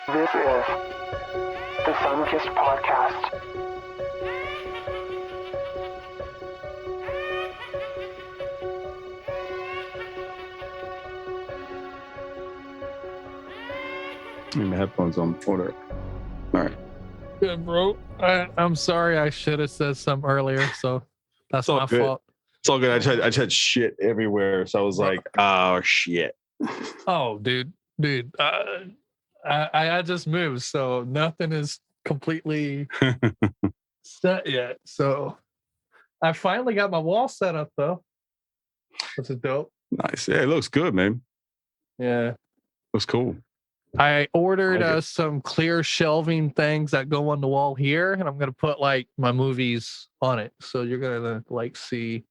This is the Sunkissed Podcast. I mean, my headphones on. Order. All right. Good, bro. I'm sorry. I should have said something earlier, so that's my fault. It's all good. I just had shit everywhere, so I was like, "Oh shit." Oh, dude. I just moved, so nothing is completely set yet. So I finally got my wall set up, though. This is dope. Nice. Yeah, it looks good, man. Yeah. Looks cool. I ordered some clear shelving things that go on the wall here, and I'm gonna put like my movies on it. So you're gonna like see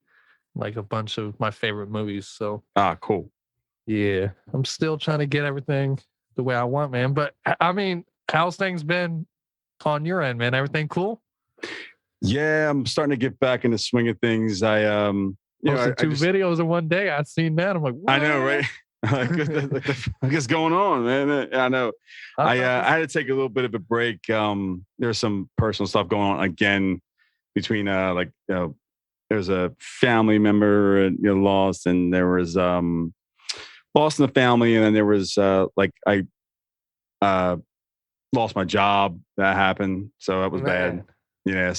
like a bunch of my favorite movies. So Cool. yeah, I'm still trying to get everything the way I want, man. But I mean, how's things been on your end, man? Everything cool? Yeah, I'm starting to get back in the swing of things. I Posted two videos in one day. I've seen that. I'm like, what? I know, right? What's going on, man? I know. I had to take a little bit of a break. There's some personal stuff going on again between there's a family member lost, and there was lost in the family, and then there was I lost my job. That happened, so that was bad. Yeah,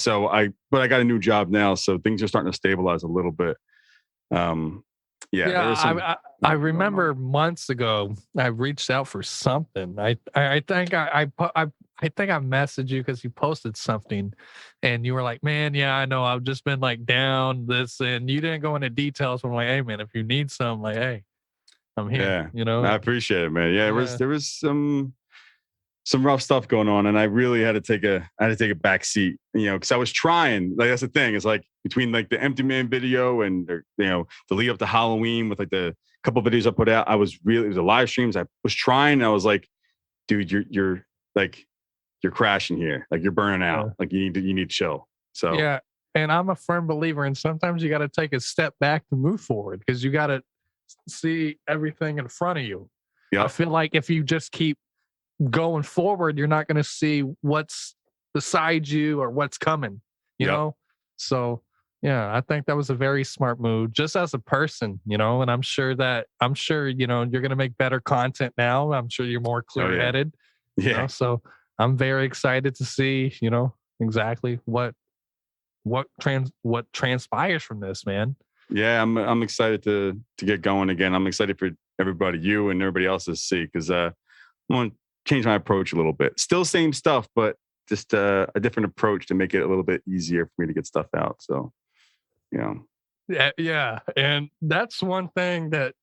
but I got a new job now, so things are starting to stabilize a little bit. I remember months ago I reached out for something. I think I messaged you because you posted something, and you were like, "Man, yeah, I know. I've just been like down this," and you didn't go into details. I'm like, "Hey, man, if you need some, like, hey, I'm here." Yeah, I appreciate it, man. Yeah, there was some rough stuff going on, and I really had to take a back seat, because I was trying. Like, that's the thing. It's like between like the Empty Man video and the lead up to Halloween with like the couple videos I put out, it was a live streams. I was trying. I was like, dude, you're crashing here. Like, you're burning out. Like, you need to chill. So yeah, and I'm a firm believer, and sometimes you got to take a step back to move forward because you got to see everything in front of you. Yep. I feel like if you just keep going forward, you're not going to see what's beside you or what's coming, you know? So yeah, I think that was a very smart move just as a person, and I'm sure, you're going to make better content now. I'm sure you're more clear headed. Yeah. So I'm very excited to see, exactly what transpires from this, man. Yeah. I'm excited to get going again. I'm excited for everybody, you and everybody else to see, because I want to change my approach a little bit. Still same stuff, but just a different approach to make it a little bit easier for me to get stuff out. So, Yeah. And that's one thing that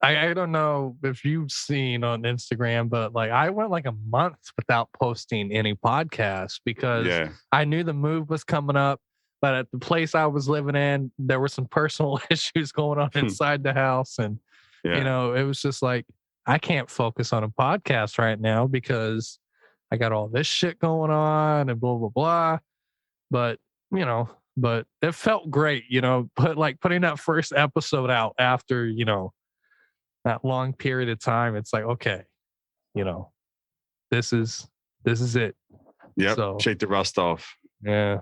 I don't know if you've seen on Instagram, but like I went like a month without posting any podcasts because I knew the move was coming up. But at the place I was living in, there were some personal issues going on inside the house. And, it was just like, I can't focus on a podcast right now because I got all this shit going on and blah, blah, blah. But, but it felt great, putting that first episode out after, that long period of time. It's like, okay, this is it. Yep. So, shake the rust off. Yeah.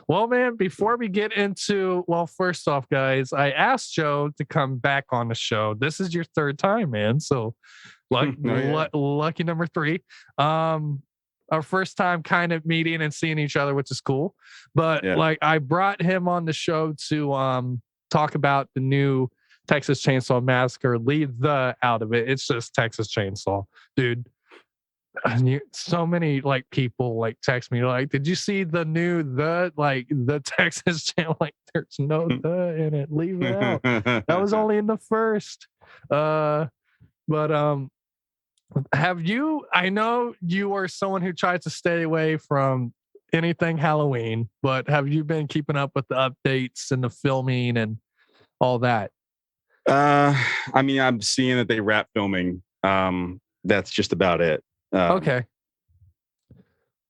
Well, man, before we get into, first off, guys, I asked Joe to come back on the show. This is your third time, man. So lucky number 3. Our first time kind of meeting and seeing each other, which is cool. But I brought him on the show to talk about the new Texas Chainsaw Massacre. Leave the out of it. It's just Texas Chainsaw, dude. So many people text me did you see the new the Texas channel? There's no the in it. Leave it out. That was only in the first. But have you? I know you are someone who tries to stay away from anything Halloween, but have you been keeping up with the updates and the filming and all that? I mean, I'm seeing that they wrap filming. That's just about it. Okay.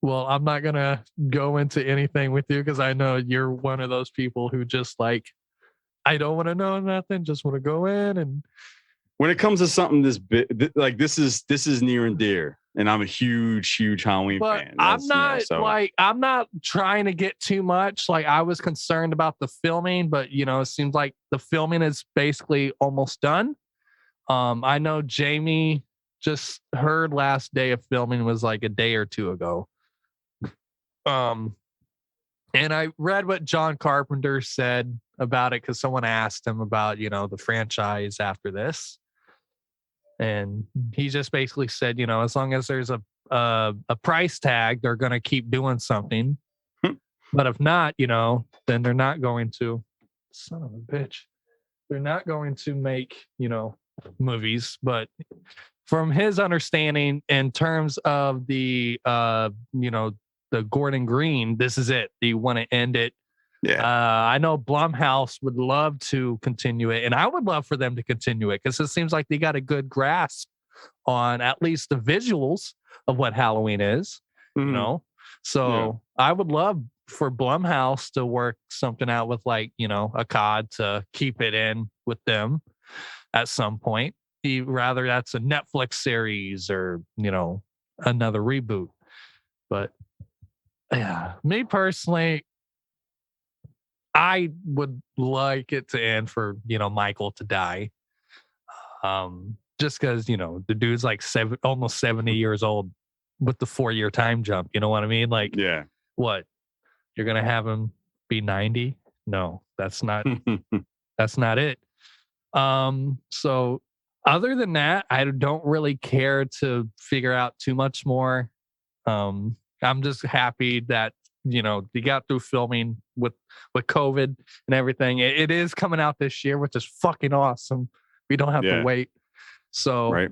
Well, I'm not gonna go into anything with you because I know you're one of those people who just I don't want to know nothing, just want to go in. And when it comes to something this big, this is near and dear. and I'm a huge Halloween but fan. I'm not I'm not trying to get too much. Like, I was concerned about the filming, but it seems like the filming is basically almost done. I know Jamie just heard last day of filming was like a day or two ago. And I read what John Carpenter said about it because someone asked him about, the franchise after this. And he just basically said, as long as there's a price tag, they're going to keep doing something. But if not, then they're not going to. Son of a bitch. They're not going to make, movies. But from his understanding, in terms of the, the Gordon Green, this is it. You want to end it. Yeah. I know Blumhouse would love to continue it, and I would love for them to continue it because it seems like they got a good grasp on at least the visuals of what Halloween is, So I would love for Blumhouse to work something out with, like, a COD to keep it in with them at some point. Rather that's a Netflix series or, another reboot. But yeah, me personally, I would like it to end for, Michael to die. Just because, the dude's like almost 70 years old with the 4-year time jump. You know what I mean? Like, yeah. What? You're going to have him be 90? No, that's not it. So other than that, I don't really care to figure out too much more. I'm just happy that, they got through filming with COVID and everything. It is coming out this year, which is fucking awesome. We don't have to wait. So, right.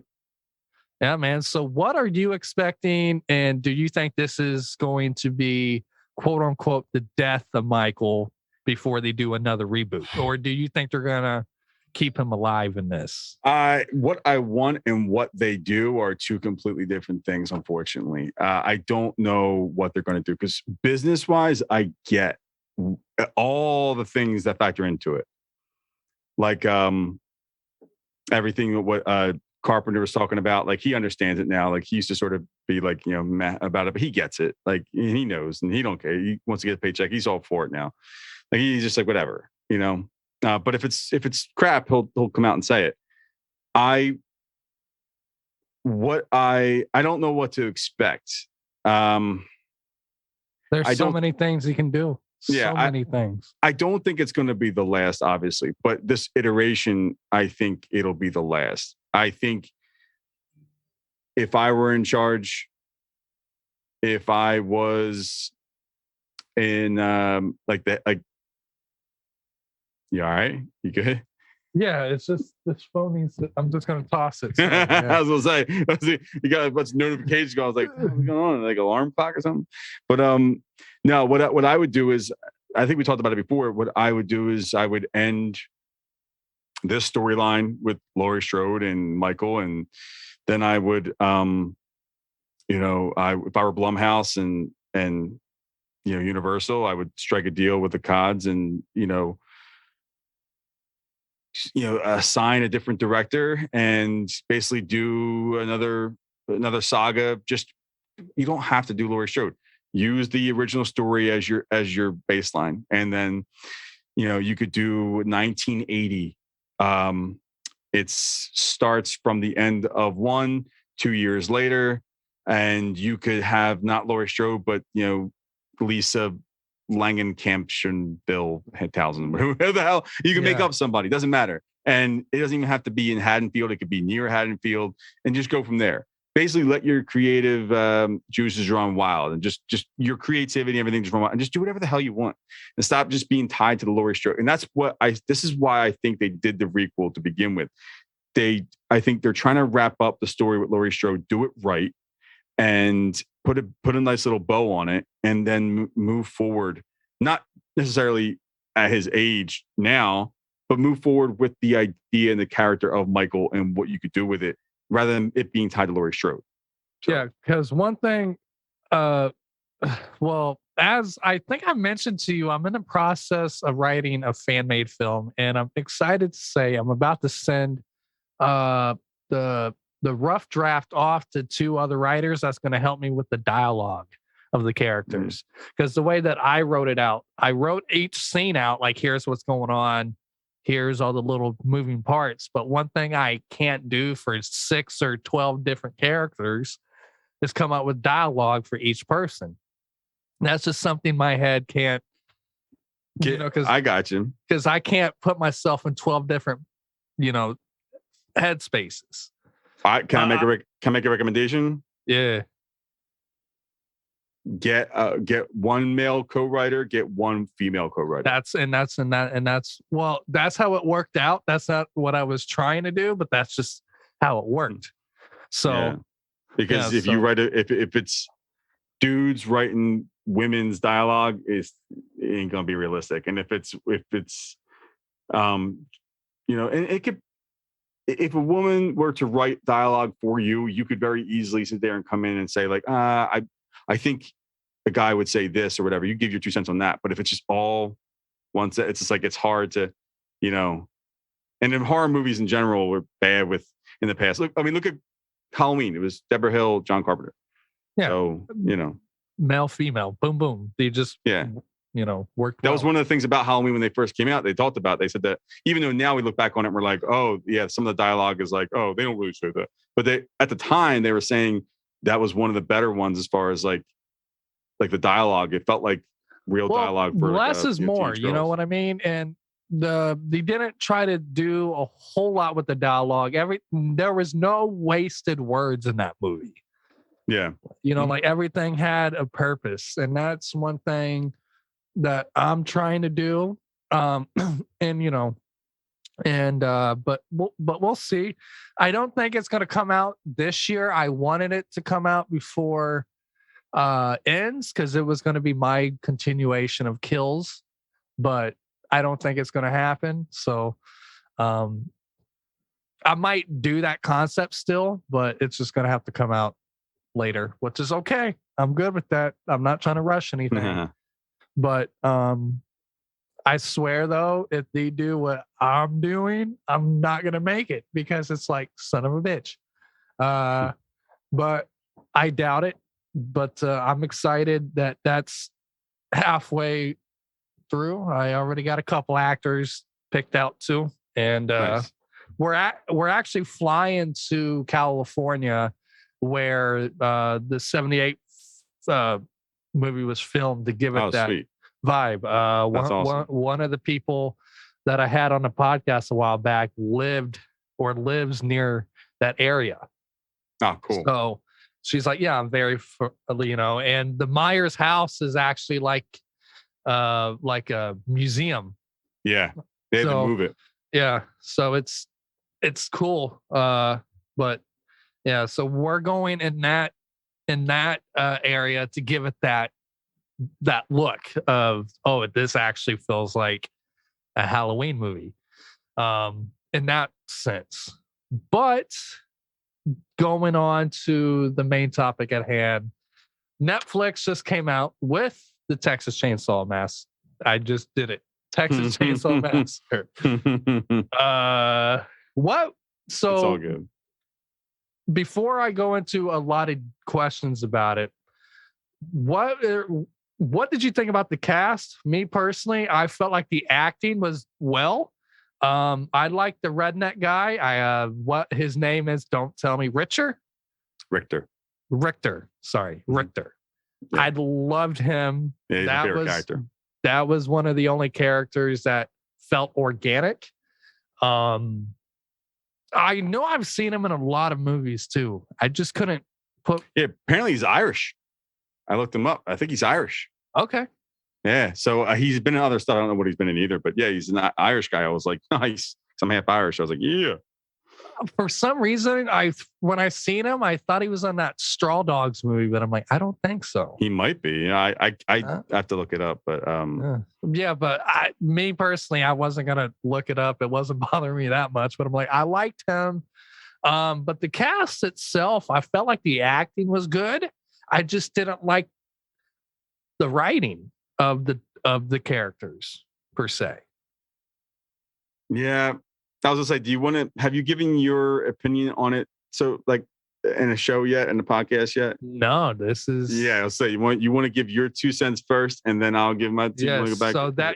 Yeah, man. So what are you expecting? And do you think this is going to be, quote unquote, the death of Michael before they do another reboot? Or do you think they're going to keep him alive in this? What I want and what they do are two completely different things, unfortunately. I don't know what they're going to do because business-wise, I get all the things that factor into it. Like everything what Carpenter was talking about, like he understands it now. Like he used to sort of be like, meh about it, but he gets it. Like he knows and he don't care. He wants to get a paycheck. He's all for it now. Like he's just like, whatever, but if it's crap, he'll come out and say it. I don't know what to expect. There's so many things he can do. Many things. I don't think it's going to be the last, obviously, but this iteration, I think it'll be the last. I think if I were in charge, if I was in you all right? You good? Yeah, it's just this phone needs to, I'm just gonna toss it. So, yeah. I was gonna say you got a bunch of notifications going. I was like, what's going on? Like alarm clock or something? But no, what I would do is, I think we talked about it before. What I would do is I would end this storyline with Laurie Strode and Michael, and then I would if I were Blumhouse and Universal, I would strike a deal with the CODs and assign a different director and basically do another saga. Just, you don't have to do Laurie Strode. Use the original story as your baseline, and then you could do 1980. It starts from the end of 1, 2 years later, and you could have not Laurie Strode, but Lisa Langenkamp-Bill Thousand, whoever the hell you can make up somebody, doesn't matter. And it doesn't even have to be in Haddonfield. It could be near Haddonfield, and just go from there. Basically, let your creative juices run wild, and just your creativity, everything just run wild, and just do whatever the hell you want, and stop just being tied to the Laurie Strode. And that's what this is why I think they did the requel to begin with. I think they're trying to wrap up the story with Laurie Strode, do it right, and put a nice little bow on it, and then move forward. Not necessarily at his age now, but move forward with the idea and the character of Michael and what you could do with it, rather than it being tied to Laurie Strode. So. Yeah, because one thing, well, as I think I mentioned to you, I'm in the process of writing a fan-made film, and I'm excited to say I'm about to send the the rough draft off to 2 other writers that's going to help me with the dialogue of the characters. Because the way that I wrote it out, I wrote each scene out like, here's what's going on. Here's all the little moving parts. But one thing I can't do for 6 or 12 different characters is come up with dialogue for each person. That's just something my head can't, because I got you. Because I can't put myself in 12 different, head spaces. Can I make a recommendation? Yeah. Get one male co-writer, get one female co-writer. That's how it worked out. That's not what I was trying to do, but that's just how it worked. So because if you write if it's dudes writing women's dialogue, it ain't gonna be realistic. And if it's and it could, if a woman were to write dialogue for you, you could very easily sit there and come in and say like, I think a guy would say this or whatever. You give your 2 cents on that. But if it's just all one set, it's just like, it's hard to, and in horror movies in general were bad with in the past. Look at Halloween. It was Deborah Hill, John Carpenter. Yeah. So, male, female, boom, boom. They just, worked. That was one of the things about Halloween when they first came out. They talked about, they said that even though now we look back on it, we're like, oh yeah, some of the dialogue is like, oh, they don't really say that. But at the time they were saying that was one of the better ones as far as like the dialogue. It felt like real dialogue. For less is more, you know what I mean? And they didn't try to do a whole lot with the dialogue. There was no wasted words in that movie. Yeah. Like everything had a purpose. And that's one thing that I'm trying to do. But we'll see. I don't think it's going to come out this year. I wanted it to come out before ends because it was going to be my continuation of Kills, but I don't think it's going to happen. So I might do that concept still, but it's just going to have to come out later, which is okay. I'm good with that. I'm not trying to rush anything. But I swear though, if they do what I'm doing, I'm not going to make it because it's like, son of a bitch. But I doubt it. But I'm excited that that's halfway through. I already got a couple actors picked out too. And nice. we're actually flying to California where the 78 movie was filmed to give it that sweet vibe. That's awesome. One of the people that I had on the podcast a while back lives near that area. Oh, cool. So she's like, yeah, I'm very, and the Myers house is actually like a museum. Yeah. They had to move it. Yeah. So it's cool. But yeah, so we're going in that area to give it that look of, this actually feels like a Halloween movie in that sense. But going on to the main topic at hand, Netflix just came out with the Texas Chainsaw Massacre. I just did it. Texas Chainsaw Massacre. What? So it's all good. Before I go into a lot of questions about it, what did you think about the cast? Me personally, I felt like the acting was well. I like the redneck guy. What his name is? Don't tell me. Richter. Sorry, Richter. Yeah. I loved him. Yeah, he's my favorite character. That was one of the only characters that felt organic. I know I've seen him in a lot of movies too. I just couldn't put. Yeah, apparently he's Irish. I looked him up. I think he's Irish. Okay. Yeah, so he's been in other stuff. I don't know what he's been in either, but yeah, he's an Irish guy. I was like, nice. I'm half Irish. I was like, yeah. For some reason, when I seen him, I thought he was on that Straw Dogs movie, but I'm like, I don't think so. He might be. I have to look it up, but yeah, but me personally, I wasn't gonna look it up. It wasn't bothering me that much, but I'm like, I liked him. But the cast itself, I felt like the acting was good. I just didn't like the writing of the characters per se. Yeah. I was gonna say, have you given your opinion on it so like in a show yet, in the podcast yet? No, this is Yeah. I'll say you want to give your 2 cents first, and then I'll give my 2.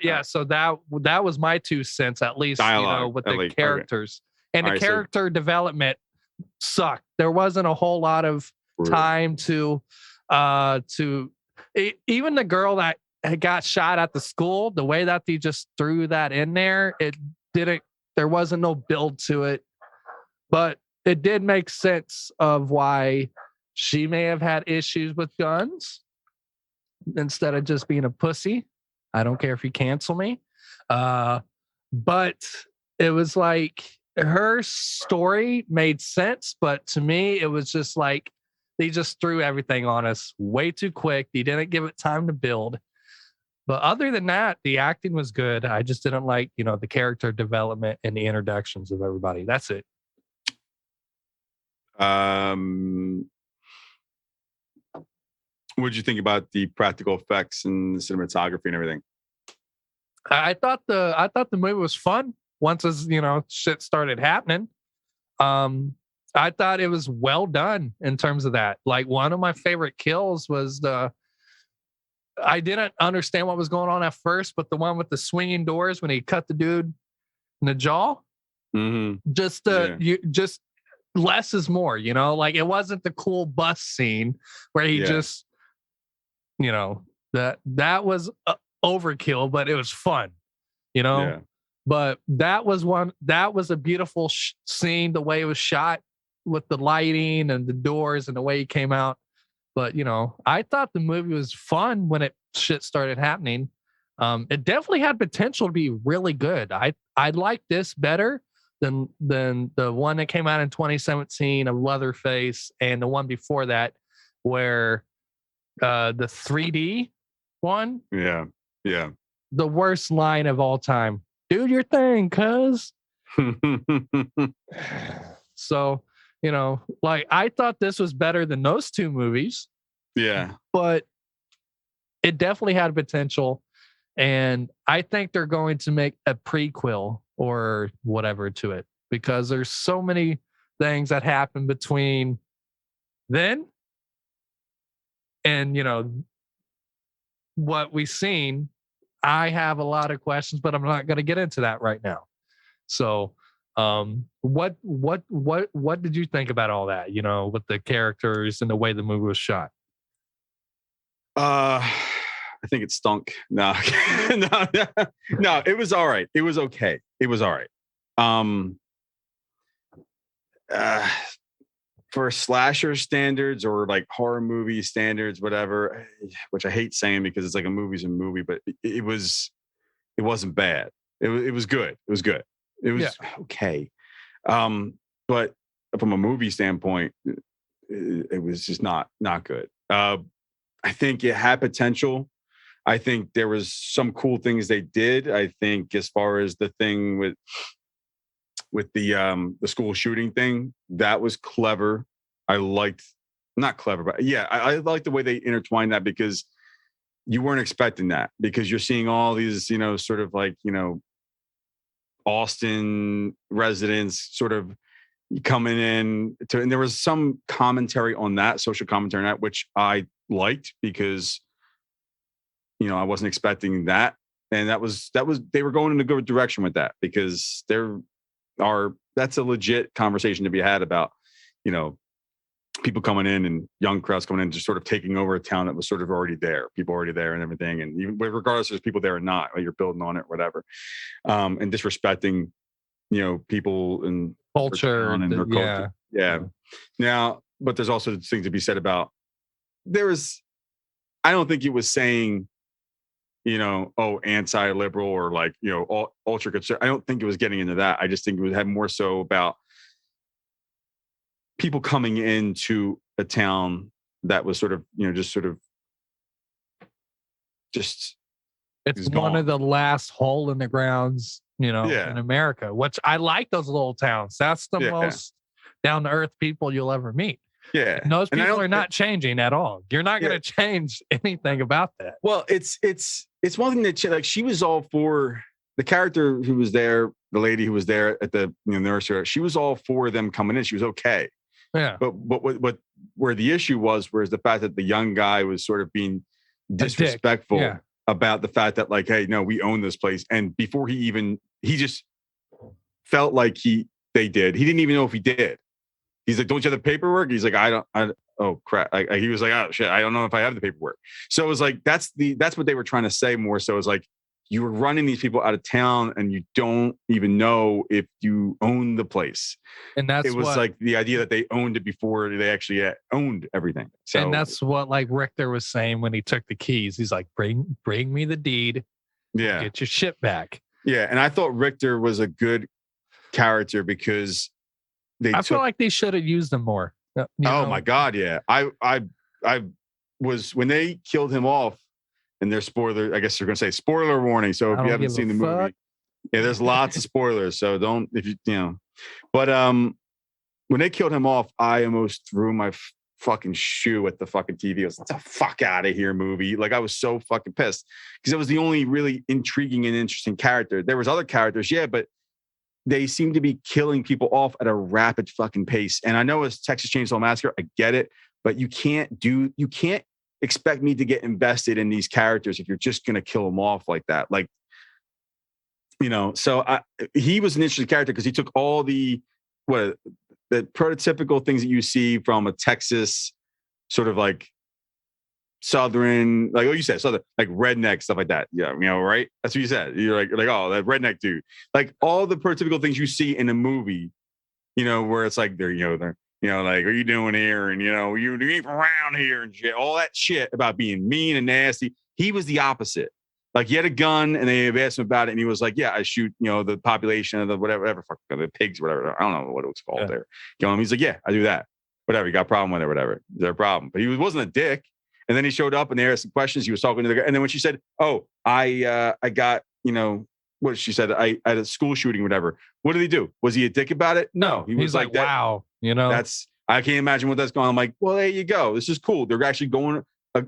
Yes. So that was my 2 cents, at least, Dialogue, with at the least. characters. Okay. And the character development sucked. There wasn't a whole lot of time to even the girl that had got shot at the school, the way that they just threw that in there, there wasn't no build to it, but it did make sense of why she may have had issues with guns instead of just being a pussy. I don't care if you cancel me. But it was like her story made sense, but to me, it was just like they just threw everything on us way too quick. They didn't give it time to build. But other than that, the acting was good. I just didn't like, the character development and the introductions of everybody. That's it. What did you think about the practical effects and the cinematography and everything? I thought the movie was fun once shit started happening. I thought it was well done in terms of that. Like, one of my favorite kills was I didn't understand what was going on at first, but the one with the swinging doors when he cut the dude in the jaw. Mm-hmm. Just less is more, like it wasn't the cool bus scene where he just, that was overkill, but it was fun, Yeah. But that was a beautiful scene, the way it was shot with the lighting and the doors and the way he came out. But, I thought the movie was fun when shit started happening. It definitely had potential to be really good. I like this better than the one that came out in 2017 of Leatherface, and the one before that where the 3D one. Yeah. Yeah. The worst line of all time. Do your thing, cuz. So, like, I thought this was better than those 2 movies. Yeah. But it definitely had potential. And I think they're going to make a prequel or whatever to it, because there's so many things that happen between then and, what we've seen. I have a lot of questions, but I'm not going to get into that right now. So, what did you think about all that, with the characters and the way the movie was shot? I think it stunk. No, no, it was all right. It was okay. It was all right. For slasher standards or like horror movie standards, whatever, which I hate saying because it's like a movie's a movie, but it wasn't bad. It was good. It was good. It was okay. But from a movie standpoint, it was just not good. I think it had potential. I think there was some cool things they did. I think as far as the thing with the school shooting thing, that was clever. I liked, not clever, but I liked the way they intertwined that, because you weren't expecting that, because you're seeing all these, sort of like, Austin residents sort of coming in to, and there was some commentary on that, social commentary on that, which I liked, because, I wasn't expecting that. And that was, they were going in a good direction with that, because that's a legit conversation to be had about, people coming in and young crowds coming in, just sort of taking over a town that was sort of already there, people already there and everything. And even regardless if there's people there or not, like, you're building on it, whatever. And disrespecting, people and culture and their culture. Yeah. Now, but there's also things to be said about, I don't think he was saying, anti-liberal or like, ultra conservative. I don't think it was getting into that. I just think it had more so about people coming into a town that was sort of, just it's one of the last hole in the grounds, in America, which I like those little towns. That's the most down to earth people you'll ever meet. Yeah. And those people are not changing at all. You're not going to change anything about that. Well, it's one thing that she was all for the character who was there, the lady who was there at the nursery. She was all for them coming in. She was okay. Yeah. But what where the issue was the fact that the young guy was sort of being disrespectful about the fact that, like, hey, no, we own this place. And before he just felt like they did. He didn't even know if he did. He's like, don't you have the paperwork? He's like, oh crap. He was like, oh shit, I don't know if I have the paperwork. So it was like, that's what they were trying to say more. So it was like, you were running these people out of town and you don't even know if you own the place. And it was like the idea that they owned it before they actually owned everything. So, and that's what like Richter was saying when he took the keys. He's like, bring me the deed. Yeah. Get your shit back. Yeah. And I thought Richter was a good character because I feel like they should have used him more. My God. Yeah. I was, when they killed him off, and there's spoiler, I guess you're going to say spoiler warning. So if you haven't seen the movie, there's lots of spoilers. So don't, but when they killed him off, I almost threw my fucking shoe at the fucking TV. I was like, "Get the fuck out of here, movie." Like, I was so fucking pissed because it was the only really intriguing and interesting character. There was other characters, but they seem to be killing people off at a rapid fucking pace. And I know it's Texas Chainsaw Massacre. I get it, but you can't expect me to get invested in these characters if you're just going to kill them off like that. Like, so he was an interesting character because he took all the prototypical things that you see from a Texas sort of like Southern, like what you said, Southern, like redneck stuff like that. Yeah. Right. That's what you said. You're like, oh, that redneck dude, like all the prototypical things you see in a movie, where it's like, they're like, what are you doing here? And, you ain't around here and shit, all that shit about being mean and nasty. He was the opposite. Like, he had a gun and they asked him about it. And he was like, yeah, I shoot, the population of the whatever, fuck, the pigs, whatever. I don't know what it was called there. He's like, yeah, I do that. Whatever. You got a problem with it, whatever. Is there a problem? But he wasn't a dick. And then he showed up and they asked some questions. He was talking to the guy. And then when she said, oh, I got, what she said, I had a school shooting, whatever. What did he do? Was he a dick about it? No. He was like, wow. I can't imagine what that's going on. I'm like, well, there you go. This is cool. They're actually going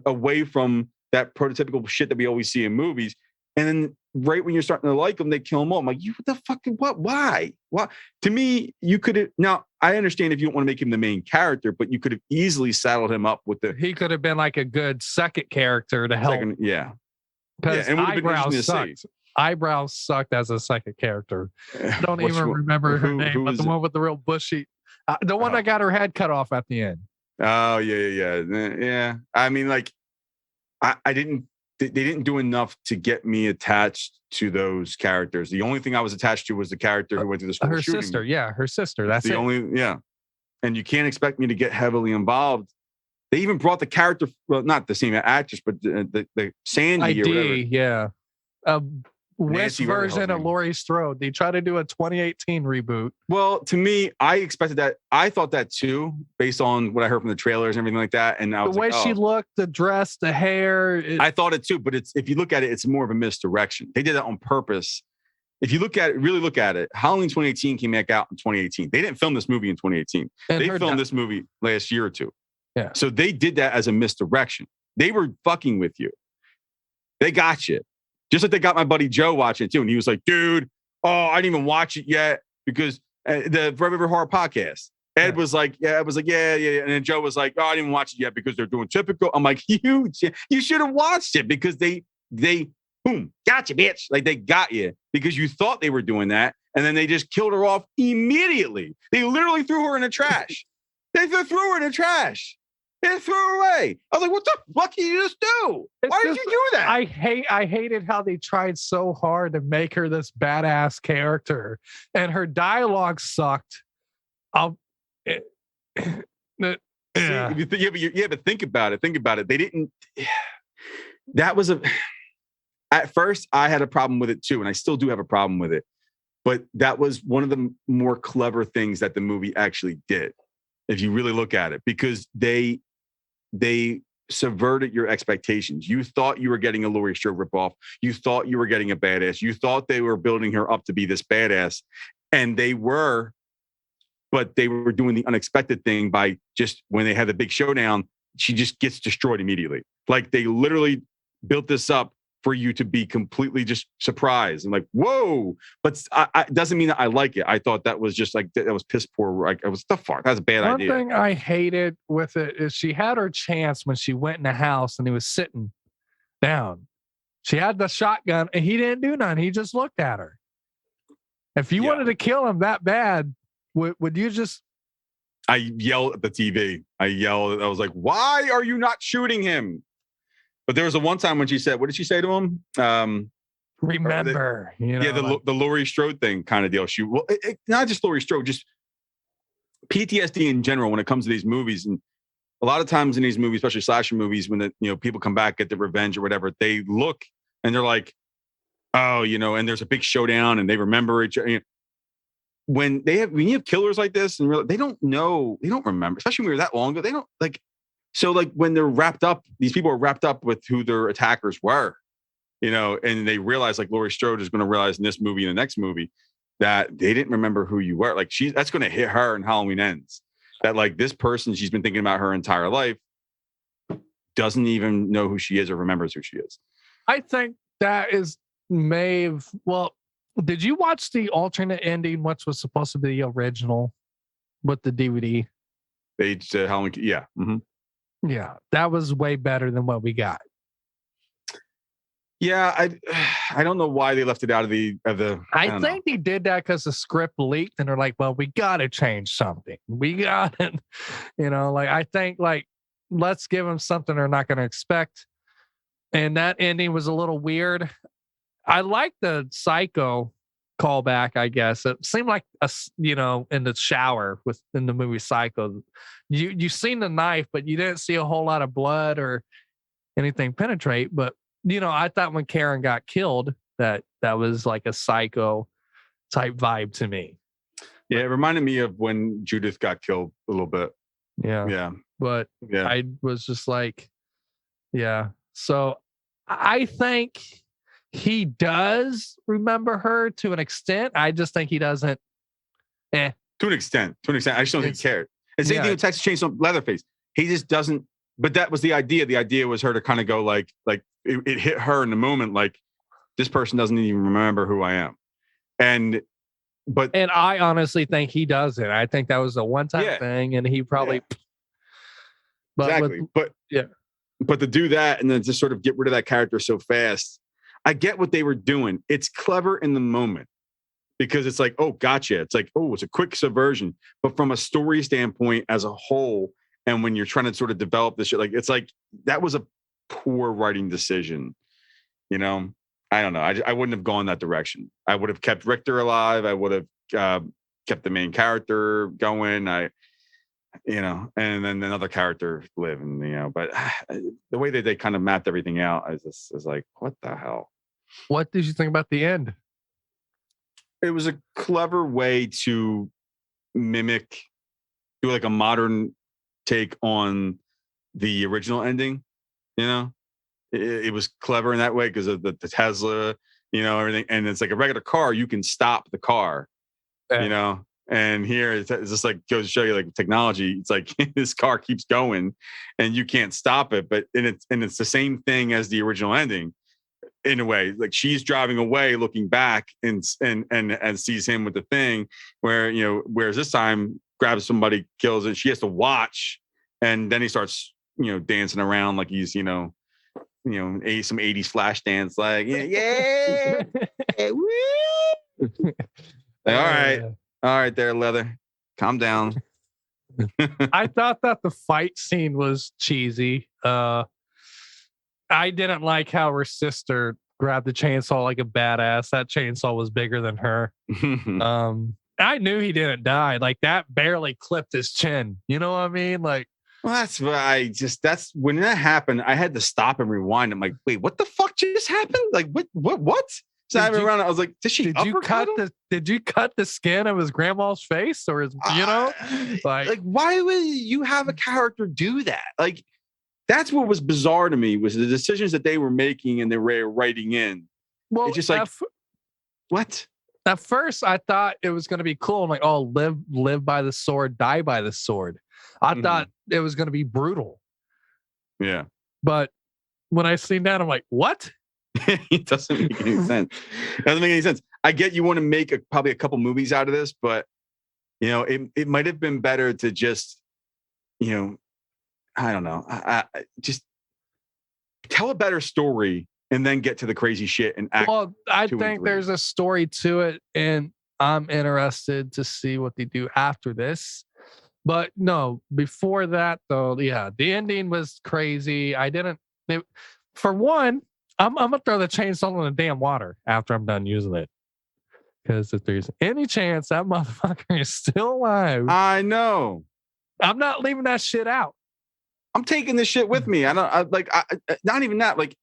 away from that prototypical shit that we always see in movies. And then right when you're starting to like them, they kill them all. I'm like, what the fuck? What? Why? What? To me, you could have. Now, I understand if you don't want to make him the main character, but you could have easily saddled him up with He could have been like a good second character to help. Because eyebrows sucked. Eyebrows sucked as a second character. I don't even remember her name, but the one with the real bushy. The one that got her head cut off at the end. Oh, yeah. I mean, like, they didn't do enough to get me attached to those characters. The only thing I was attached to was the character who went through the school shooting. Her sister. That's the only. And you can't expect me to get heavily involved. They even brought the character, well, not the same actress, but the Sandy or whatever. West version of Laurie Strode. They try to do a 2018 reboot. Well, to me, I expected that. I thought that too, based on what I heard from the trailers and everything like that. And I was the way she looked, the dress, the hair. I thought it too, but if you look at it, it's more of a misdirection. They did that on purpose. If you really look at it, Halloween 2018 came back out in 2018. They didn't film this movie in 2018. They filmed this movie last year or two. Yeah. So they did that as a misdirection. They were fucking with you. They got you. Just like they got my buddy Joe watching it too. And he was like, dude, I didn't even watch it yet because the Forever Horror podcast. Ed was like, yeah. And then Joe was like, I didn't even watch it yet because they're doing typical. I'm like, you should have watched it because they boom, got you, bitch. Like, they got you because you thought they were doing that. And then they just killed her off immediately. They literally threw her in the trash. They threw her in the trash. They threw her away. I was like, what the fuck did you just do? Why did you do that? I hated how they tried so hard to make her this badass character. And her dialogue sucked. But think about it. They didn't. That was at first I had a problem with it too. And I still do have a problem with it. But that was one of the more clever things that the movie actually did. If you really look at it, because they subverted your expectations. You thought you were getting a Laurie Strode ripoff. You thought you were getting a badass. You thought they were building her up to be this badass. And they were, but they were doing the unexpected thing by just when they had the big showdown, she just gets destroyed immediately. Like, they literally built this up for you to be completely just surprised and like, whoa. But it doesn't mean that I like it. I thought that was just like, that was piss poor. Like, I was, the fuck? That's a bad idea. One thing I hated with it is she had her chance when she went in the house and he was sitting down. She had the shotgun and he didn't do nothing. He just looked at her. If you wanted to kill him that bad, would you just... I yelled at the TV. I was like, why are you not shooting him? But there was a one time when she said, what did she say to him? Remember. The Laurie Strode thing kind of deal. Not just Laurie Strode, just PTSD in general when it comes to these movies. And a lot of times in these movies, especially slasher movies, when people come back, get their revenge or whatever, they look and they're like, oh, and there's a big showdown and they remember each other. When you have killers like this and they don't remember, especially when we were that long ago, they don't like. So like when they're wrapped up, these people are wrapped up with who their attackers were, and they realize like Laurie Strode is going to realize in this movie and the next movie that they didn't remember who you were. Like that's going to hit her in Halloween Ends. That like this person she's been thinking about her entire life doesn't even know who she is or remembers who she is. I think that is well, did you watch the alternate ending, which was supposed to be the original with the DVD? Halloween, yeah. Mm-hmm. Yeah, that was way better than what we got. Yeah, I don't know why they left it out of the. I think they did that because the script leaked, and they're like, "Well, we got to change something. We got it." I think let's give them something they're not going to expect. And that ending was a little weird. I like the Psycho callback, I guess. It seemed like in the shower in the movie Psycho, you seen the knife, but you didn't see a whole lot of blood or anything penetrate. But I thought when Karen got killed, that was like a Psycho type vibe to me. Yeah, it reminded me of when Judith got killed a little bit. Yeah. But yeah. I was just like, yeah. So I think he does remember her to an extent. I just think he doesn't. To an extent. I just don't think he cared. And same thing with Texas Chainsaw Leatherface. He just doesn't. But that was the idea. The idea was her to kind of go like it hit her in the moment. Like this person doesn't even remember who I am. And I honestly think he doesn't. I think that was a one-time thing, and he probably. Yeah. Exactly. But to do that and then just sort of get rid of that character so fast. I get what they were doing. It's clever in the moment because it's like, oh, gotcha. It's like, oh, it's a quick subversion. But from a story standpoint as a whole, and when you're trying to sort of develop this shit, like it's like that was a poor writing decision. I don't know. I wouldn't have gone that direction. I would have kept Richter alive. I would have kept the main character going. And then another character live, and but the way that they kind of mapped everything out is like, what the hell? What did you think about the end? It was a clever way to do like a modern take on the original ending. It was clever in that way because of the Tesla, everything, and it's like a regular car. You can stop the car, And here it's just like goes to show you like technology. It's like this car keeps going and you can't stop it. But it's the same thing as the original ending in a way. Like she's driving away, looking back and sees him with the thing where, whereas this time grabs somebody, kills it. She has to watch. And then he starts, dancing around like he's, some 80s flash dance, like, yeah. Woo! All right, there, Leather. Calm down. I thought that the fight scene was cheesy. I didn't like how her sister grabbed the chainsaw like a badass. That chainsaw was bigger than her. I knew he didn't die. Like that barely clipped his chin. You know what I mean? Like, well, that's when that happened. I had to stop and rewind. I'm like, wait, what the fuck just happened? Like, what? So I went around. I was like, did you cut the skin of his grandma's face, or his, like why would you have a character do that? Like, that's what was bizarre to me was the decisions that they were making and they were writing in. Well, it's just like, what? At first, I thought it was going to be cool. I'm like, oh, live by the sword, die by the sword. I thought it was going to be brutal. Yeah. But when I seen that, I'm like, what? It doesn't make any sense. It doesn't make any sense. I get you want to make probably a couple movies out of this, but it might have been better to just, I don't know. I just tell a better story and then get to the crazy shit and act. Well, I think there's a story to it, and I'm interested to see what they do after this. But no, before that though, yeah, the ending was crazy. For one, I'm gonna throw the chainsaw in the damn water after I'm done using it. Because if there's any chance that motherfucker is still alive, I know. I'm not leaving that shit out. I'm taking this shit with me. Not even that. Like,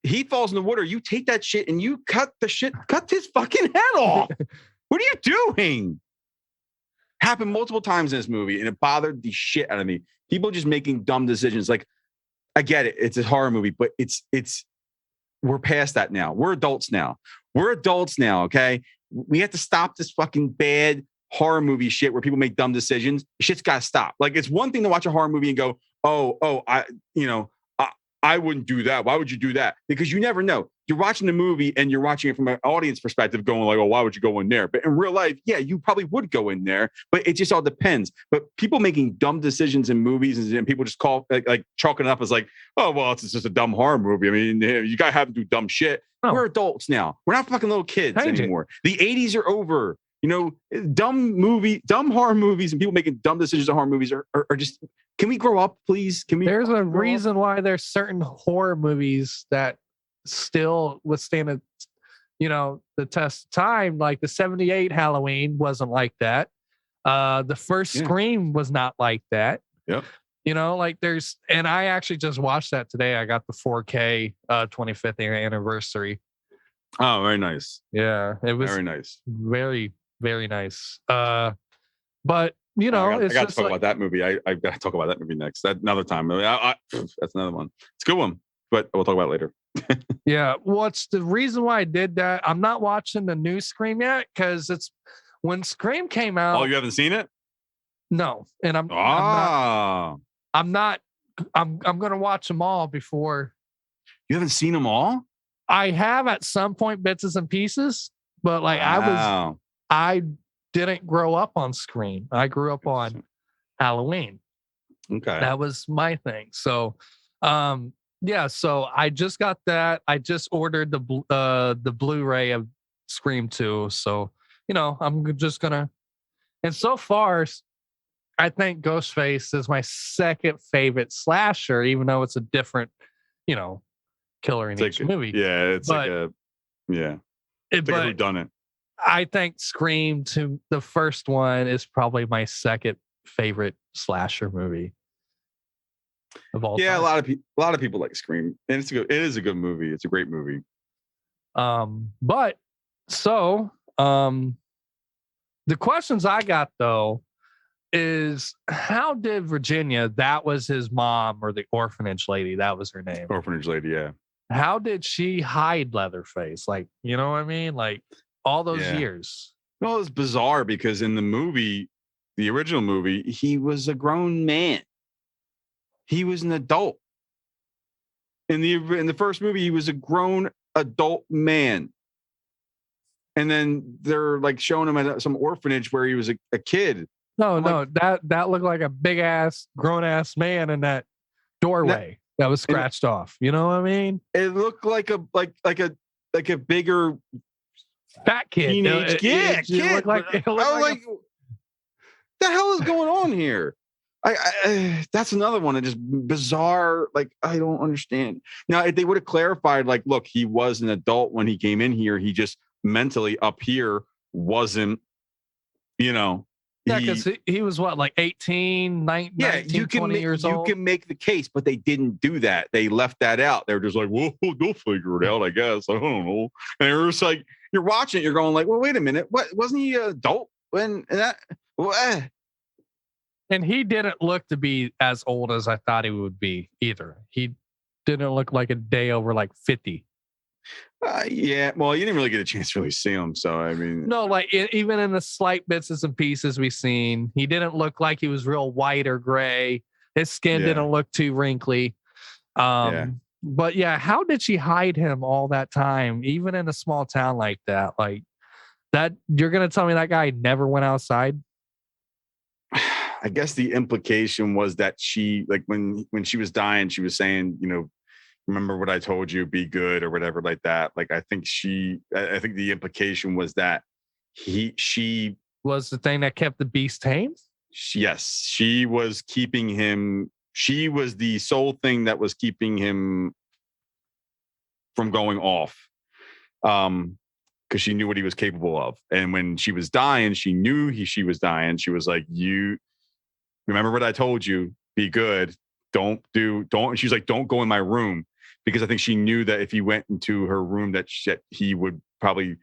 he falls in the water. You take that shit and you cut his fucking head off. What are you doing? Happened multiple times in this movie, and it bothered the shit out of me. People just making dumb decisions. Like, I get it. It's a horror movie, but we're past that now. We're adults now. Okay? We have to stop this fucking bad horror movie shit where people make dumb decisions. Shit's got to stop. Like, it's one thing to watch a horror movie and go, I wouldn't do that. Why would you do that? Because you never know. You're watching the movie and you're watching it from an audience perspective going like, oh, why would you go in there? But in real life, yeah, you probably would go in there, but it just all depends. But people making dumb decisions in movies and people just like chalking it up as like, oh, well, it's just a dumb horror movie. I mean, you guys have to do dumb shit. Oh. We're adults now. We're not fucking little kids anymore. The 80s are over. Dumb horror movies and people making dumb decisions in horror movies are just, can we grow up, please? There's a reason why there's certain horror movies that still withstand the test of time. Like the 78 Halloween wasn't like that. The first Scream was not like that. Yep. And I actually just watched that today. I got the 4K 25th anniversary. Oh, very nice. Yeah, it was very nice. Very, very nice. But I got to talk about that movie. I've got to talk about that movie next. Another time. That's another one. It's a good one, but we'll talk about it later. Yeah. What's the reason why I did that? I'm not watching the new Scream yet because it's when Scream came out. Oh, you haven't seen it? No, and I'm not. I'm gonna watch them all before. You haven't seen them all? I have at some point bits and pieces, but like I didn't grow up on Scream. I grew up on Halloween. Okay. That was my thing. So, so I just got that. I just ordered the Blu-ray of Scream 2. So, I'm just gonna, and so far, I think Ghostface is my second favorite slasher, even though it's a different, killer in each movie. Yeah, it's like a whodunit. I think Scream to the first one is probably my second favorite slasher movie of all time. A lot of people like Scream, and it is a good movie. It's a great movie. The questions I got though is how did Virginia, that was his mom, or the orphanage lady, that was her name. Orphanage lady, yeah. How did she hide Leatherface? Like, you know what I mean? Like all those years. Well, it's bizarre because in the movie, the original movie, he was a grown man. He was an adult. In the first movie, he was a grown adult man. And then they're like showing him at some orphanage where he was a kid. No, that looked like a big ass, grown ass man in that doorway that was scratched off. You know what I mean? It looked like a bigger fat kid. Teenage kid. It looked like what the hell is going on here? I that's another one that just bizarre. Like, I don't understand. Now, if they would have clarified, like, look, he was an adult when he came in here. He just mentally up here wasn't, Yeah, because he was what, like 18, 19, 20 years old? You can make the case, but they didn't do that. They left that out. They were just like, well, they'll figure it out, I guess. I don't know. And it was like, you're watching it, you're going like, well, wait a minute. What, wasn't he an adult when that? What? And he didn't look to be as old as I thought he would be either. He didn't look like a day over like 50. Yeah, well, you didn't really get a chance to really see him, so I mean, no, like even in the slight bits and pieces we've seen, he didn't look like he was real white or gray. His skin didn't look too wrinkly. But yeah, how did she hide him all that time, even in a small town like that? Like that, you're gonna tell me that guy never went outside? I guess the implication was that she, like, when she was dying, she was saying, remember what I told you, be good or whatever like that. Like, I think the implication was that she Was the thing that kept the beast tame? yes, she was keeping him. She was the sole thing that was keeping him from going off. Because she knew what he was capable of. And when she was dying, she knew she was dying. She was like, you remember what I told you, be good. Don't. And she's like, don't go in my room. Because I think she knew that if he went into her room, that he would probably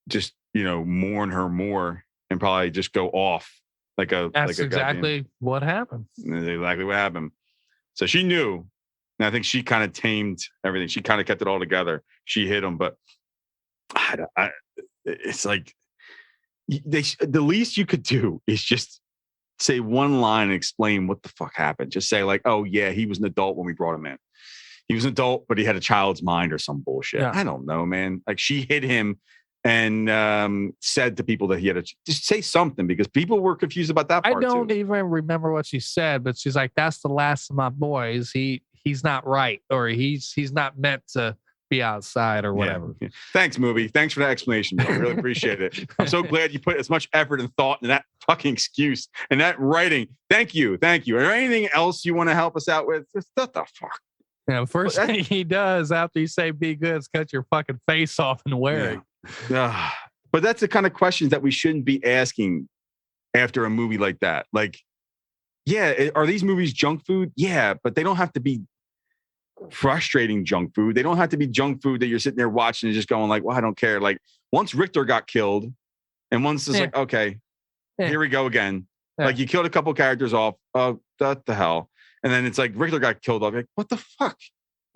just, mourn her more and probably just go off That's exactly what happened. That's exactly what happened. So she knew. And I think she kind of tamed everything. She kind of kept it all together. She hit him, but it's like the least you could do is just say one line and explain what the fuck happened. Just say like, oh yeah, he was an adult when we brought him in. He was an adult, but he had a child's mind or some bullshit. Yeah. I don't know, man. Like she hit him and said to people that he had just say something because people were confused about that part. I don't even remember what she said, but she's like, that's the last of my boys. He's not right, or he's not meant to be outside or whatever. Yeah. Thanks, movie. Thanks for that explanation. I really appreciate it. I'm so glad you put as much effort and thought in that fucking excuse and that writing. Thank you. Is there anything else you want to help us out with? What the fuck? Yeah, first thing he does after you say be good is cut your fucking face off and wear it. Yeah. But that's the kind of questions that we shouldn't be asking after a movie like that. Like, yeah, are these movies junk food? Yeah, but they don't have to be frustrating junk food. They don't have to be junk food that you're sitting there watching and just going like, well, I don't care. Like once Richter got killed and once it's like, okay, here we go again. Yeah. Like you killed a couple characters off. Oh, what the hell? And then it's like Richter got killed off. Like, what the fuck?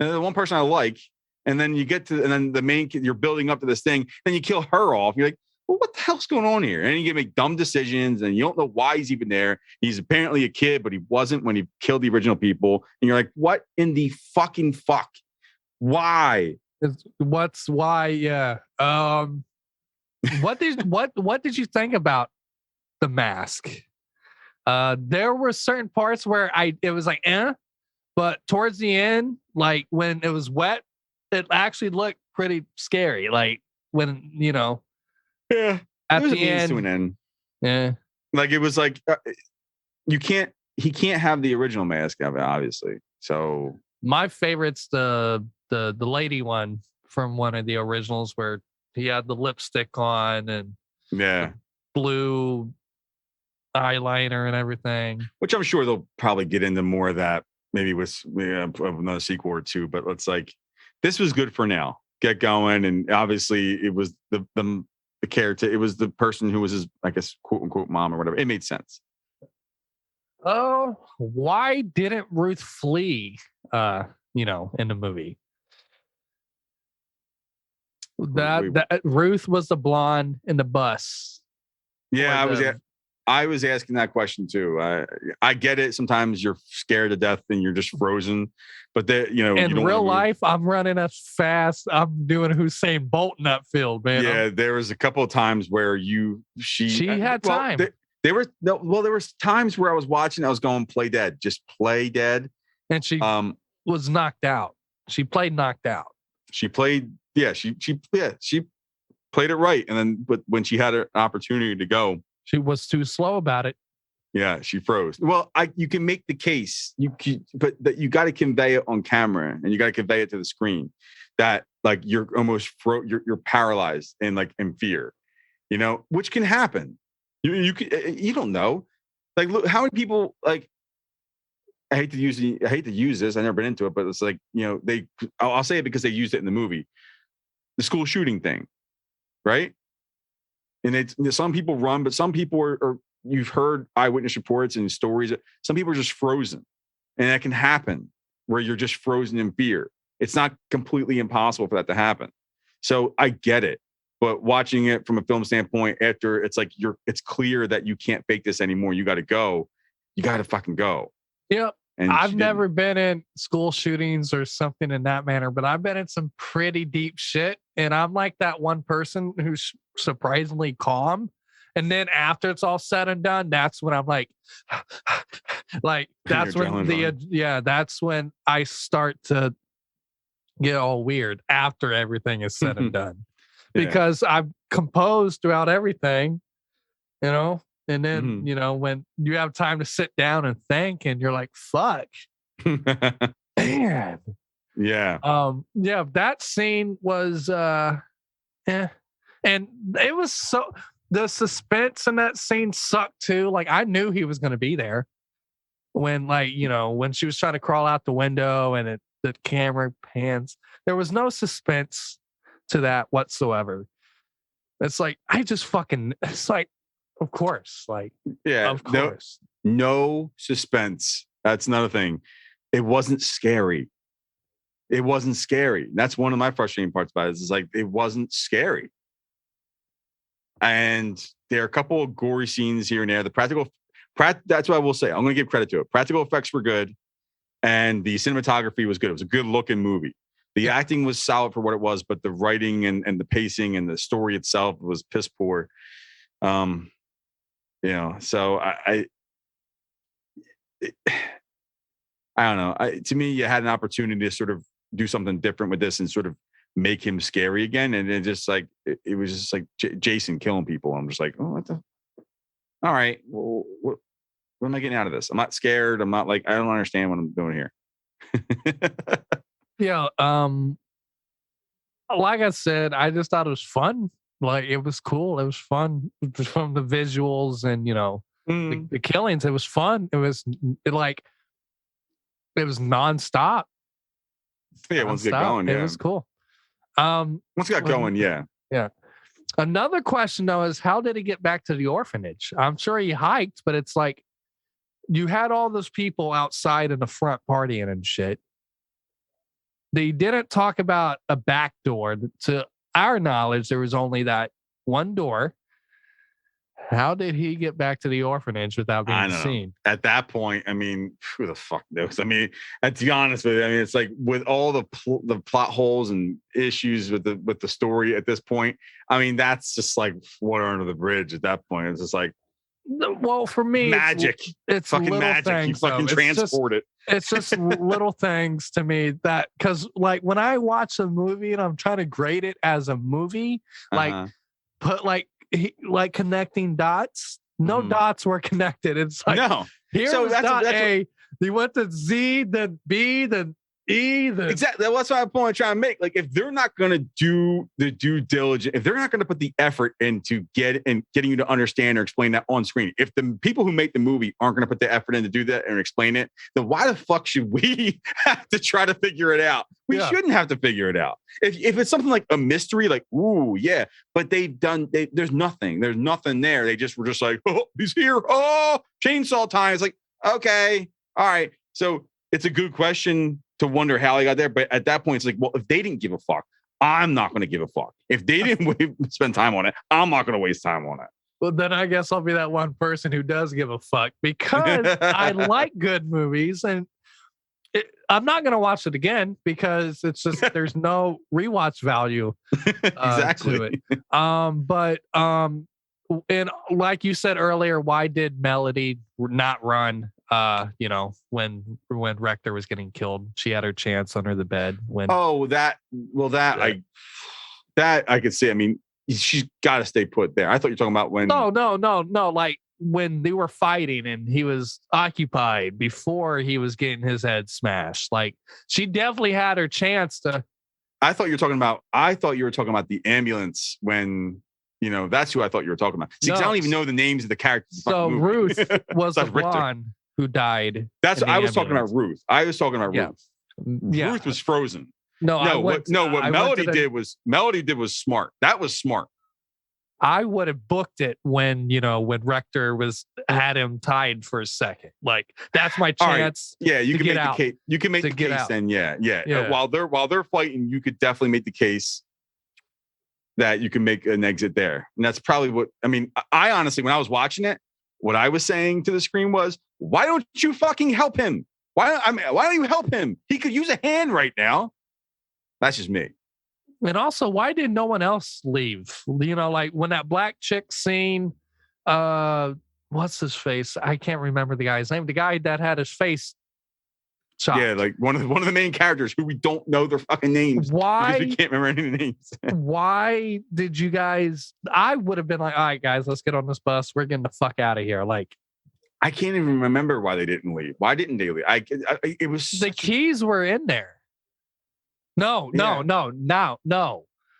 And the one person I like, and then you get to, and then the main, you're building up to this thing, then you kill her off. You're like, well, what the hell's going on here? And you can make dumb decisions and you don't know why he's even there. He's apparently a kid, but he wasn't when he killed the original people. And you're like, what in the fucking fuck? Why? Why? Yeah. What did you think about The Mask? There were certain parts where it was like, but towards the end, like when it was wet, it actually looked pretty scary. Like when, yeah, at the end, to an end. Yeah, like it was like he can't have the original mask of it, obviously. So my favorite's the lady one from one of the originals where he had the lipstick on and blue eyeliner and everything. Which I'm sure they'll probably get into more of that maybe with another sequel or two. But it's like this was good for now. Get going, and obviously it was the character. It was the person who was his, I guess, quote unquote mom or whatever. It made sense. Oh, why didn't Ruth flee? In the movie, that Ruth was the blonde in the bus. Yeah, I was asking that question too. I get it. Sometimes you're scared to death and you're just frozen. But in real life, I'm running as fast. I'm doing Usain Bolt in that field, man. Yeah, there was a couple of times where she had time. There was times where I was watching. I was going, play dead, just play dead. And she was knocked out. She played knocked out. She played. Yeah, she played it right. And then, but when she had an opportunity to go, she was too slow about it. Yeah, she froze. Well, you can make the case, but that you got to convey it on camera and you got to convey it to the screen that like you're almost you're paralyzed and like in fear, which can happen. You don't know. Like, look, how many people like? I hate to use this. I've never been into it, but it's like I'll say it because they used it in the movie, the school shooting thing, right? And some people run, but some people are you've heard eyewitness reports and stories. Some people are just frozen, and that can happen where you're just frozen in fear. It's not completely impossible for that to happen. So I get it, but watching it from a film standpoint, after it's like it's clear that you can't fake this anymore. You got to go. You got to fucking go. Yeah, And I've never been in school shootings or something in that manner, but I've been in some pretty deep shit. And I'm like that one person who's surprisingly calm. And then after it's all said and done, that's when I'm like, that's when that's when I start to get all weird after everything is said and done. Because I've composed throughout everything, and then, when you have time to sit down and think and you're like, fuck, man. Yeah. That scene was, and it was the suspense in that scene sucked too. Like I knew he was going to be there when when she was trying to crawl out the window and the camera pans, there was no suspense to that whatsoever. It's like, it's like, of course, of course. No suspense. That's another thing. It wasn't scary. That's one of my frustrating parts about it. Is like, it wasn't scary. And there are a couple of gory scenes here and there. That's what I will say. I'm going to give credit to it. Practical effects were good. And the cinematography was good. It was a good looking movie. The acting was solid for what it was, but the writing and the pacing and the story itself was piss poor. So I don't know. To me, you had an opportunity to sort of do something different with this and sort of make him scary again. And it just like, it was just like Jason killing people. I'm just like, all right. Well, what am I getting out of this? I'm not scared. I'm not like, I don't understand what I'm doing here. Like I said, I just thought it was fun. Like it was cool. It was fun from the visuals and the killings. It was fun. It was nonstop. Yeah, once it got going, it was cool. Once it got going, yeah. Another question though is, how did he get back to the orphanage? I'm sure he hiked, but it's like you had all those people outside in the front partying and shit. They didn't talk about a back door. To our knowledge, there was only that one door. How did he get back to the orphanage without being seen? At that point, I mean, who the fuck knows? I mean, to be honest with you, I mean, it's like with all the plot holes and issues with the story at this point. I mean, that's just like water under the bridge. At that point, it's just like, well, for me, magic. It's fucking magic. Things, you fucking transport it. It's just little things to me that, because like when I watch a movie and I'm trying to grade it as a movie, put like connecting dots. No dots were connected. It's like, no. Here's dot A. They went to Z, then B, then E. Then exactly. That's my point I'm trying to make. Like, if they're not going to do the due diligence, if they're not going to put the effort into getting you to understand or explain that on screen, if the people who make the movie aren't going to put the effort in to do that and explain it, then why the fuck should we have to try to figure it out? We shouldn't have to figure it out. If it's something like a mystery, like, ooh, yeah, but there's nothing there. They just were just like, oh, he's here. Oh, chainsaw time. It's like, okay, all right. So it's a good question to wonder how he got there. But at that point, it's like, well, if they didn't give a fuck, I'm not going to give a fuck. If they didn't spend time on it, I'm not going to waste time on it. Well, then I guess I'll be that one person who does give a fuck, because I like good movies, and I'm not going to watch it again because it's just, there's no rewatch value exactly to it. And like you said earlier, why did Melody not run? When Rector was getting killed, she had her chance under the bed. I could see. I mean, she's got to stay put there. I thought you were talking about when. No. Like when they were fighting and he was occupied before he was getting his head smashed. Like, she definitely had her chance to. I thought you were talking about the ambulance when. That's who I thought you were talking about. See, 'cause I don't even know the names of the characters. So Ruth was the blonde who died. That's I was talking about Ruth. Ruth. Yeah. Ruth was frozen. What Melody did was smart. That was smart. I would have booked it when Rector had him tied for a second. Like, that's my chance. Right. Yeah, you can make the case. You can make the case then. Yeah. While they're fighting, you could definitely make the case that you can make an exit there. And that's probably what, I mean, I honestly, when I was watching it, what I was saying to the screen was, why don't you fucking help him? Why don't you help him? He could use a hand right now. That's just me. And also, why did no one else leave? You know, like when that black chick scene, what's his face? I can't remember the guy's name. The guy that had his face chopped. Yeah, like one of the main characters who we don't know their fucking names. Why? Because we can't remember any of the names. Why did you guys? I would have been like, all right, guys, let's get on this bus. We're getting the fuck out of here. Like, I can't even remember why they didn't leave. Why didn't they leave? It was the keys were in there. No.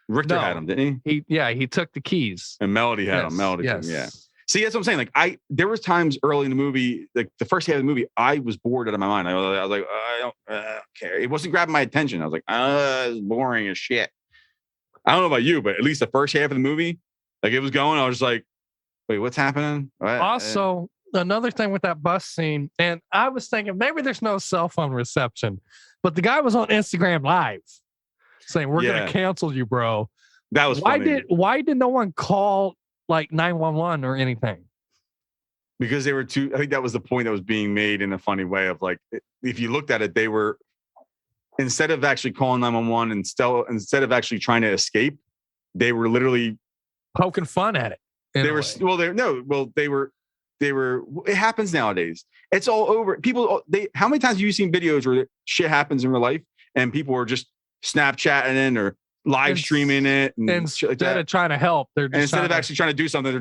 Richter had them, didn't he? He took the keys. And Melody had them. Melody, yeah. See, that's what I'm saying. Like, there was times early in the movie, like the first half of the movie, I was bored out of my mind. I was like, I don't care. It wasn't grabbing my attention. I was like, it's boring as shit. I don't know about you, but at least the first half of the movie, like it was going, I was just like, wait, what's happening? What? Also, another thing with that bus scene, and I was thinking maybe there's no cell phone reception, but the guy was on Instagram Live saying, we're going to cancel you, bro. That was funny. Why did no one call like 911 or anything? Because they were too, I think that was the point that was being made in a funny way of like, if you looked at it, they were, instead of actually calling 911 and instead of actually trying to escape, they were literally poking fun at it. It happens nowadays. It's all over. People, how many times have you seen videos where shit happens in real life and people are just Snapchatting or live streaming it? And instead of trying to help, instead of actually trying to do something,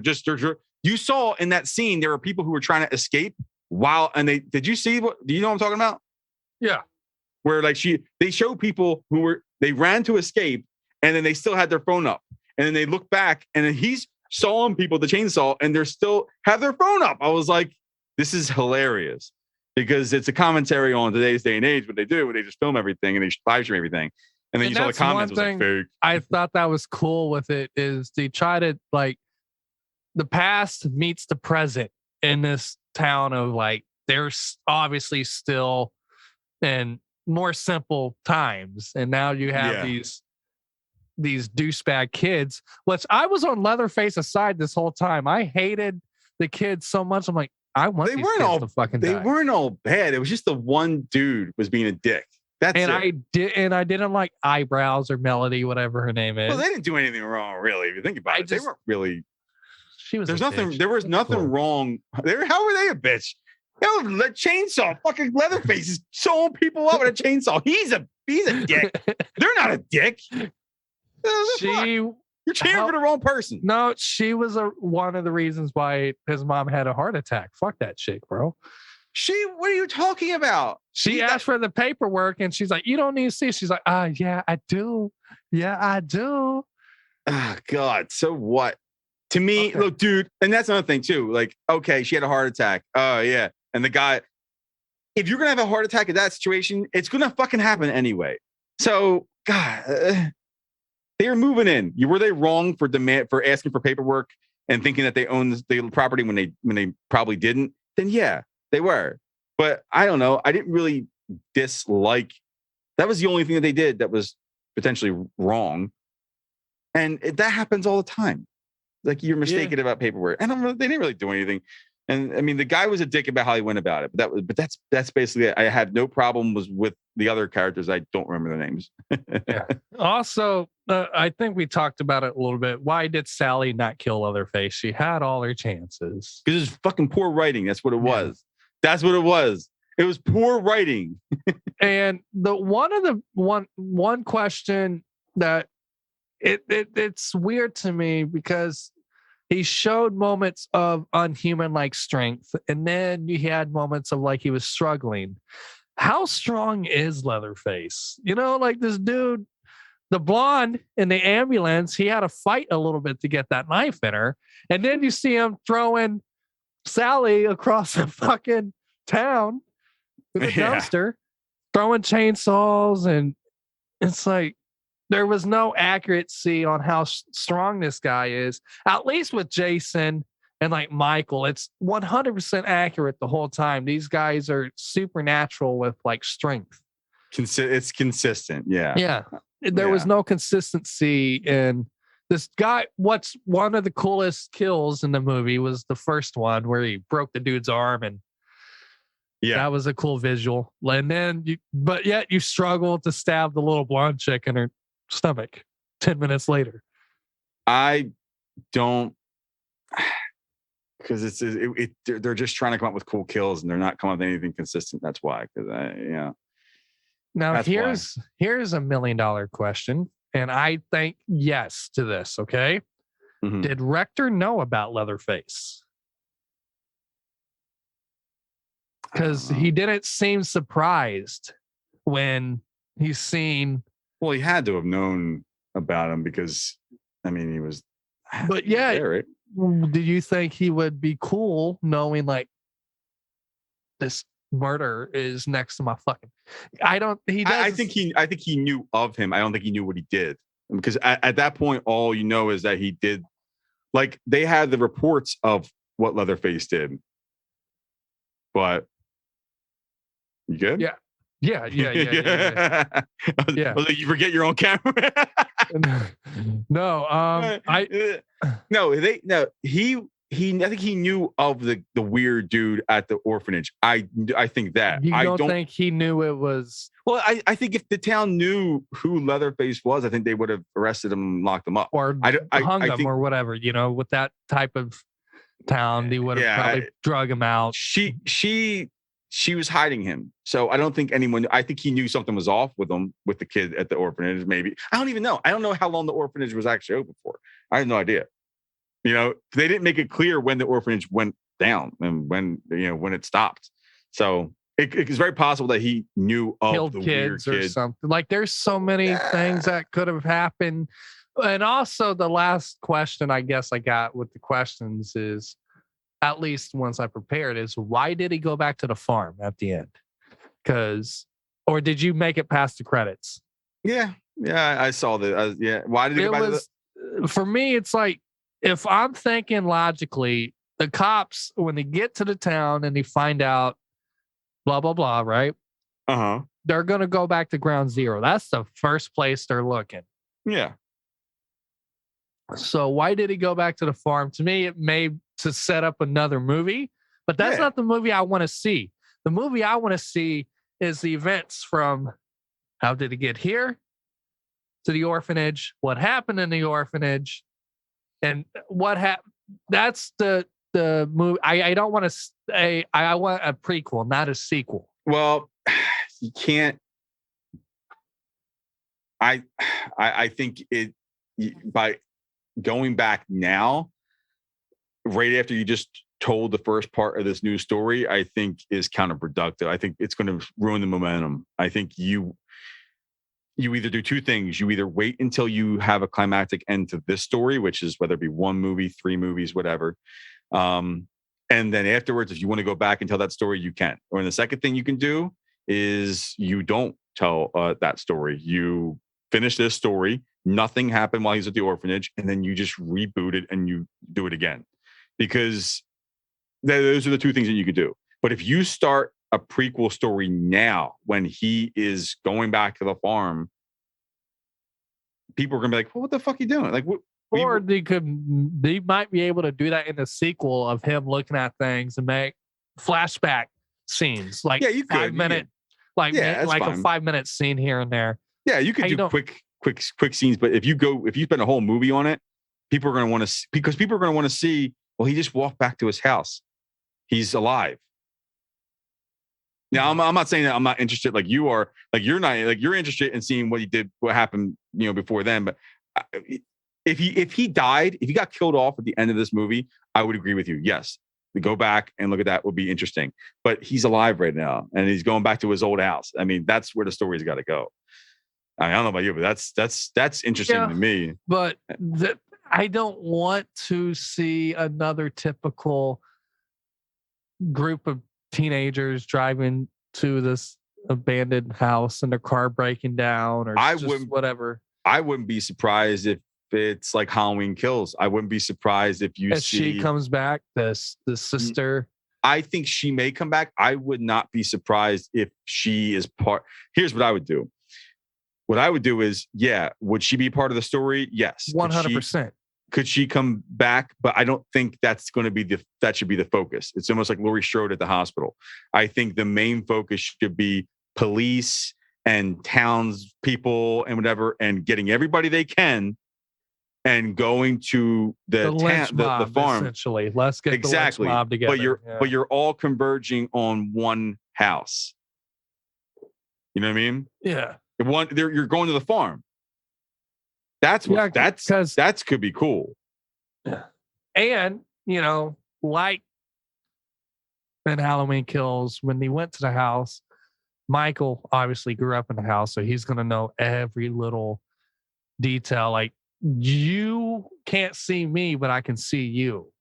you saw in that scene, there were people who were trying to escape did you see do you know what I'm talking about? Yeah. Where like they show people they ran to escape and then they still had their phone up and then they look back and then he's sawing people with the chainsaw and they're still have their phone up. I was like, this is hilarious because it's a commentary on today's day and age. What they do, where they just film everything and they live stream everything. And then you saw the comments was like fake. I thought that was cool with it is they try to like the past meets the present in this town of like, there's obviously still in more simple times. And now you have these douchebag kids, which I was on Leatherface's side this whole time. I hated the kids so much. I'm like, I want these kids to fucking die. They weren't all bad. It was just the one dude was being a dick. I didn't like Eyebrows or Melody, whatever her name is. Well, they didn't do anything wrong, really. If you think about it, they weren't really. She was. There was nothing wrong. How were they a bitch? The chainsaw, fucking Leatherface is sewing people up with a chainsaw. He's a dick. They're not a dick. You're cheering for the wrong person. No, she was one of the reasons why his mom had a heart attack. Fuck that chick, bro. What are you talking about? She asked for the paperwork and she's like, you don't need to see. She's like, yeah, I do. Yeah, I do. Oh, God. So what? To me, look, dude, and that's another thing too. Like, okay, she had a heart attack. Oh, yeah. And the guy, if you're going to have a heart attack in that situation, it's going to fucking happen anyway. So, God, they were moving in. Were they wrong for asking for paperwork and thinking that they owned the property when they probably didn't? Then yeah, they were. But I don't know. I didn't really dislike. That was the only thing that they did that was potentially wrong. And that happens all the time. Like you're mistaken about paperwork. And they didn't really do anything. And I mean, the guy was a dick about how he went about it. But that's basically it. I had no problem with the other characters. I don't remember their names. Yeah. Also, I think we talked about it a little bit. Why did Sally not kill Leatherface? She had all her chances. Because it's fucking poor writing. That's what it was. That's what it was. It was poor writing. And one question that it's weird to me because he showed moments of unhuman-like strength, and then he had moments of like he was struggling. How strong is Leatherface? You know, like this dude, the blonde in the ambulance, he had to fight a little bit to get that knife in her. And then you see him throwing Sally across the fucking town with a dumpster, throwing chainsaws, and it's like, there was no accuracy on how strong this guy is. At least with Jason and like Michael, it's 100% accurate the whole time. These guys are supernatural with like strength. It's consistent. Yeah. Yeah. There was no consistency in this guy. What's one of the coolest kills in the movie was the first one where he broke the dude's arm and Yeah. That was a cool visual. And then but yet you struggle to stab the little blonde chick in her stomach 10 minutes later. I don't, because they're just trying to come up with cool kills and they're not coming up with anything consistent. That's why. Because Now that's here's $1 million question, and I think yes to this. Okay, Did Rector know about Leatherface? Because he didn't seem surprised when he's seen. Well, he had to have known about him because, I mean, he was. But yeah, there, right? Do you think he would be cool knowing like this murder is next to my fucking? I don't. He does. I think he knew of him. I don't think he knew what he did, because at that point, all you know is that he did. Like, they had the reports of what Leatherface did, but you good? Yeah. Yeah. Well, you forget your own camera. No, I think he knew of the weird dude at the orphanage. I think that. You don't think he knew it was? Well, I think if the town knew who Leatherface was, I think they would have arrested him and locked him up, or hung him, or whatever. You know, with that type of town, they would have probably drug him out. She was hiding him, so I don't think anyone. I think he knew something was off with him, with the kid at the orphanage. Maybe, I don't even know. I don't know how long the orphanage was actually open for. I have no idea. You know, they didn't make it clear when the orphanage went down and when it stopped. So it's very possible that he knew of Killed the kids weird or kid. something. Like, there's so many things that could have happened. And also, the last question I guess I got with the questions is, at least once I prepared, is why did he go back to the farm at the end? Or did you make it past the credits? Yeah, I saw that. Why did he go back to for me, it's like, if I'm thinking logically, the cops, when they get to the town and they find out blah, blah, blah, right? They're going to go back to ground zero. That's the first place they're looking. Yeah. So why did he go back to the farm? To me, it may to set up another movie, but that's not the movie I want to see. The movie I want to see is the events from how did he get here to the orphanage, what happened in the orphanage, and what happened. That's the movie. I don't want to say. I want a prequel, not a sequel. Well, you can't. I think by going back now, right after you just told the first part of this new story, I think is counterproductive. I think it's going to ruin the momentum. I think you either do two things. You either wait until you have a climactic end to this story, which is whether it be 1 movie, 3 movies, whatever. And then afterwards, if you want to go back and tell that story, you can. Or the second thing you can do is you don't tell that story. You finish this story. Nothing happened while he's at the orphanage, and then you just reboot it and you do it again. Because those are the two things that you could do. But if you start a prequel story now when he is going back to the farm, people are gonna be like, well, what the fuck are you doing? Like, or they might be able to do that in the sequel of him looking at things and make flashback scenes, like you could 5 minute, like a 5-minute scene here and there. Yeah, you could do quick scenes, but if you spend a whole movie on it, people are going to want to, because people are going to want to see, well, he just walked back to his house. He's alive. Now, I'm not saying that I'm not interested like you are. Like, you're not, like, you're interested in seeing what he did, what happened, before then. But if he died, if he got killed off at the end of this movie, I would agree with you. Yes, to go back and look at that would be interesting. But he's alive right now, and he's going back to his old house. I mean, that's where the story's got to go. I don't know about you, but that's interesting to me. But I don't want to see another typical group of teenagers driving to this abandoned house and their car breaking down, or whatever. I wouldn't be surprised if it's like Halloween Kills. I wouldn't be surprised if she comes back, the sister. I think she may come back. I would not be surprised if she is part. Here's what I would do. What I would do is, would she be part of the story? Yes. 100%. could she come back? But I don't think that's going to be that should be the focus. It's almost like Laurie Strode at the hospital. I think the main focus should be police and townspeople and whatever, and getting everybody they can and going to the lynch mob, the farm. Essentially, let's get the lynch mob together. But you're all converging on one house. You know what I mean? Yeah. You're going to the farm. That's that could be cool. Yeah. And like in Halloween Kills, when he went to the house, Michael obviously grew up in the house, so he's gonna know every little detail. Like, you can't see me, but I can see you.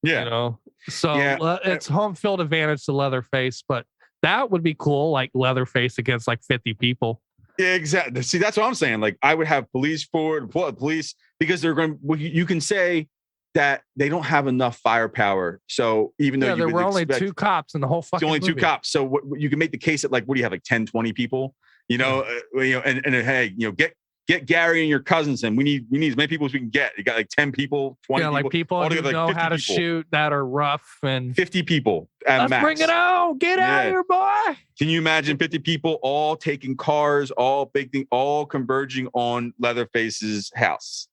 Yeah. So it's home field advantage to Leatherface, but that would be cool. Like Leatherface against like 50 people. Yeah, exactly. See, that's what I'm saying. Like, I would have police because they're going. Well, you can say that they don't have enough firepower. So even though there were only 2 cops in the whole fucking only movie. 2 cops. So what you can make the case that, like, what do you have, like 10, 20 people? And hey, get Gary and your cousins, and we need as many people as we can get. You got like 10 people, 20 people. Like people who know how to shoot that are rough, and 50 people at let's max. bring it on. Get out of here, boy. Can you imagine 50 people all taking cars, all converging on Leatherface's house?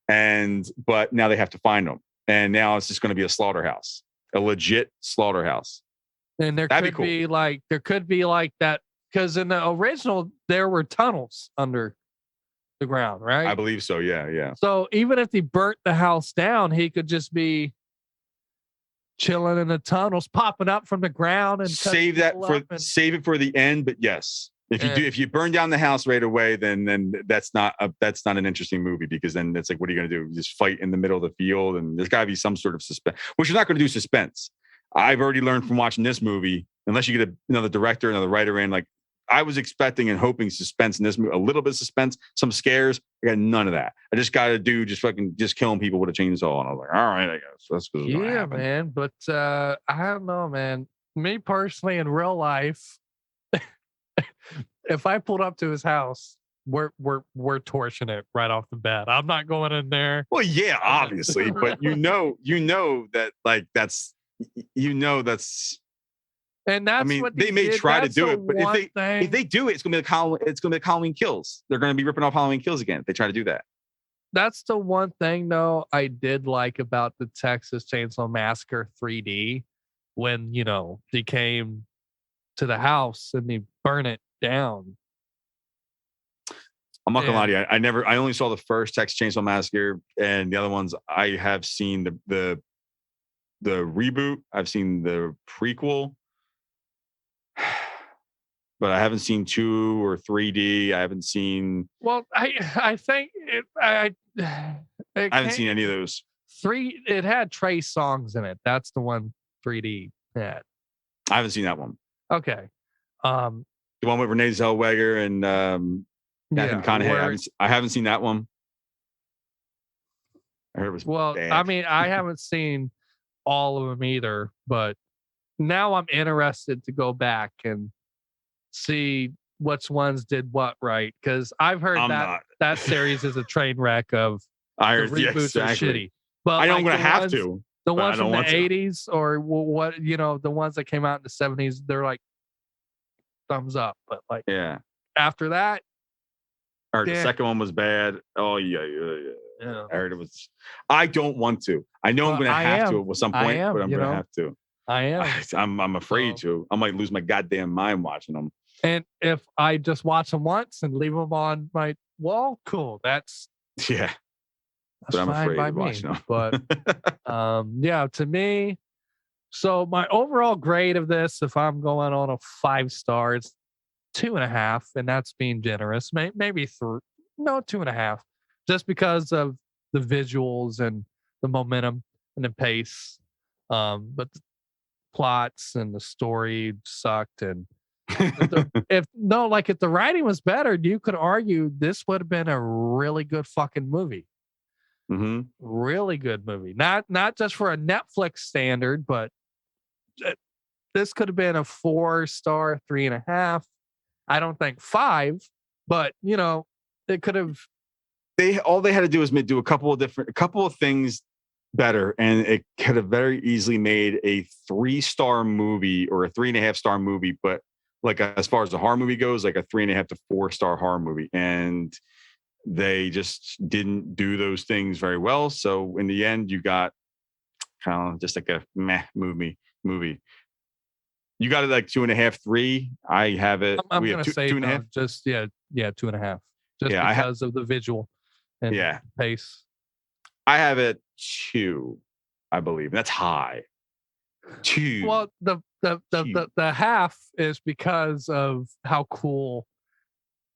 But now they have to find them. And now it's just going to be a slaughterhouse, a legit slaughterhouse. And there could be like that, because in the original, there were tunnels under the ground, right? I believe so. Yeah. So even if he burnt the house down, he could just be chilling in the tunnels, popping up from the ground, and save it for the end. But yes, if you burn down the house right away, then that's not an interesting movie, because then it's like, what are you going to do? Just fight in the middle of the field, and there's got to be some sort of suspense. Which you're not going to do suspense. I've already learned from watching this movie, unless you get another director, another writer in, like, I was expecting and hoping suspense in this movie, a little bit of suspense, some scares. I got none of that. I just got a dude just killing people with a chainsaw, and I was like, all right, I guess that's what's gonna happen. Man. But I don't know, man. Me personally, in real life, if I pulled up to his house, we're torching it right off the bat. I'm not going in there. Well, yeah, obviously, but you know that, like, that's. And that's, I mean, what they may try to do it, but if they do it, it's gonna be like Halloween Kills. They're gonna be ripping off Halloween Kills again if they try to do that. That's the one thing, though, I did like about the Texas Chainsaw Massacre 3D, when they came to the house and they burn it down. I'm not gonna lie to you. I only saw the first Texas Chainsaw Massacre, and the other ones I have seen the reboot. I've seen the prequel. But I haven't seen 2 or 3D. I haven't seen. Well, I think I haven't seen any of those. 3. It had Trey songs in it. That's the one 3D had. I haven't seen that one. Okay. The one with Renee Zellweger and Matthew McConaughey. I haven't seen that one. I heard it was bad. I mean, I haven't seen all of them either, but now I'm interested to go back and see which ones did what right, because I've heard that series is a train wreck of reboots are shitty. But I know I'm going to have to. The ones from the 80s or what, the ones that came out in the 70s, they're like thumbs up. But like, after that, or the second one was bad. Oh yeah. I heard it was. I don't want to. I know I'm going to have to at some point, but I'm going to have to. I am. I'm afraid to. I might lose my goddamn mind watching them. And if I just watch them once and leave them on my wall, cool. That's but I'm fine afraid by of me. watching them. But to me, so my overall grade of this, if I'm going on a 5 stars, 2.5, and that's being generous. Maybe 3. No, 2.5, just because of the visuals and the momentum and the pace. But the plots and the story sucked, and if the writing was better, you could argue this would have been a really good fucking movie. Mm-hmm. Really good movie. Not just for a Netflix standard, but this could have been a 4-star, 3.5. I don't think 5, but it could have all they had to do was do a couple of things better, and it could have very easily made a 3-star movie or a 3.5-star movie, but like as far as the horror movie goes, like a 3.5 to 4-star horror movie. And they just didn't do those things very well. So in the end, you got kind of just like a meh movie. You got it like 2.5, 3. I have it. I'm we gonna have two, say 2.5. just 2.5. Just Yeah, because of the visual and pace. I have it 2, I believe. That's high. 2. Well, the half is because of how cool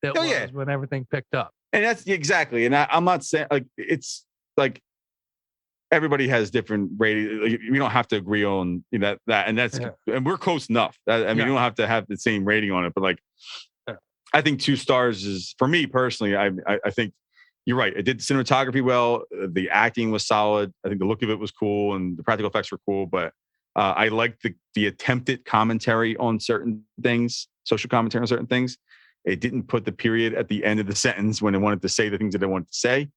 it was when everything picked up. And that's exactly. And I'm not saying like it's like everybody has different ratings. Like, we don't have to agree on that, and that's and we're close enough. I mean, you don't have to have the same rating on it, but like, I think 2 stars is, for me personally. I think you're right. It did cinematography well. The acting was solid. I think the look of it was cool, and the practical effects were cool. But I liked the attempted commentary on certain things, social commentary on certain things. It didn't put the period at the end of the sentence when they wanted to say the things that they wanted to say.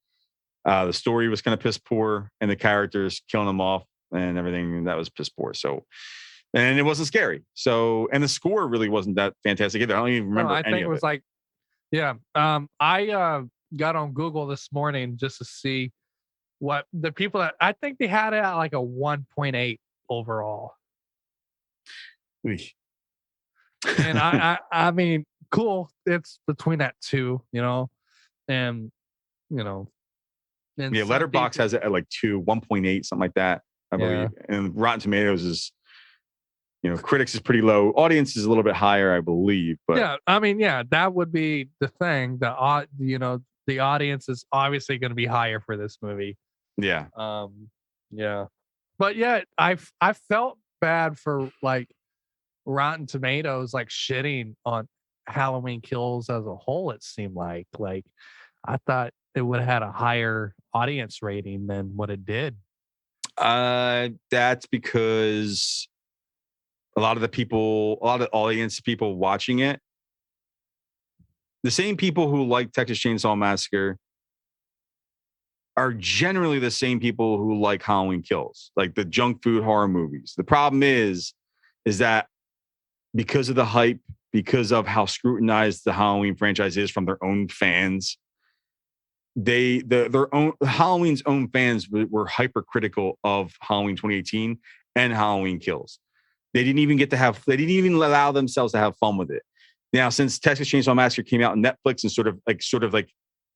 The story was kind of piss poor, and the characters killing them off and everything that was piss poor. So, and it wasn't scary. So, and the score really wasn't that fantastic either. I don't even remember. I think it was like, I got on Google this morning just to see what the people that I think they had it at like a 1.8 overall. And I mean, cool. It's between that 2, and and Letterboxd has it at like 1.8, something like that, I believe. And Rotten Tomatoes is, critics is pretty low. Audience is a little bit higher, I believe. But I mean, that would be the thing. The audience is obviously going to be higher for this movie. Yeah. But I felt bad for like Rotten Tomatoes like shitting on Halloween Kills as a whole. It seemed like I thought it would have had a higher audience rating than what it did. That's because a lot of the audience people watching it, the same people who like Texas Chainsaw Massacre are generally the same people who like Halloween Kills, like the junk food horror movies. The problem is that because of the hype, because of how scrutinized the Halloween franchise is from their own fans, Halloween's own fans were hypercritical of Halloween 2018 and Halloween Kills. They didn't even allow themselves to have fun with it. Now, since Texas Chainsaw Massacre came out on Netflix and sort of like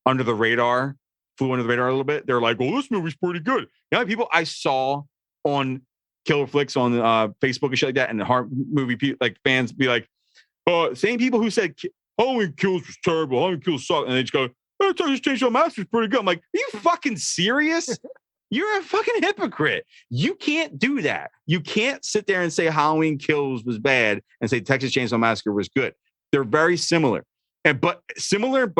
under the radar, flew under the radar a little bit, they're like, "Well, this movie's pretty good." People I saw on Killer Flicks on Facebook and shit like that, and the horror movie fans be like, same people who said Halloween Kills was terrible, Halloween Kills sucked, and they just go, Texas Chainsaw Massacre is pretty good. I'm like, are you fucking serious? You're a fucking hypocrite. You can't do that. You can't sit there and say Halloween Kills was bad and say Texas Chainsaw Massacre was good. They're very similar. But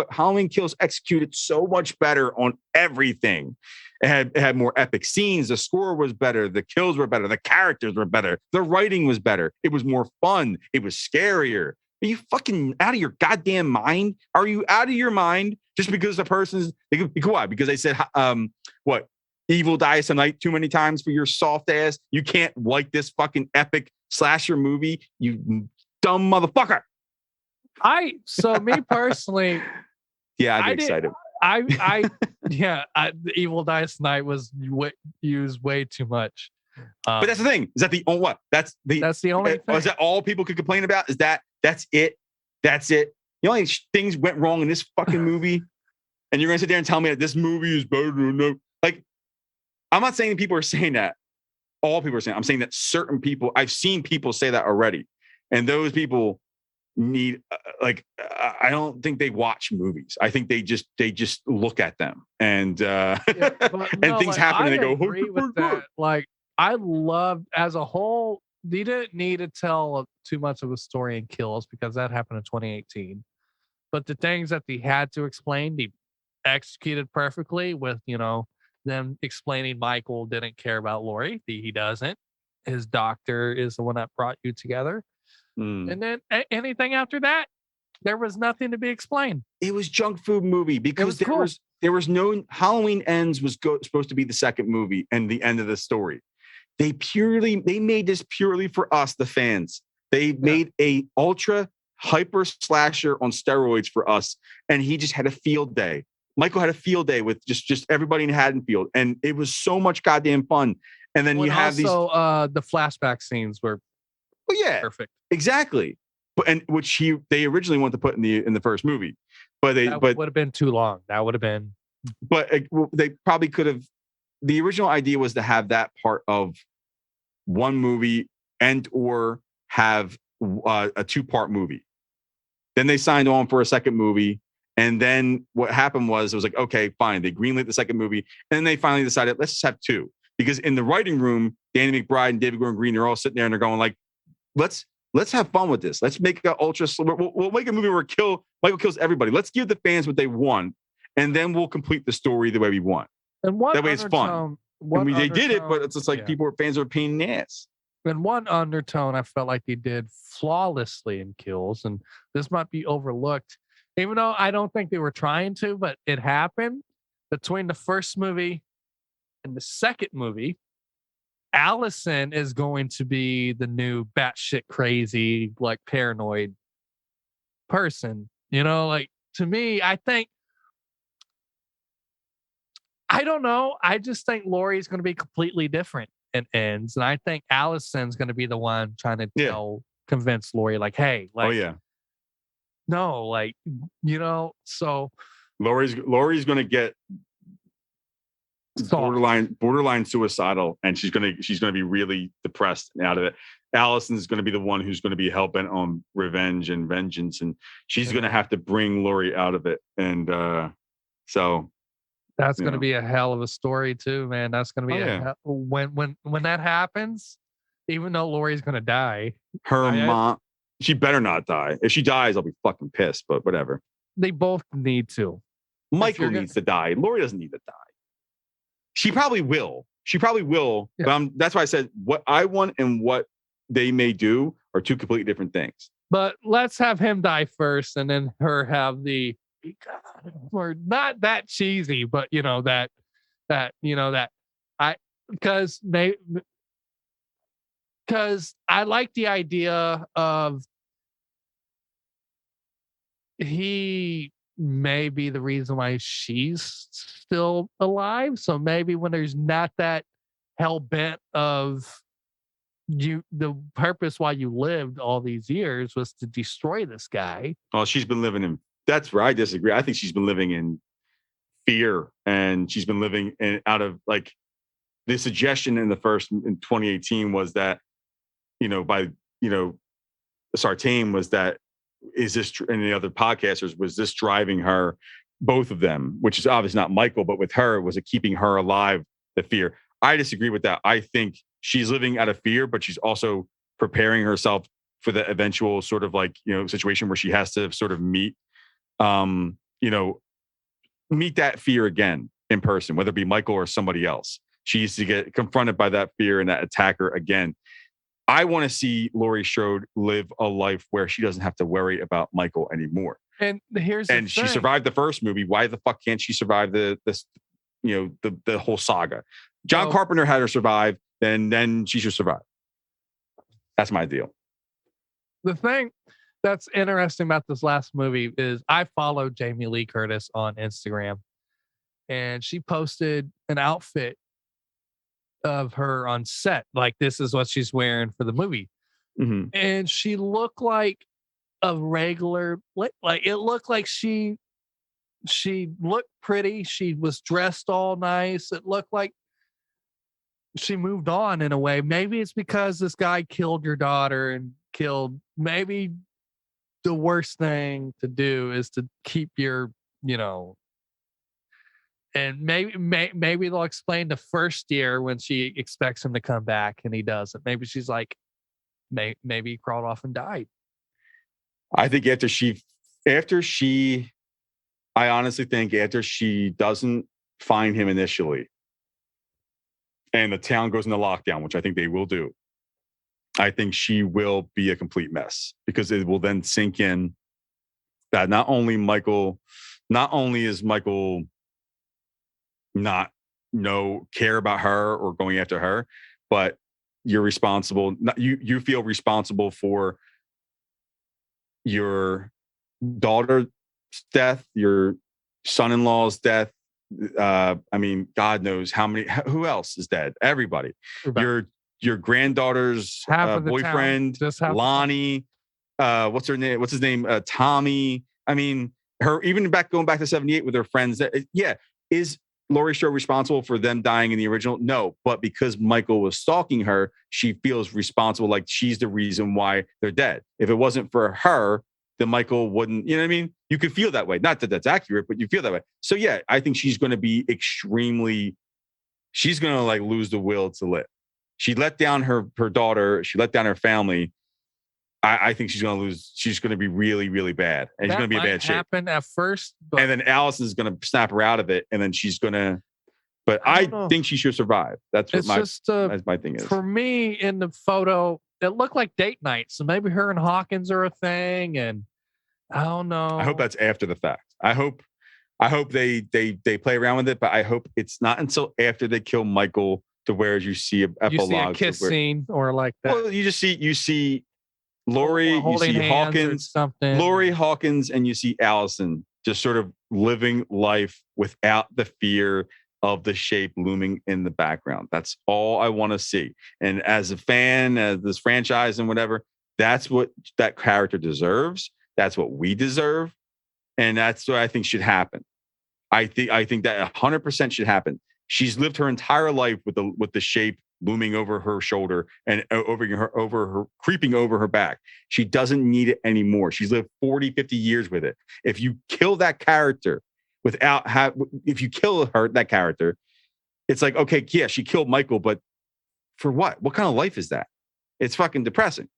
Halloween Kills executed so much better on everything. It had more epic scenes. The score was better. The kills were better. The characters were better. The writing was better. It was more fun. It was scarier. Are you fucking out of your goddamn mind? Are you out of your mind just because the person's why? Because they said what? Evil dies tonight too many times for your soft ass. You can't like this fucking epic slasher movie, you dumb motherfucker. Me personally, I'd be excited. The Evil Dies Tonight was used way too much. But that's the thing. Is that the only what? That's the only thing. Is that all people could complain about? Is that's it? That's it. The only things went wrong in this fucking movie, and you're gonna sit there and tell me that this movie is better than no. Like, I'm not saying people are saying that. All people are saying. I'm saying that certain people. I've seen people say that already, and those people need I don't think they watch movies. I think they just look at them and things happen and they go, agree with that. Like, I loved as a whole, they didn't need to tell too much of a story in Kills because that happened in 2018. But the things that they had to explain, they executed perfectly with, them explaining Michael didn't care about Lori. He doesn't. His doctor is the one that brought you together. And then anything after that, there was nothing to be explained. It was junk food movie because there was no Halloween Ends was supposed to be the second movie and the end of the story. They made this purely for us, the fans. They made a ultra hyper slasher on steroids for us, and he just had a field day. Michael had a field day with just everybody in Haddonfield, and it was so much goddamn fun. And then you have the flashback scenes were perfect. Exactly. But which they originally wanted to put in the first movie, but would have been too long. That would have been. But they probably could have. The original idea was to have that part of one movie and or have a 2-part movie. Then they signed on for a second movie. And then what happened was, it was like, okay, fine. They greenlit the second movie. And then they finally decided, let's just have 2. Because in the writing room, Danny McBride and David Gordon Green, they're all sitting there and they're going like, let's have fun with this. Let's make an we'll make a movie where Michael kills everybody. Let's give the fans what they want. And then we'll complete the story the way we want. And that way it's fun. They did it, but it's just like fans are a pain in the ass. And one undertone I felt like they did flawlessly in Kills, and this might be overlooked, even though I don't think they were trying to, but it happened between the first movie and the second movie. Allison is going to be the new batshit crazy, like paranoid person. Like to me, I don't know. I just think Laurie's going to be completely different in Ends, and I think Allison's going to be the one trying to convince Laurie, like, hey, like, no, like, so Laurie's going to get borderline suicidal, and she's going to be really depressed out of it. Allison's going to be the one who's going to be hell-bent on revenge and vengeance, and she's going to have to bring Laurie out of it. And so that's going to be a hell of a story too, man. That's going to be when that happens, even though Laurie's going to die, her mom, she better not die. If she dies, I'll be fucking pissed, but whatever. They both need to. Michael needs to die. Laurie doesn't need to die. She probably will. Yeah. But that's why I said what I want and what they may do are 2 completely different things. But let's have him die first, and then her have the, or not that cheesy, but because I like the idea of he may be the reason why she's still alive. So maybe when there's not that hell bent of the purpose why you lived all these years was to destroy this guy. Oh, she's been living in. That's where I disagree. I think she's been living in fear, and she's been living out of like the suggestion in 2018 was that, Sartain was that, is this, and the other podcasters, was this driving her, both of them, which is obviously not Michael, but with her, was it keeping her alive, the fear? I disagree with that. I think she's living out of fear, but she's also preparing herself for the eventual sort of like, situation where she has to sort of meet that fear again in person, whether it be Michael or somebody else. She needs to get confronted by that fear and that attacker again. I want to see Laurie Strode live a life where she doesn't have to worry about Michael anymore. And she survived the first movie. Why the fuck can't she survive the whole saga? John Carpenter had her survive, and then she should survive. That's my deal. The thing that's interesting about this last movie is I followed Jamie Lee Curtis on Instagram, and she posted an outfit of her on set. Like, this is what she's wearing for the movie. Mm-hmm. And she looked like a regular, like it looked like she looked pretty. She was dressed all nice. It looked like she moved on in a way. Maybe it's because this guy killed your daughter and maybe the worst thing to do is to keep your, and maybe they'll explain the first year when she expects him to come back and he doesn't. Maybe she's like, maybe he crawled off and died. I think I honestly think after she doesn't find him initially and the town goes into lockdown, which I think they will do, I think she will be a complete mess, because it will then sink in that not only is Michael not care about her or going after her, but you're responsible. You feel responsible for your daughter's death, your son-in-law's death. I mean, God knows who else is dead. Everybody. Your granddaughter's boyfriend, Lonnie. What's her name? What's his name? Tommy. I mean, going back to 78 with her friends. Is Laurie Strode responsible for them dying in the original? No, but because Michael was stalking her, she feels responsible, like she's the reason why they're dead. If it wasn't for her, then Michael wouldn't, you know what I mean? You could feel that way. Not that that's accurate, but you feel that way. So yeah, I think she's going to be she's going to like lose the will to live. She let down her daughter. She let down her family. I think she's going to lose. She's going to be really, really bad. And she's going to be in bad shape. Happen at first. And then Allison's going to snap her out of it. And then she's going to, but I think she should survive. That's what my thing is. For me, in the photo, it looked like date night. So maybe her and Hawkins are a thing. And I don't know. I hope that's after the fact. I hope they play around with it, but I hope it's not until after they kill Michael to where you see an epilogue. You see a kiss scene or like that. Well, you see Laurie, you see Hawkins, Laurie, Hawkins, and you see Allison just sort of living life without the fear of the shape looming in the background. That's all I want to see. And as a fan of this franchise and whatever, that's what that character deserves. That's what we deserve. And that's what I think should happen. I think that 100% should happen. She's lived her entire life with the shape looming over her shoulder and over her creeping over her back. She doesn't need it anymore. She's lived 40, 50 years with it. If you kill that character if you kill that character, it's like, okay, yeah, she killed Michael, but for what? What kind of life is that? It's fucking depressing.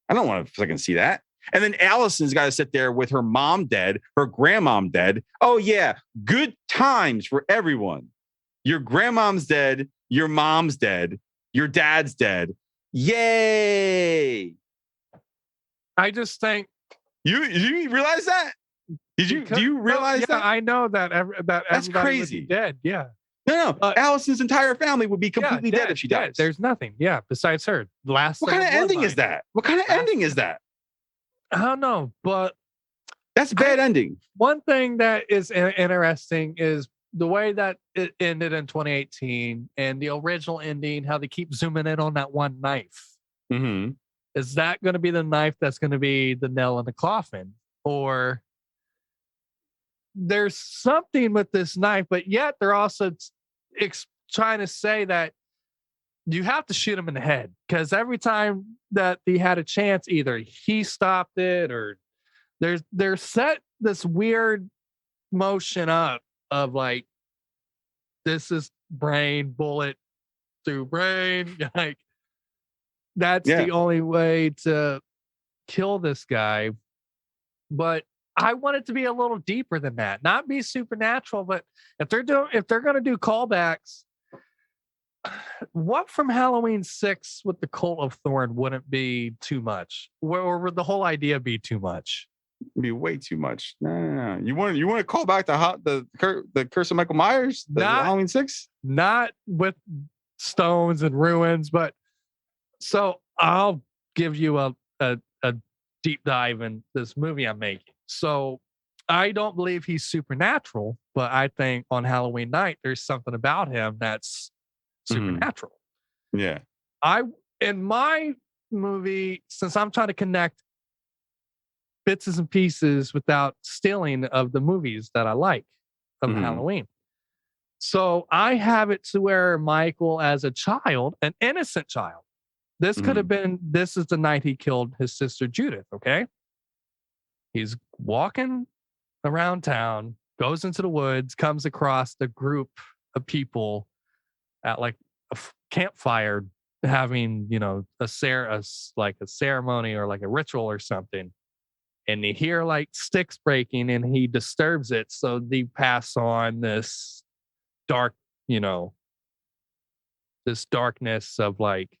I don't want to fucking see that. And then Allison's got to sit there with her mom dead, her grandmom dead. Oh yeah, good times for everyone. Your grandmom's dead, your mom's dead, your dad's dead. Yay! I just think you realize that? Do you realize that? I know that that's crazy. Dead, yeah. No. Allison's entire family would be completely dead if she dies. There's nothing, besides her. What kind of ending is that? What kind of ending is that? I don't know, but that's a bad ending. One thing that is interesting is the way that it ended in 2018 and the original ending, how they keep zooming in on that one knife. Mm-hmm. Is that going to be the knife that's going to be the nail in the coffin? Or there's something with this knife, but yet they're also trying to say that you have to shoot him in the head, because every time that he had a chance, either he stopped it or they're set this weird motion up of like, this is brain, bullet through brain. Like, that's the only way to kill this guy. But I want it to be a little deeper than that, not be supernatural. But if they're going to do callbacks, what from Halloween 6 with the Cult of Thorn wouldn't be too much? Or would the whole idea be too much? It'd be way too much. No. You want to call back the Curse of Michael Myers? The Halloween 6? Not with stones and ruins, but so I'll give you a deep dive in this movie I'm making. So I don't believe he's supernatural, but I think on Halloween night there's something about him that's supernatural. Yeah. In my movie, since I'm trying to connect bits and pieces without stealing of the movies that I like of Halloween. So I have it to where Michael, as a child, an innocent child, this could have been, this is the night he killed his sister Judith, okay? He's walking around town, goes into the woods, comes across the group of people at like a campfire having, a ceremony or like a ritual or something. And they hear like sticks breaking and he disturbs it. So they pass on this dark, this darkness of like,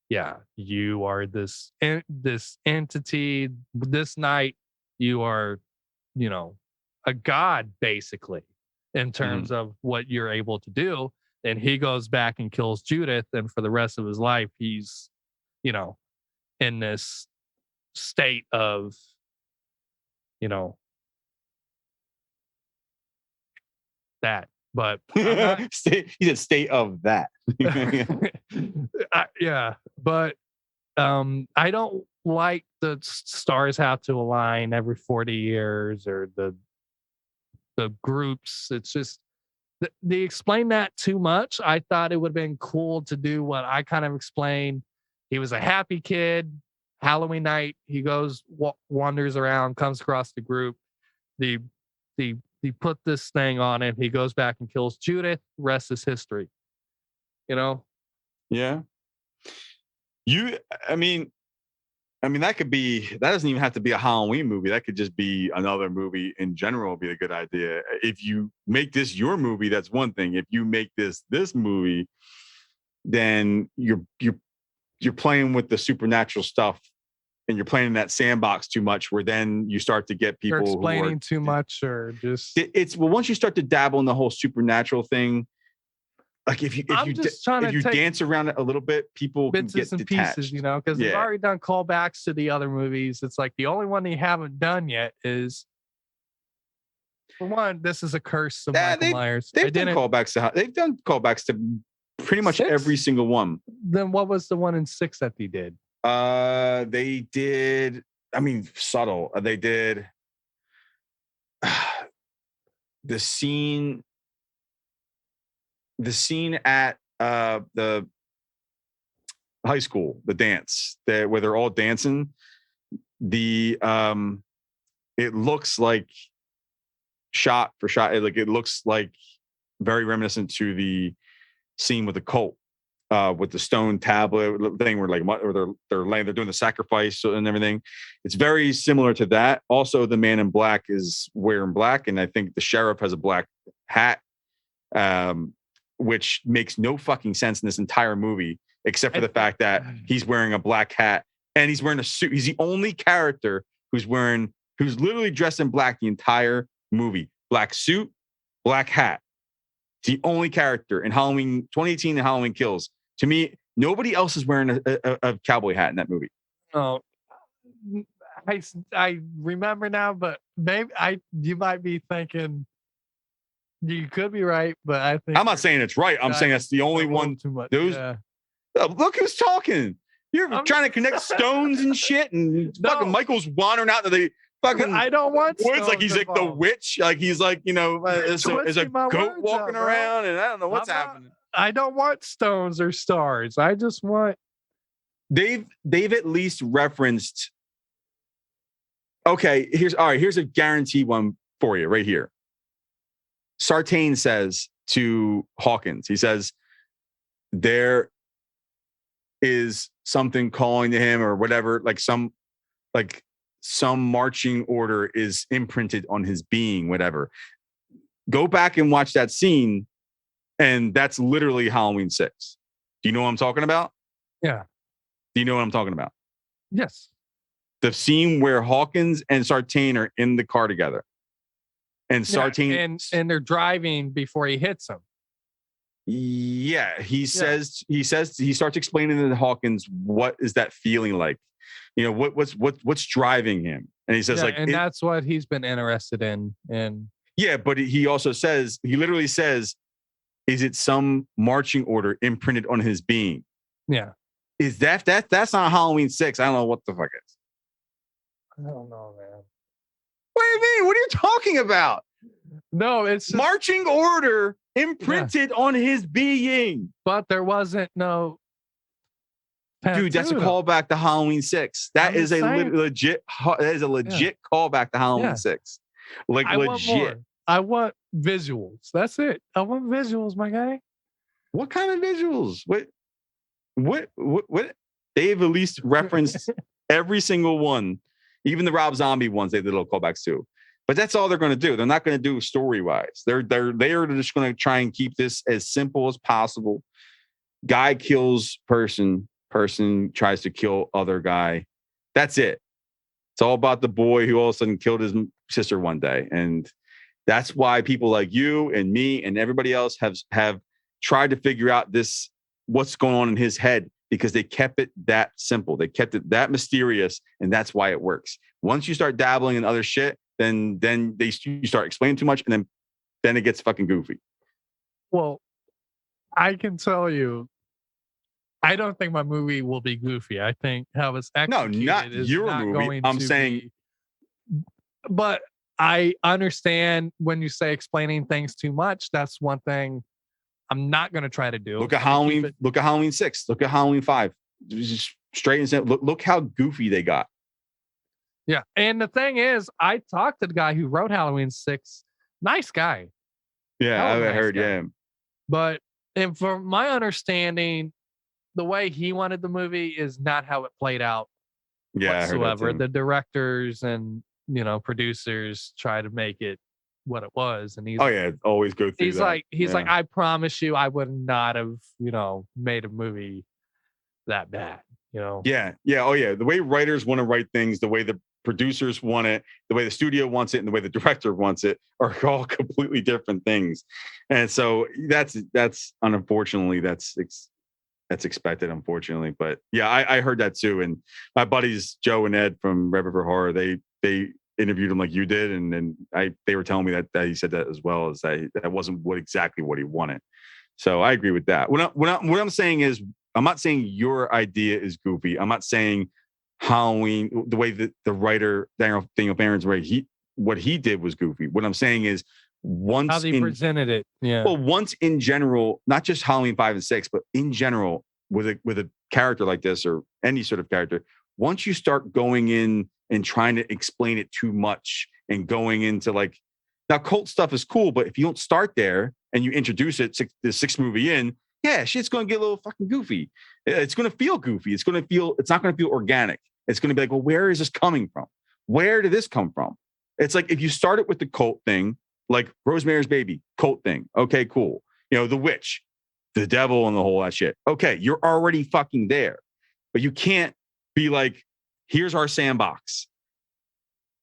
yeah, you are this entity. This night, you are, a god, basically. in terms of what you're able to do. And he goes back and kills Judith, and for the rest of his life, he's, you know, in this state of, you know, that. But he said state of that. Yeah, but I don't like the stars have to align every 40 years or the groups. It's just they explain that too much. I thought it would have been cool to do what I kind of explained. He was a happy kid. Halloween night, he goes wanders around, comes across the group. The put this thing on him. He goes back and kills Judith. Rest is history. You know? Yeah. I mean, that doesn't even have to be a Halloween movie. That could just be another movie in general would be a good idea. If you make this your movie, that's one thing. If you make this movie, then you're playing with the supernatural stuff and you're playing in that sandbox too much where then you start to get people you're explaining too much or just once you start to dabble in the whole supernatural thing, like if you dance around it a little bit, people bits can get and detached. pieces, you know, because they've already done callbacks to the other movies. It's like the only one they haven't done yet is, for one, this is a curse of Michael Myers. They've done callbacks to pretty much 6? every single one. Then what was the one in 6 that they did? They did. I mean, subtle. They did the scene at the high school, the dance where they're all dancing. It looks like shot for shot. It looks like very reminiscent to the scene with the cult. With the stone tablet thing where they're doing the sacrifice and everything. It's very similar to that. Also, the man in black is wearing black, and I think the sheriff has a black hat, which makes no fucking sense in this entire movie, except for the fact that he's wearing a black hat and he's wearing a suit. He's the only character who's literally dressed in black the entire movie. Black suit, black hat. The only character in Halloween 2018 and Halloween Kills. To me, nobody else is wearing a cowboy hat in that movie. Oh, I remember now, but maybe you might be thinking you could be right, but I think I'm not saying it's right. I'm saying that's the only one. Too much. Look who's talking. You're trying to connect stones and shit, and fucking Michael's wandering out to the fucking I don't want woods like he's involved. Like the witch, like he's like, you know, there's a goat walking around, and I don't know what's happening. I don't want stones or stars. I just want. They've at least referenced. Okay, here's a guaranteed one for you right here. Sartain says to Hawkins, he says, there is something calling to him or whatever, like some marching order is imprinted on his being, whatever. Go back and watch that scene. And that's literally Halloween 6. Do you know what I'm talking about? Yeah. Do you know what I'm talking about? Yes. The scene where Hawkins and Sartain are in the car together. And Sartain and they're driving before he hits him. Yeah. He starts explaining to Hawkins, what is that feeling like? You know, what's driving him? And he says, that's what he's been interested in. And yeah, but he literally says, is it some marching order imprinted on his being? Yeah. Is that's not Halloween 6? I don't know what the fuck it is. I don't know, man. What do you mean? What are you talking about? No, it's just, marching order imprinted on his being. But there wasn't no. Dude, that's a callback to Halloween 6. That is a legit callback to Halloween 6. Like legit. I want visuals. That's it. I want visuals, my guy. What kind of visuals? What? They've at least referenced every single one, even the Rob Zombie ones. They did little callbacks too. But that's all they're going to do. They're not going to do story wise. They are just going to try and keep this as simple as possible. Guy kills person tries to kill other guy. That's it. It's all about the boy who all of a sudden killed his sister one day, and That's why people like you and me and everybody else have tried to figure out what's going on in his head, because they kept it that simple. They kept it that mysterious, and that's why it works. Once you start dabbling in other shit, then you start explaining too much, and then it gets fucking goofy. Well, I can tell you, I don't think my movie will be goofy. I think how it's executed not is your not movie. going I'm to saying, but I understand when you say explaining things too much. That's one thing I'm not going to try to do. Look at Halloween. Look at Halloween 6. Look at Halloween 5. Just straight and simple. Look how goofy they got. Yeah, and the thing is, I talked to the guy who wrote Halloween 6. Nice guy. Yeah, I heard. Guy. Yeah, but and from my understanding, the way he wanted the movie is not how it played out whatsoever. The directors and producers try to make it what it was, and he's always go through. He's like, I promise you, I would not have made a movie that bad. Yeah. Oh yeah. The way writers want to write things, the way the producers want it, the way the studio wants it, and the way the director wants it are all completely different things. And so that's unfortunately that's expected, unfortunately. But yeah, I heard that too. And my buddies Joe and Ed from Red River Horror, they interviewed him like you did, and then they were telling me that he said that as well, as that wasn't exactly what he wanted. So I agree with that. What I'm saying is, I'm not saying your idea is goofy. I'm not saying Halloween, the way that the writer Daniel Barron's what he did was goofy. What I'm saying is, once how they presented it. Yeah. Well, once in general, not just Halloween 5 and 6, but in general, with a character like this, or any sort of character, once you start going in and trying to explain it too much and going into now cult stuff is cool, but if you don't start there and you introduce it the sixth movie in, yeah, shit's going to get a little fucking goofy. It's going to feel goofy. It's not going to feel organic. It's going to be like, well, where is this coming from? Where did this come from? It's like, if you start it with the cult thing, like Rosemary's Baby, cult thing. Okay, cool. The witch, the devil, and the whole that shit. Okay, you're already fucking there. But you can't be like, here's our sandbox.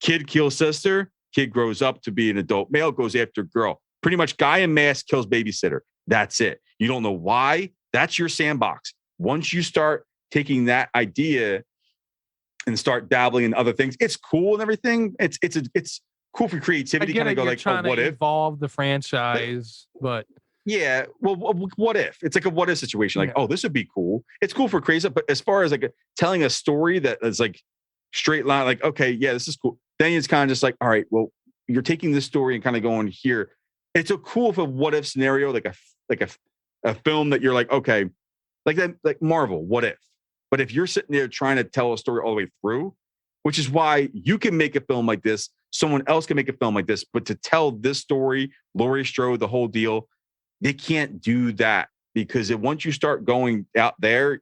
Kid kills sister. Kid grows up to be an adult male, goes after girl. Pretty much guy in mask kills babysitter. That's it. You don't know why. That's your sandbox. Once you start taking that idea and start dabbling in other things, it's cool and everything. It's cool for creativity. Kind of go like, oh, what if? Evolve the franchise, but yeah, well, what if? It's like a what if situation. Like, oh, this would be cool. It's cool for crazy, but as far as like telling a story that is like straight line, like, okay, yeah, this is cool. Then it's kind of just like, all right, well, you're taking this story and kind of going here. It's a cool for what if scenario, like a film that you're like, okay, like Marvel, what if? But if you're sitting there trying to tell a story all the way through, which is why you can make a film like this, someone else can make a film like this, but to tell this story, Laurie Strode, the whole deal, they can't do that, because once you start going out there,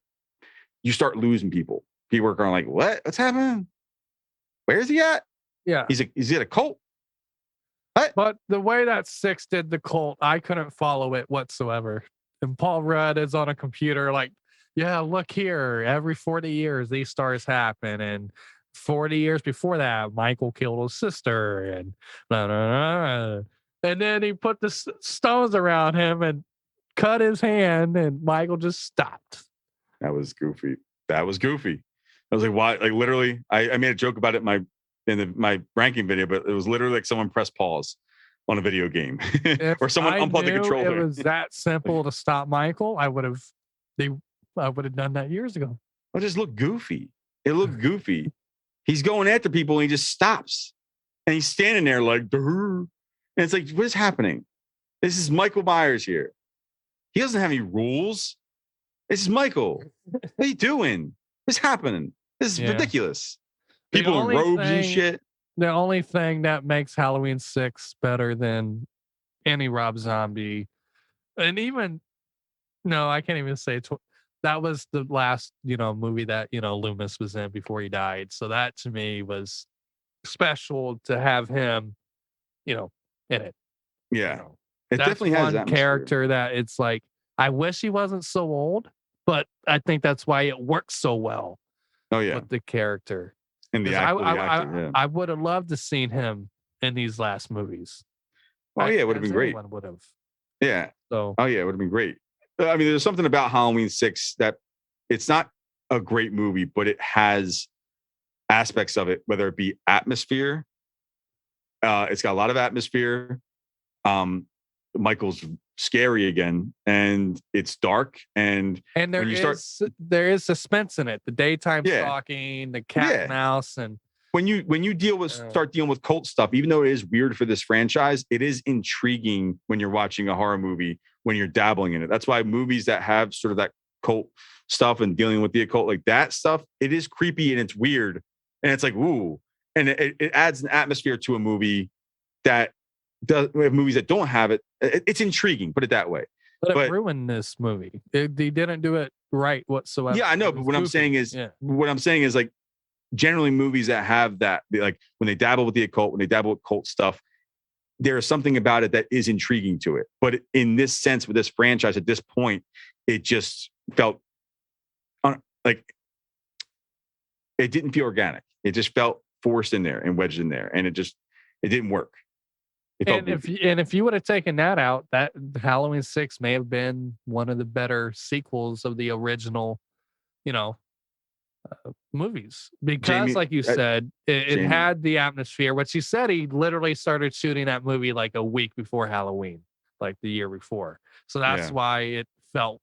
you start losing people. People are going like, what's happening? Where is he at? Yeah. He's at a cult. What? But the way that 6 did the cult, I couldn't follow it whatsoever. And Paul Rudd is on a computer like, yeah, look here. Every 40 years, these stars happen. And 40 years before that, Michael killed his sister. And blah, blah, blah. And then he put the stones around him and cut his hand, and Michael just stopped. That was goofy. I was like, why? Like, literally, I made a joke about it in my ranking video, but it was literally like someone pressed pause on a video game or someone unplugged the controller. It was that simple to stop Michael. I would have done that years ago. It just looked goofy. It looked goofy. He's going after people and he just stops, and he's standing there like, Durr. And it's like, what is happening? This is Michael Myers here. He doesn't have any rules. This is Michael. What are you doing? What's happening? This is ridiculous. People in robes and shit. The only thing that makes Halloween 6 better than any Rob Zombie, and even, no, I can't even say that was the last, movie that, Loomis was in before he died. So that to me was special to have him, in it. Yeah. It definitely has that character that it's like, I wish he wasn't so old, but I think that's why it works so well. Oh yeah. With the character. And the actor, I would have loved to seen him in these last movies. Oh yeah, it would have been great. Would have. Yeah. So. Oh yeah, it would have been great. I mean, there's something about Halloween 6 that it's not a great movie, but it has aspects of it, whether it be atmosphere. It's got a lot of atmosphere. Michael's scary again, and it's dark. And there is suspense in it. The daytime stalking, the cat and mouse, and when you start dealing with cult stuff, even though it is weird for this franchise, it is intriguing when you're watching a horror movie, when you're dabbling in it. That's why movies that have sort of that cult stuff and dealing with the occult, like that stuff, it is creepy and it's weird. And it's like, ooh. And it adds an atmosphere to a movie that does. We have movies that don't have it. It's intriguing, put it that way. But it ruined this movie. They didn't do it right whatsoever. Yeah, I know. But what I'm saying is like, generally movies that have that, like when they dabble with the occult, when they dabble with cult stuff, there is something about it that is intriguing to it. But in this sense, with this franchise at this point, it just felt like it didn't feel organic. It just felt forced in there and wedged in there, and it didn't work. If you would have taken that out, that Halloween 6 may have been one of the better sequels of the original, movies, because Jamie, like you said, it had the atmosphere. What you said, he literally started shooting that movie like a week before Halloween, like the year before. So that's why it felt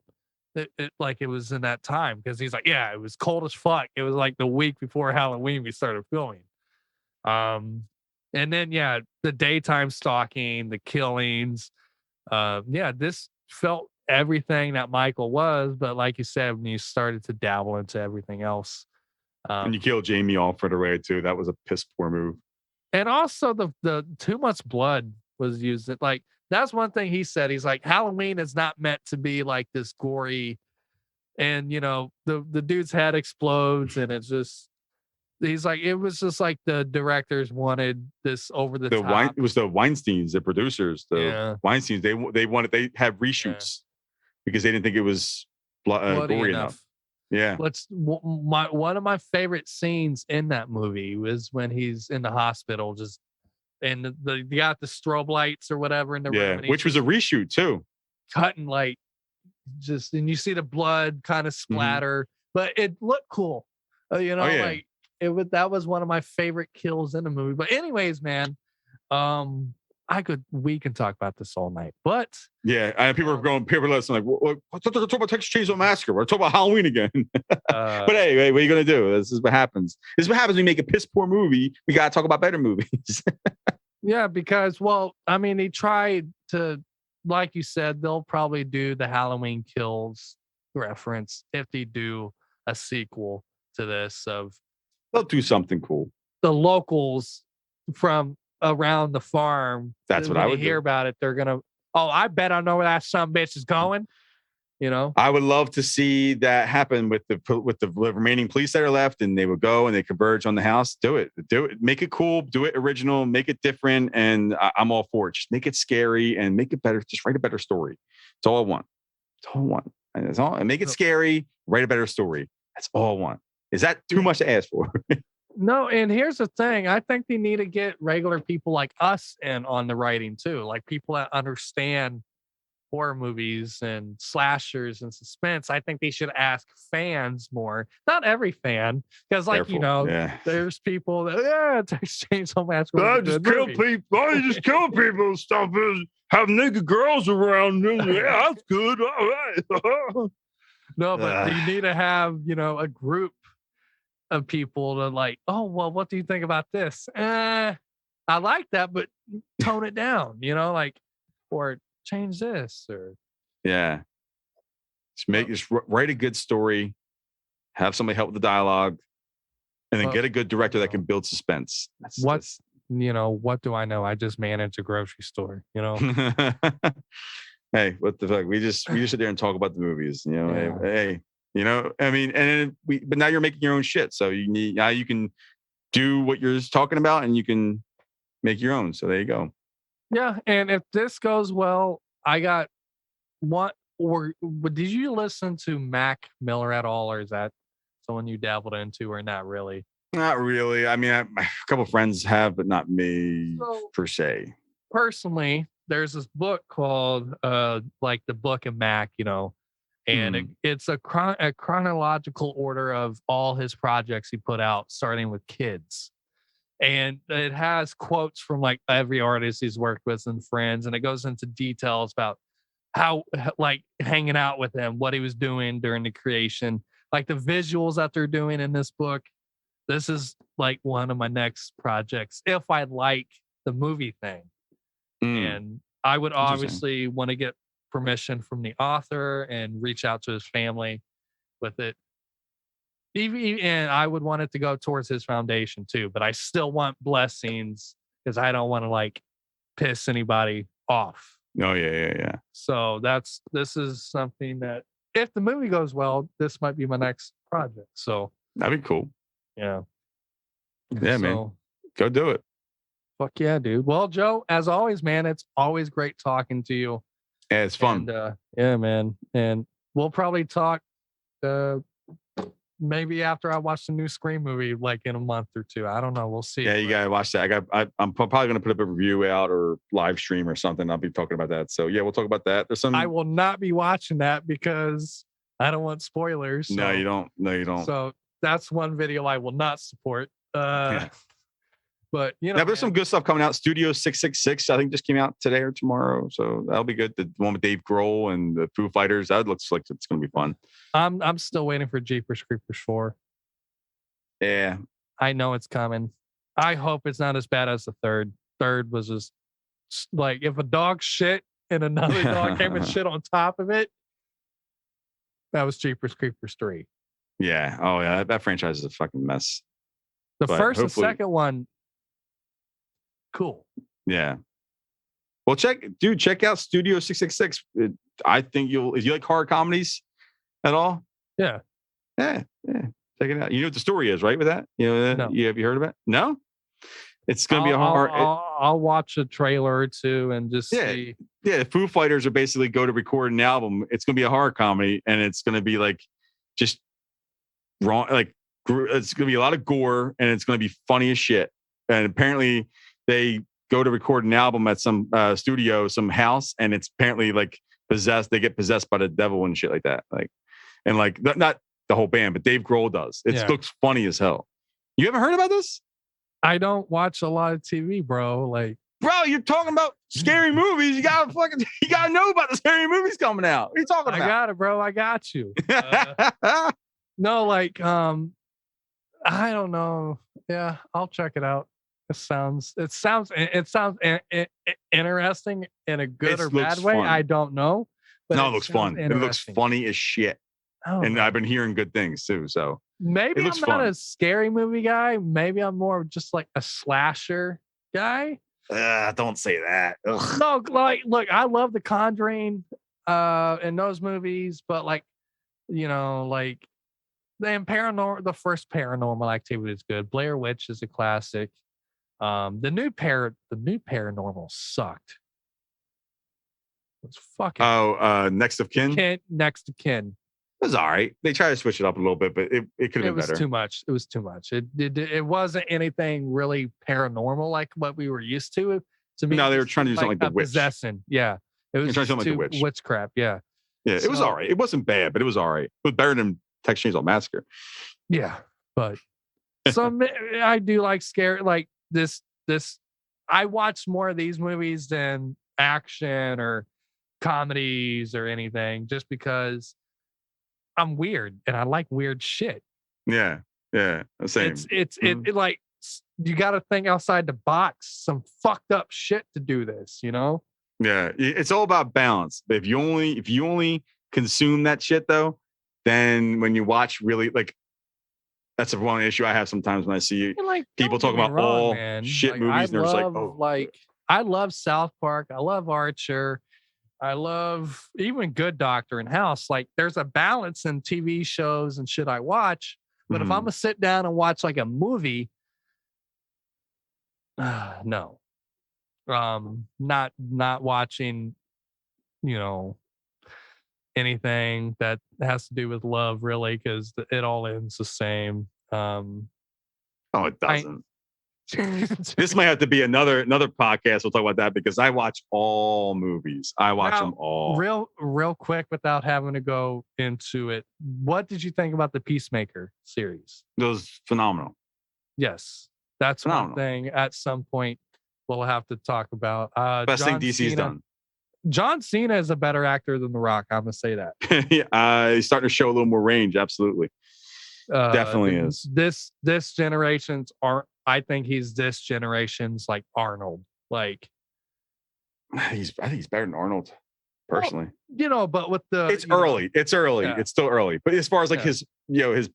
it like it was in that time, because he's like, yeah, it was cold as fuck. It was like the week before Halloween we started filming. And then the daytime stalking, the killings. This felt everything that Michael was, but like you said, when you started to dabble into everything else. And you killed Jamie off right away too. That was a piss poor move. And also the too much blood was used. Like, that's one thing he said. He's like, Halloween is not meant to be like this gory, and the dude's head explodes, and it's just, he's like, it was just like the directors wanted this over the top. It was the Weinsteins, the producers, Weinsteins. They had reshoots because they didn't think it was gory enough. Yeah. One of my favorite scenes in that movie was when he's in the hospital, and you got the strobe lights or whatever in the room. Which was a reshoot too. Cutting light, and you see the blood kind of splatter, but it looked cool. Like that was one of my favorite kills in the movie. But anyways, man, we can talk about this all night, but people are listening like, I thought they were talking about Texas Chainsaw Massacre. We're talking about Halloween again. But hey, what are you gonna do? This is what happens. This is what happens when you make a piss poor movie. We gotta talk about better movies. Because they tried to, like you said, they'll probably do the Halloween Kills reference if they do a sequel to this. They'll do something cool. The locals from around the farm. That's what I would hear about it. They're gonna. Oh, I bet I know where that son bitch is going. I would love to see that happen with the remaining police that are left, and they would go and they converge on the house. Do it. Make it cool. Do it original. Make it different. And I'm all for it. Just make it scary and make it better. Just write a better story. That's all I want. That's all I want. And make it scary. Write a better story. That's all I want. Is that too much to ask for? No, and here's the thing. I think they need to get regular people like us in on the writing too, like people that understand horror movies and slashers and suspense. I think they should ask fans more. Not every fan, because there's people that Texas Chainsaw Massacre. I just kill people. I just kill people and stuff. Have naked girls around. Yeah, that's good. All right. No, but you need to have a group of people to like, oh well, what do you think about this? I like that, but tone it down, or change this, or just write a good story, have somebody help with the dialogue, and then get a good director that can build suspense. What do I know? I just manage a grocery store. Hey, what the fuck? We just sit there and talk about the movies. Hey. But now you're making your own shit. So you can do what you're talking about, and you can make your own. So there you go. Yeah, and if this goes well, I got one. Or did you listen to Mac Miller at all, or is that someone you dabbled into, or not really? Not really. I mean, a couple of friends have, but not me per se. Personally, there's this book called like the Book of Mac, and it's a chronological order of all his projects he put out, starting with kids. And it has quotes from like every artist he's worked with and friends, and it goes into details about how like hanging out with him, what he was doing during the creation, like the visuals that they're doing in this book. This is like one of my next projects if I like the movie thing. And I would obviously want to get permission from the author and reach out to his family with it. And I would want it to go towards his foundation too, but I still want blessings because I don't want to like piss anybody off. Oh yeah. So this is something that if the movie goes well, this might be my next project. So that'd be cool. Yeah. Yeah, so, man. Go do it. Fuck yeah, dude. Well, Joe, as always, man, it's always great talking to you. Yeah, it's fun. And, yeah, man. And we'll probably talk maybe after I watch the new Scream movie, like in a month or two. I don't know. We'll see. Yeah, you gotta watch that. I'm probably gonna put up a review out or live stream or something. I'll be talking about that. So yeah, we'll talk about that. There's some. I will not be watching that because I don't want spoilers. So. No, you don't. No, you don't. So that's one video I will not support. Yeah. But there's some good stuff coming out. Studio 666, I think, just came out today or tomorrow, so that'll be good. The one with Dave Grohl and the Foo Fighters, that looks like it's gonna be fun. I'm still waiting for Jeepers Creepers 4. Yeah, I know it's coming. I hope it's not as bad as the third. Third was just like if a dog shit and another dog came and shit on top of it. That was Jeepers Creepers 3. Yeah. Oh yeah, that franchise is a fucking mess. The first and second one. Cool. Yeah. Well, check out Studio 666. I think if you like horror comedies at all. Yeah. Check it out. You know what the story is, right? With that, no. Have you heard of it? No. It's gonna be a horror. I'll watch a trailer or two and just see. Yeah, Foo Fighters are basically go to record an album. It's gonna be a horror comedy, and it's gonna be like just wrong. Like it's gonna be a lot of gore, and it's gonna be funny as shit. And apparently, they go to record an album at some studio, some house, and it's apparently like possessed. They get possessed by the devil and shit like that. Like, and like not the whole band, but Dave Grohl does. It looks funny as hell. You haven't heard about this? I don't watch a lot of TV, bro. Like, bro, you're talking about scary movies. You gotta know about the scary movies coming out. What are you talking about? I got it, bro. I got you. No, like, I don't know. Yeah, I'll check it out. It sounds interesting in a good or bad way. Fun. I don't know. But no, it looks fun. It looks funny as shit. And I've been hearing good things too. So maybe I'm not a scary movie guy. Maybe I'm more just like a slasher guy. Don't say that. Ugh. No, like, look, I love The Conjuring and those movies, but like, like the first Paranormal Activity is good. Blair Witch is a classic. The new Paranormal sucked. It was fucking. Next of Kin. Next of Kin. It was all right. They tried to switch it up a little bit, but it could have been better. It was too much. It wasn't anything really paranormal like what we were used to. To me, no, they were trying to do something like The Witch. Possessing. Yeah, it was trying to do something like The Witch. Witchcraft. Yeah. Yeah, it was all right. It wasn't bad, but it was all right. It was better than Texas Chainsaw Massacre. Yeah, but I do like scary like this. I watch more of these movies than action or comedies or anything, just because I'm weird and I like weird shit. Yeah, same. It like you got to think outside the box. Some fucked up shit to do this, Yeah, it's all about balance. If you only consume that shit though, then when you watch really like. That's the one issue I have sometimes when I see people talk about all shit movies. And they're just like, oh. Like, I love South Park. I love Archer. I love even Good Doctor and House. Like, there's a balance in TV shows and shit I watch. But if I'm gonna sit down and watch like a movie, no. Not watching, anything that has to do with love, really, because it all ends the same. It doesn't. This might have to be another podcast. We'll talk about that because I watch all movies. I watch them all. Real quick, without having to go into it. What did you think about the Peacemaker series? It was phenomenal. Yes, that's phenomenal. One thing. At some point, we'll have to talk about. Best thing DC's done. John Cena is a better actor than The Rock. I'm gonna say that. He's starting to show a little more range. Absolutely, definitely is. This generation's aren't. I think he's this generation's like Arnold. Like, I think he's better than Arnold, personally. Well, but with the it's early. It's early. Yeah. It's still early. But as far as like his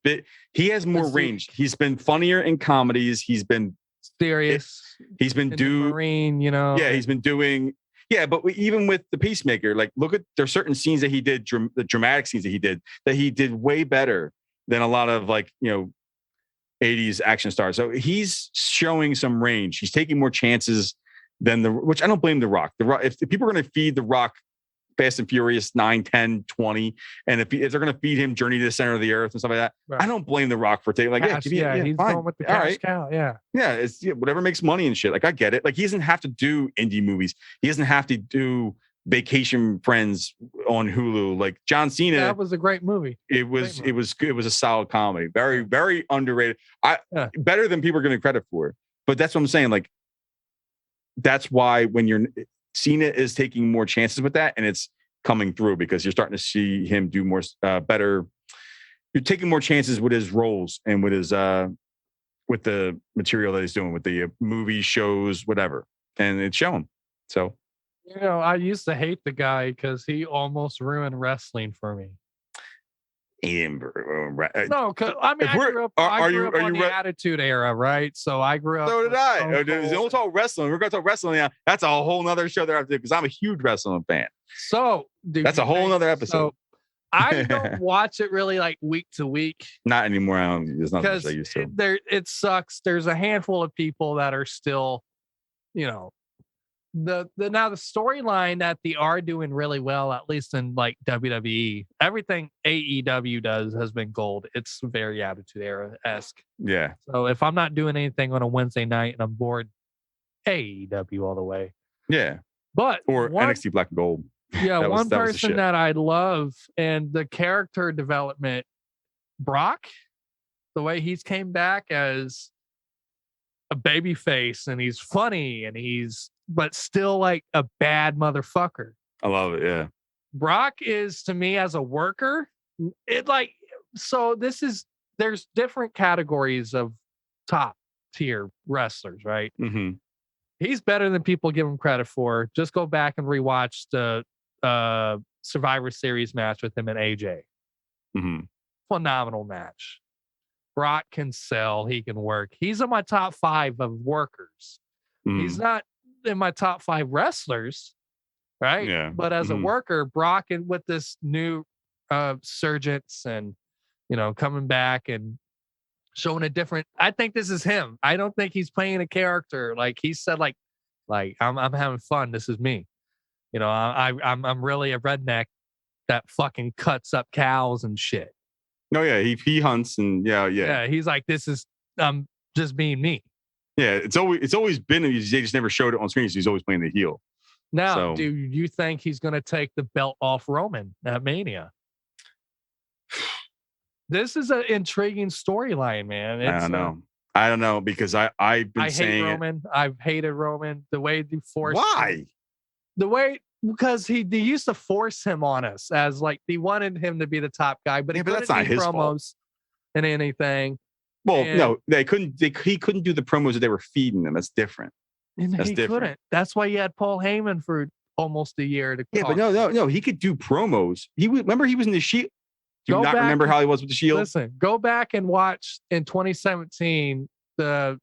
bit, he has more range. He's been funnier in comedies. He's been serious. He's been doing Marine. Yeah, he's been doing. Yeah, but even with the Peacemaker, like look at there's certain scenes that he did, the dramatic scenes that he did way better than a lot of 80s action stars. So he's showing some range. He's taking more chances than which I don't blame The Rock. The Rock, if people are going to feed The Rock Fast and Furious 9, 10, 20, and if they're going to feed him Journey to the Center of the Earth and stuff like that, right. I don't blame The Rock for taking he's fine. Going with the cash cow. Yeah. Yeah. It's whatever makes money and shit. Like I get it. Like he doesn't have to do indie movies. He doesn't have to do Vacation Friends on Hulu. Like John Cena. That was a great movie. It was a solid comedy. Very, very underrated. Better than people are giving credit for. But that's what I'm saying. Like that's why when Cena is taking more chances with that, and it's coming through because you're starting to see him do more better. You're taking more chances with his roles and with his with the material that he's doing with the movies, shows, whatever, and it's showing. So. I used to hate the guy because he almost ruined wrestling for me. No, because I grew up on the Attitude Era, right? So I grew up. So did I. Don't talk wrestling. We're going to talk wrestling now. That's a whole nother show there because I'm a huge wrestling fan. So that's a whole nother episode. So I don't watch it really like week to week. Not anymore. It's not much I used to. It sucks. There's a handful of people that are still, the storyline that they are doing really well, at least in like WWE, everything AEW does has been gold. It's very Attitude Era-esque. Yeah. So if I'm not doing anything on a Wednesday night and I'm bored, AEW all the way. Yeah. But NXT Black and Gold. Yeah, one person that I love and the character development, Brock, the way he's came back as a baby face and he's funny and but still like a bad motherfucker. I love it. Yeah. Brock is to me as a worker. There's different categories of top tier wrestlers, right? Mm-hmm. He's better than people give him credit for. Just go back and rewatch the Survivor Series match with him and AJ. Mm-hmm. Phenomenal match. Brock can sell. He can work. He's in my top 5 of workers. Mm-hmm. He's not in my top 5 wrestlers, right? Yeah. But as a worker, Brock and with this new surgence and coming back and showing a different. I think this is him. I don't think he's playing a character. Like he said, like I'm having fun. This is me. I'm really a redneck that fucking cuts up cows and shit. No, yeah, he hunts and yeah. Yeah, he's like, this is just being me. Yeah, it's always been. They just never showed it on screen. So he's always playing the heel. Now, do you think he's going to take the belt off Roman at Mania? This is an intriguing storyline, man. I don't know because I've been saying hate Roman. I've hated Roman. The way they forced. Why? Because he used to force him on us as like they wanted him to be the top guy, but that's not his fault. And anything. Well, no, they couldn't. He couldn't do the promos that they were feeding them. That's different. Couldn't. That's why you had Paul Heyman for almost a year to. Yeah, but no. He could do promos. Remember he was in the Shield. Do you not remember how he was with the Shield? Listen, go back and watch in 2017 the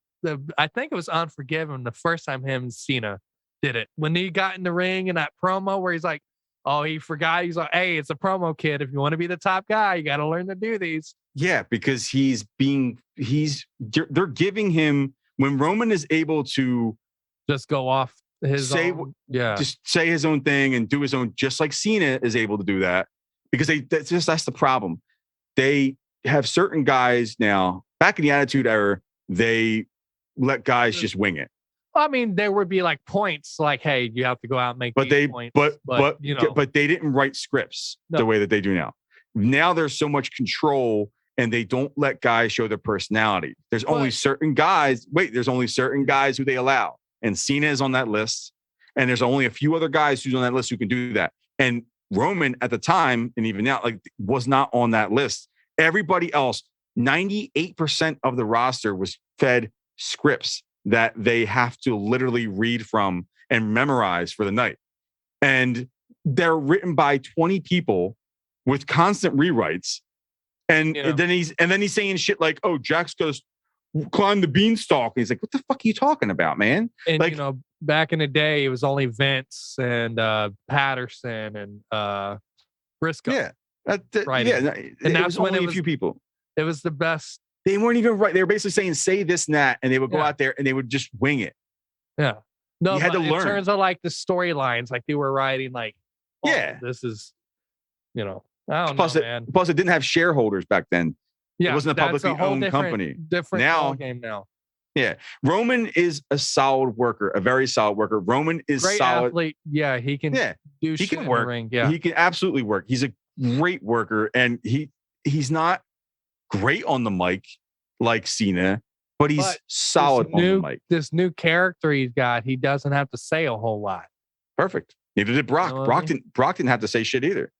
I think it was Unforgiven, the first time him and Cena did it. When he got in the ring in that promo where he's like, oh, he forgot. He's like, hey, it's a promo, kid. If you want to be the top guy, you got to learn to do these. Yeah, because they're giving him, when Roman is able to just go off just say his own thing and do his own, just like Cena is able to do that. Because that's the problem. They have certain guys now, back in the Attitude Era, they let guys just wing it. I mean, there would be like points, like, hey, you have to go out and make these points. But you know, but they didn't write scripts the way that they do now. Now there's so much control, and they don't let guys show their personality. There's only certain guys. There's only certain guys who they allow, and Cena is on that list, and there's only a few other guys who's on that list who can do that. And Roman at the time, and even now, like, was not on that list. Everybody else, 98% of the roster was fed scripts that they have to literally read from and memorize for the night. And they're written by 20 people with constant rewrites. And then he's saying shit like, oh, Jack's gonna climb the beanstalk. And he's like, what the fuck are you talking about, man? And like, back in the day, it was only Vince and Patterson and Briscoe. Yeah. Right. Yeah. And that's when only a few people. It was the best. They weren't even right. They were basically saying, say this and that, and they would go out there and they would just wing it. Yeah. No, you had to learn. In terms of like the storylines, like they were writing like, this is, I don't know, man. Plus, it didn't have shareholders back then. Yeah, it wasn't a publicly owned company. Different now, game now. Yeah. Roman is a solid worker, a very solid worker. Roman is great solid. Athlete. Yeah, he can do shit can work. In the ring. Yeah. He can absolutely work. He's a great worker, and he's not great on the mic like Cena, but he's solid on the mic. This new character he's got, he doesn't have to say a whole lot. Perfect. Neither did Brock. Brock didn't have to say shit either.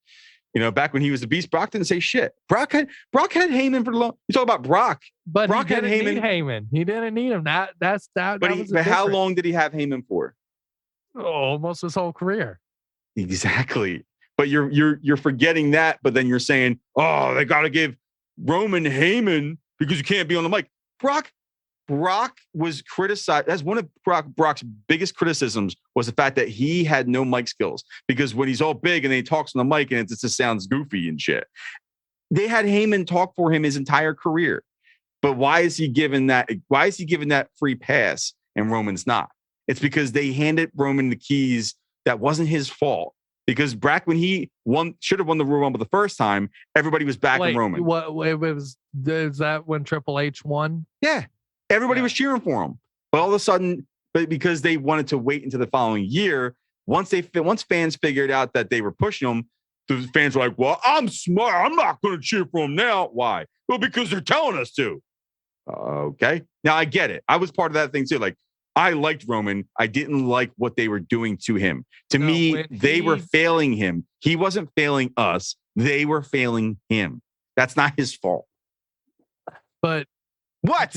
Back when he was the Beast, Brock didn't say shit. Brock had Heyman for the long. You talk about Brock, but Brock he didn't need Heyman. He didn't need him. But how long did he have Heyman for? Almost his whole career. Exactly. But you're forgetting that. But then you're saying, oh, they got to give Roman Heyman because you can't be on the mic. Brock was criticized. That's one of Brock's biggest criticisms was the fact that he had no mic skills, because when he's all big and then he talks on the mic and it just sounds goofy and shit. They had Heyman talk for him his entire career. But why is he given that free pass and Roman's not? It's because they handed Roman the keys. That wasn't his fault. Because back when he should have won the Royal Rumble the first time, everybody was backing Roman. Is that when Triple H won? Yeah. Everybody was cheering for him. But all of a sudden, because they wanted to wait until the following year, once fans figured out that they were pushing him, the fans were like, well, I'm smart. I'm not going to cheer for him now. Why? Well, because they're telling us to. Okay. Now I get it. I was part of that thing too. Like, I liked Roman. I didn't like what they were doing to him. To me, they were failing him. He wasn't failing us. They were failing him. That's not his fault. But what?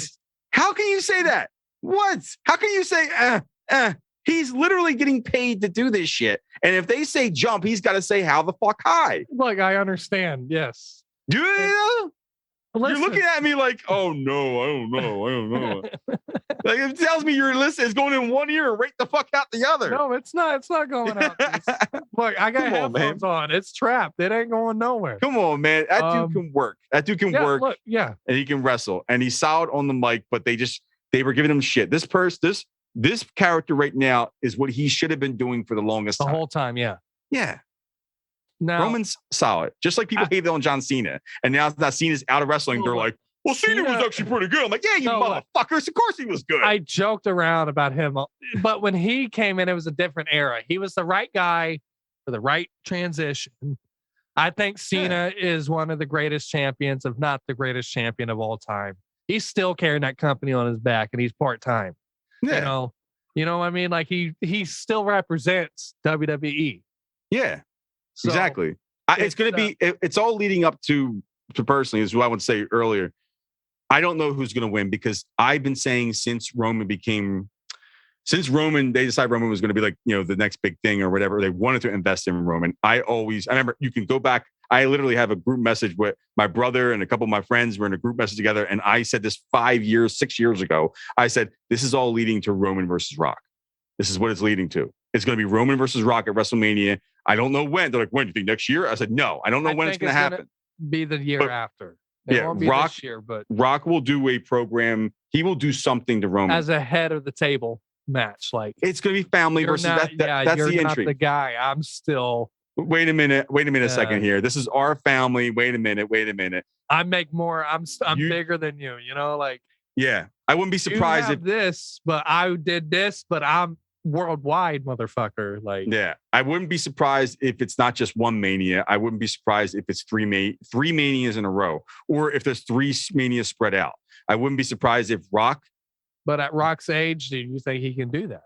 How can you say that? What? How can you say, He's literally getting paid to do this shit. And if they say jump, he's got to say how the fuck high. Look, I understand. Yes. Do you? You're looking at me like, oh no, I don't know. Like, it tells me your list is going in one ear and right the fuck out the other. No, it's not. It's not going out. Look, I got headphones on. It's trapped. It ain't going nowhere. Come on, man. That dude can work. That dude can work. Look, and he can wrestle. And he's solid on the mic, but they were giving him shit. This character right now is what he should have been doing for the longest time. The whole time, yeah. Yeah. Now, Roman's solid. Just like people hated on John Cena. And now that Cena's out of wrestling, they're like, well, Cena was actually pretty good. I'm like, yeah, you motherfuckers. Of course he was good. I joked around about him. But when he came in, it was a different era. He was the right guy for the right transition. I think Cena is one of the greatest champions, if not the greatest champion of all time. He's still carrying that company on his back, and he's part-time. Yeah. You know what I mean? Like, he still represents WWE. Yeah. So, exactly. It's going to be, it's all leading up to personally, is what I would say earlier. I don't know who's going to win, because I've been saying since Roman, they decided Roman was going to be like, the next big thing or whatever. They wanted to invest in Roman. I remember, you can go back. I literally have a group message with my brother and a couple of my friends were in a group message together. And I said this 6 years ago, I said, this is all leading to Roman versus Rock. This is what it's leading to. It's going to be Roman versus Rock at WrestleMania. I don't know when. They're like, when? Do you think next year? I said, no, I don't know when it's going to happen. Be the year after. It won't be this year, but Rock will do a program. He will do something to Roman as a head of the table match. Like, it's going to be family versus that's you're the not intrigue. The guy. I'm still. Wait a minute a second here. This is our family. Wait a minute. I make more. I'm bigger than you. Like, Yeah, I wouldn't be surprised if this, but I did this, but I'm worldwide, motherfucker. Like, yeah, I wouldn't be surprised if it's not just one Mania. I wouldn't be surprised if it's three Manias in a row, or if there's three Manias spread out. I wouldn't be surprised if Rock. But at Rock's age, do you think he can do that?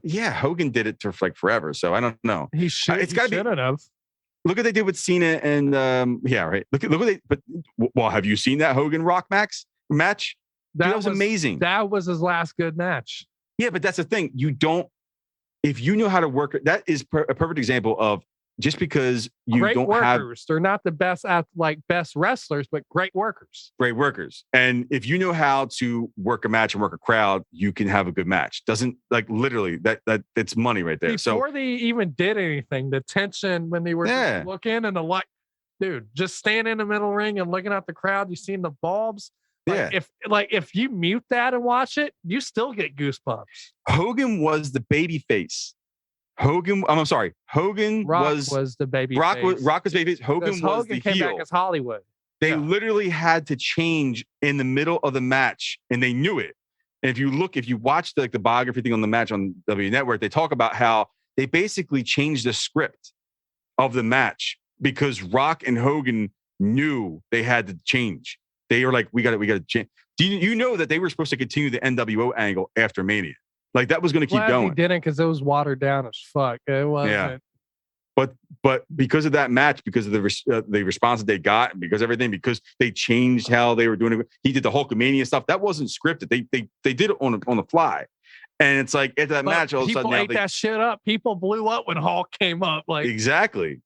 Yeah, Hogan did it for like forever, so I don't know. He should. It's got to be enough. Look what they did with Cena and yeah, right. Look what they. But well, have you seen that Hogan Rock match? That was amazing. That was his last good match. Yeah, but that's the thing. You don't. If you know how to work, that is a perfect example of just because you great don't workers. They're not the best best wrestlers, but great workers. Great workers. And if you know how to work a match and work a crowd, you can have a good match. Doesn't like literally that it's money right there. Before they even did anything, the tension when they were looking and the light, dude, just standing in the middle ring and looking at the crowd, you seen the bulbs. If you mute that and watch it, you still get goosebumps. Hogan was the baby face. Hogan was the baby face. Rock was baby face. Hogan was the heel. Came back as Hollywood. They literally had to change in the middle of the match, and they knew it. And if you watch the biography thing on the match on W Network, they talk about how they basically changed the script of the match because Rock and Hogan knew they had to change. They were like, we got to change. Do you know that they were supposed to continue the NWO angle after Mania? Like that was going to keep going. They didn't because it was watered down as fuck. It wasn't. Yeah. But because of that match, because of the response that they got, and because everything, they changed how they were doing it. He did the Hulkamania stuff. That wasn't scripted. They did it on the fly. And it's like after that match, all of a sudden people ate that shit up. People blew up when Hulk came up. Like exactly.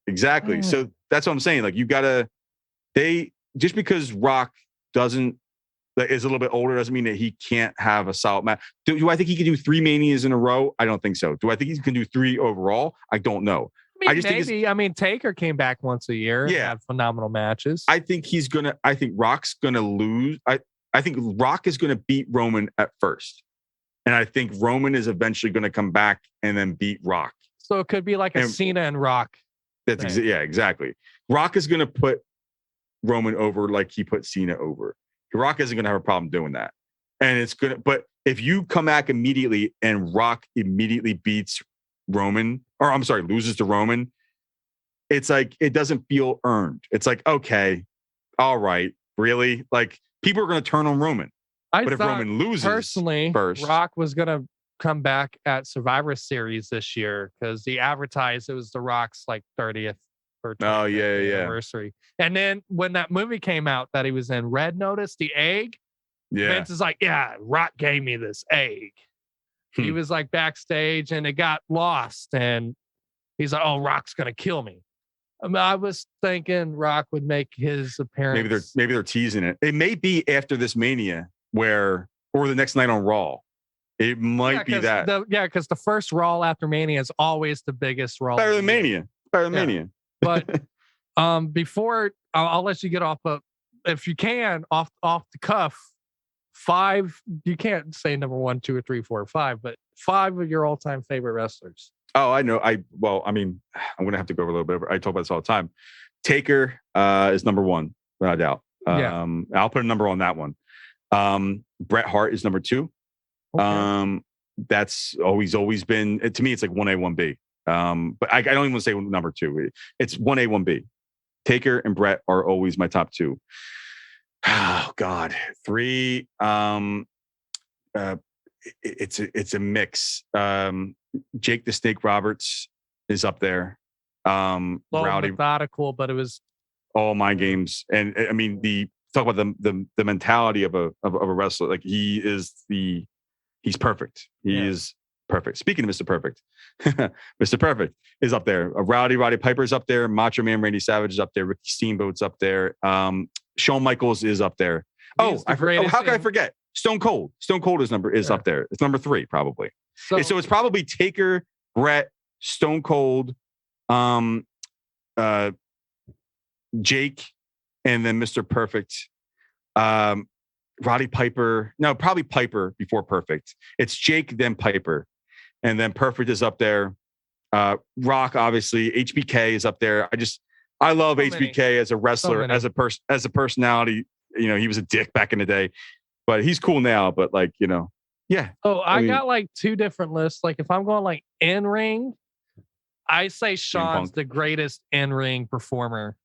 So that's what I'm saying. Like just because Rock is a little bit older doesn't mean that he can't have a solid match. Do I think he can do 3 Manias in a row? I don't think so. Do I think he can do 3 overall? I don't know. Think Taker came back once a year. Yeah, and had phenomenal matches. I think Rock's gonna lose. I think Rock is gonna beat Roman at first, and I think Roman is eventually gonna come back and then beat Rock. So it could be like a Cena and Rock. That's exactly. Rock is gonna put Roman over like he put Cena over. Rock isn't gonna have a problem doing that, and it's gonna. But if you come back immediately and Rock immediately beats Roman, or I'm sorry, loses to Roman, it's like it doesn't feel earned. It's like, okay, all right, really? Like people are going to turn on Roman. But if Roman loses personally, first, Rock was going to come back at Survivor Series this year because he advertised it was The Rock's like 30th or 25th anniversary. And then when that movie came out that he was in, Red Notice, the egg, Vince is like, yeah, Rock gave me this egg. He was like backstage and it got lost and he's like, oh, Rock's going to kill me. I was thinking Rock would make his appearance. Maybe they're teasing it. It may be after this Mania or the next night on Raw. It might be that. Because the first Raw after Mania is always the biggest Raw. Better than Mania. But before I'll let you get off, but if you can, off the cuff, 5, you can't say number 1, 2, or 3, 4, or 5, but 5 of your all-time favorite wrestlers. Oh, I know. I'm going to have to go over a little bit. I talk about this all the time. Taker is number 1, without a doubt. I'll put a number on that one. Bret Hart is number 2. Okay. That's always been, to me, it's like 1A, 1B. But I don't even want to say number 2. It's 1A, 1B. Taker and Bret are always my top 2. Oh God, 3. It's a mix. Jake the Snake Roberts is up there. Rowdy, methodical, but it was all mind games. And I mean, talk about the mentality of a wrestler. Like he's perfect. He is perfect. Speaking of Mr. Perfect, Mr. Perfect is up there. Roddy Piper's up there. Macho Man Randy Savage is up there. Ricky Steamboat's up there. Shawn Michaels is up there. How can I forget? Stone Cold. Stone Cold is up there. It's number 3 probably. So it's probably Taker, Bret, Stone Cold, Jake, and then Mr. Perfect. Roddy Piper. No, probably Piper before Perfect. It's Jake, then Piper, and then Perfect is up there. Rock, obviously. HBK is up there. I love HBK as a wrestler, as a personality. he was a dick back in the day, but he's cool now. But like, yeah. Oh, I mean, got like two different lists. Like if I'm going like in ring, I say Sean's the greatest in ring performer.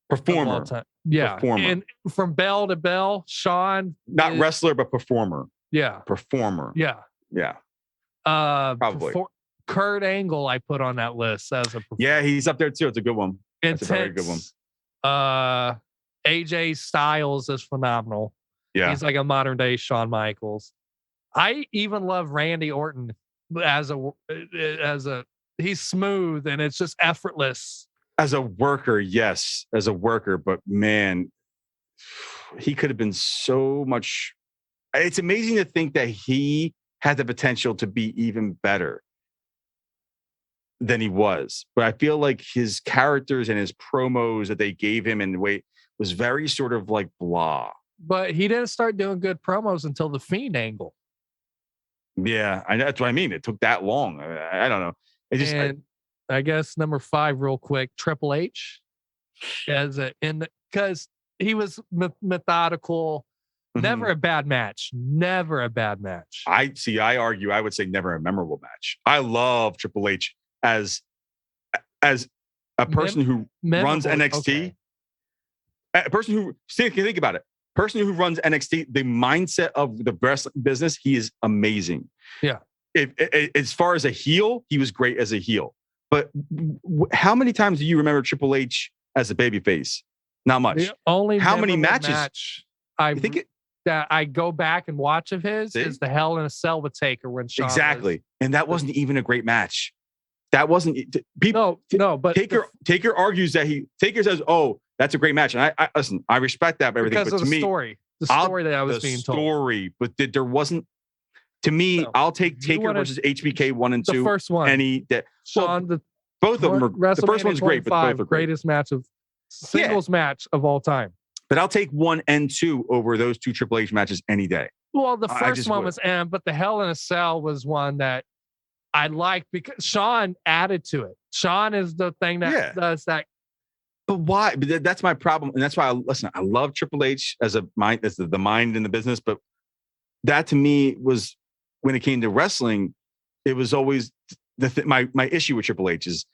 Performer. Yeah. Performer. And from bell to bell, Sean. Not wrestler, but performer. Yeah. Performer. Yeah. Yeah. Probably. Kurt Angle, I put on that list as a performer. Yeah, he's up there too. It's a good one. Intense. It's a very good one. AJ Styles is phenomenal. Yeah. He's like a modern day Shawn Michaels. I even love Randy Orton as a he's smooth and it's just effortless. As a worker, yes. As a worker, but man, he could have been so much. It's amazing to think that he had the potential to be even better than he was. But I feel like his characters and his promos that they gave him and the way was very sort of like blah. But he didn't start doing good promos until the Fiend angle. Yeah, that's what I mean. It took that long. I don't know. It just. I guess number 5, real quick, Triple H, because he was methodical. Never a bad match. Never a bad match. I argue. I would say never a memorable match. I love Triple H as a person who runs NXT. Okay. A person who think about it. Person who runs NXT, the mindset of the wrestling business, he is amazing. Yeah. As far as a heel, he was great as a heel. But how many times do you remember Triple H as a babyface? Not much. The only how many matches? Match that I go back and watch of his is the Hell in a Cell with Taker when Shawn and that wasn't even a great match. That wasn't people. No, but Taker argues that Taker says, "Oh, that's a great match," and I listen. I respect that, but everything. Because but of to the story that I was being told. Story, but there wasn't. To me, I'll take Taker versus HBK 1 and 2. The first one, Sean, both of them are. The first one's great, but both are greatest match of singles match of all time. But I'll take 1 and 2 over those 2 Triple H matches any day. Well, the first one was but the Hell in a Cell was one that I liked because Sean added to it. Sean is the thing that does that. But why? But that's my problem, and that's why I love Triple H as the mind in the business. But that to me was when it came to wrestling, it was always my issue with Triple H is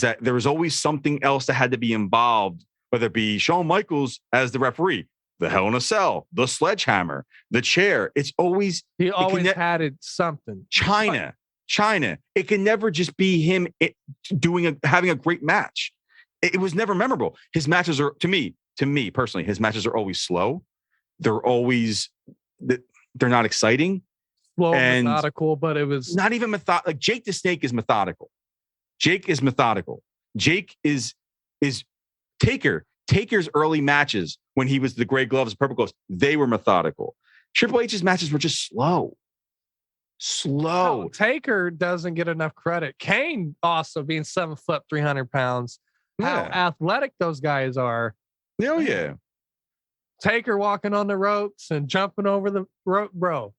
that there was always something else that had to be involved, whether it be Shawn Michaels as the referee, the Hell in a Cell, the sledgehammer, the chair. It's always had something. China. It can never just be him having a great match. It was never memorable. His matches are to me personally, his matches are always slow. They're not exciting. Slow and methodical, but it was not even methodical. Like Jake the Snake is methodical. Jake is Taker. Taker's early matches when he was the gray gloves, purple gloves, they were methodical. Triple H's matches were just slow. No, Taker doesn't get enough credit. Kane also being 7 foot, 300 pounds. How athletic those guys are. Oh yeah. Taker walking on the ropes and jumping over the rope, bro.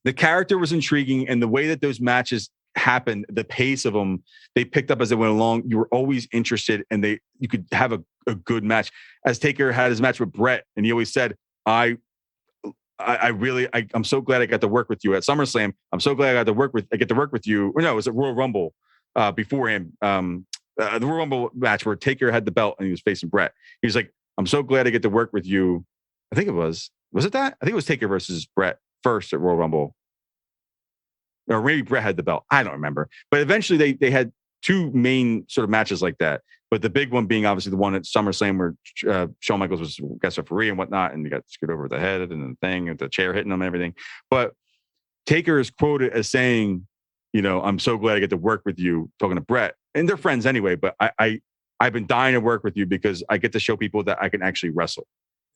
The character was intriguing, and the way that those matches happened, the pace of them, they picked up as they went along. You were always interested, and you could have a good match. As Taker had his match with Brett, and he always said, "I'm so glad I got to work with you at SummerSlam. I'm so glad I get to work with you." Or no, it was at Royal Rumble before him. The Royal Rumble match where Taker had the belt and he was facing Brett. He was like, "I'm so glad I get to work with you." I think it was it that? I think it was Taker versus Brett first at Royal Rumble. Or maybe Brett had the belt. I don't remember. But eventually they had 2 main sort of matches like that. But the big one being obviously the one at SummerSlam where Shawn Michaels was guest referee and whatnot, and he got screwed over the head and the thing and the chair hitting him and everything. But Taker is quoted as saying, "I'm so glad I get to work with you," talking to Brett. And they're friends anyway, but I've been dying to work with you because I get to show people that I can actually wrestle.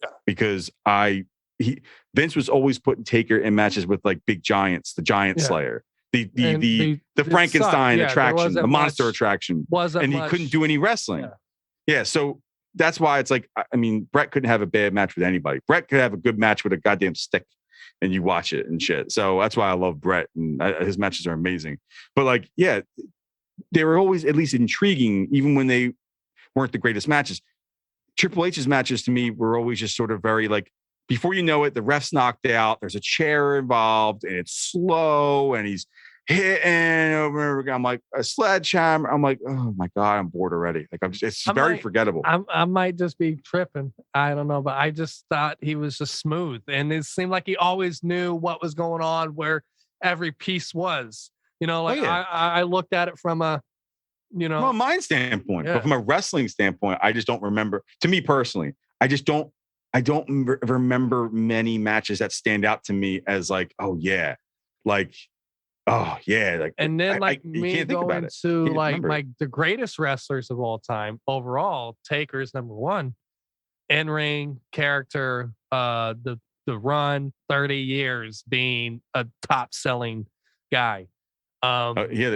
Yeah. Because Vince was always putting Taker in matches with like big giants, the Giant Slayer, the Frankenstein attraction, the monster attraction, and he couldn't do any wrestling. Yeah, so that's why it's like, I mean, Brett couldn't have a bad match with anybody. Brett could have a good match with a goddamn stick, and you watch it and shit. So that's why I love Brett, and his matches are amazing. But like, yeah, they were always at least intriguing, even when they weren't the greatest matches. Triple H's matches to me were always just sort of very like, before you know it, the ref's knocked out. There's a chair involved, and it's slow, and he's hitting over and over again. I'm like, a sledgehammer. I'm like, oh my God, I'm bored already. Like, it's very forgettable. I might just be tripping. I don't know, but I just thought he was just smooth, and it seemed like he always knew what was going on, where every piece was. You know, like I looked at it from a, from a mind standpoint, but from a wrestling standpoint, I just don't remember. To me personally, I don't remember many matches that stand out to me as like, like, and then like me going to like the greatest wrestlers of all time overall, Taker's number one, in ring character, the run 30 years being a top selling guy. He had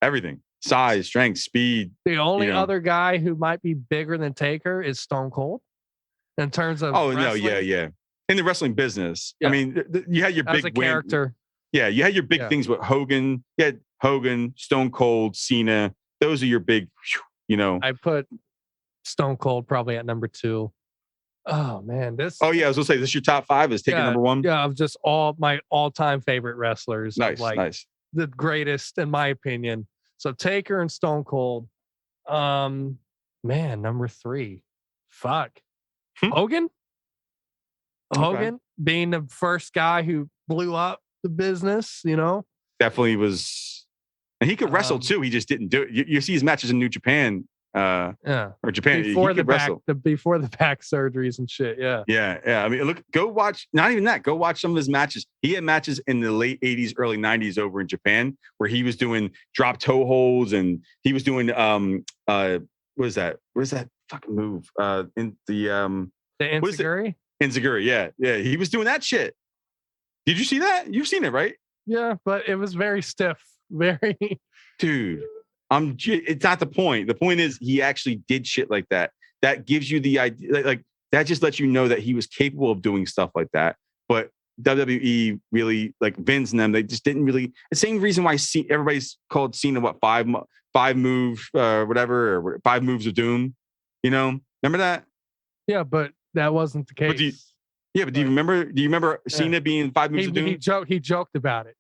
everything. Size, strength, speed. The only other guy who might be bigger than Taker is Stone Cold in terms of wrestling. In the wrestling business. I mean, you had your big character. Yeah, you had your big things with Hogan. You had Hogan, Stone Cold, Cena. Those are your big, I put Stone Cold probably at number 2. Oh man, this. Oh yeah, I was gonna say this. Your top 5 is taking number 1. Yeah, of just all my all-time favorite wrestlers. Nice. The greatest in my opinion. So Taker and Stone Cold. Man, number 3. Fuck. Hogan being the first guy who blew up the business, definitely was, and he could wrestle too. He just didn't do it. You see his matches in New Japan, or Japan before the back surgeries and shit. Yeah. I mean, go watch. Not even that. Go watch some of his matches. He had matches in the late '80s, early '90s over in Japan where he was doing drop toe holds, and he was doing what is that? Where's that fucking move? In the Enziguri? Enziguri, yeah. He was doing that shit. Did you see that? You've seen it, right? Yeah, but it was very stiff. Very. Dude, it's not the point. The point is he actually did shit like that. That gives you the idea, like that just lets you know that he was capable of doing stuff like that. But WWE really, like Vince and them, they just didn't really. The same reason why everybody's called Cena five move, whatever, or 5 moves of doom. Remember that? Yeah, but that wasn't the case. Do you remember Cena being 5 moves of doom? He joked about it.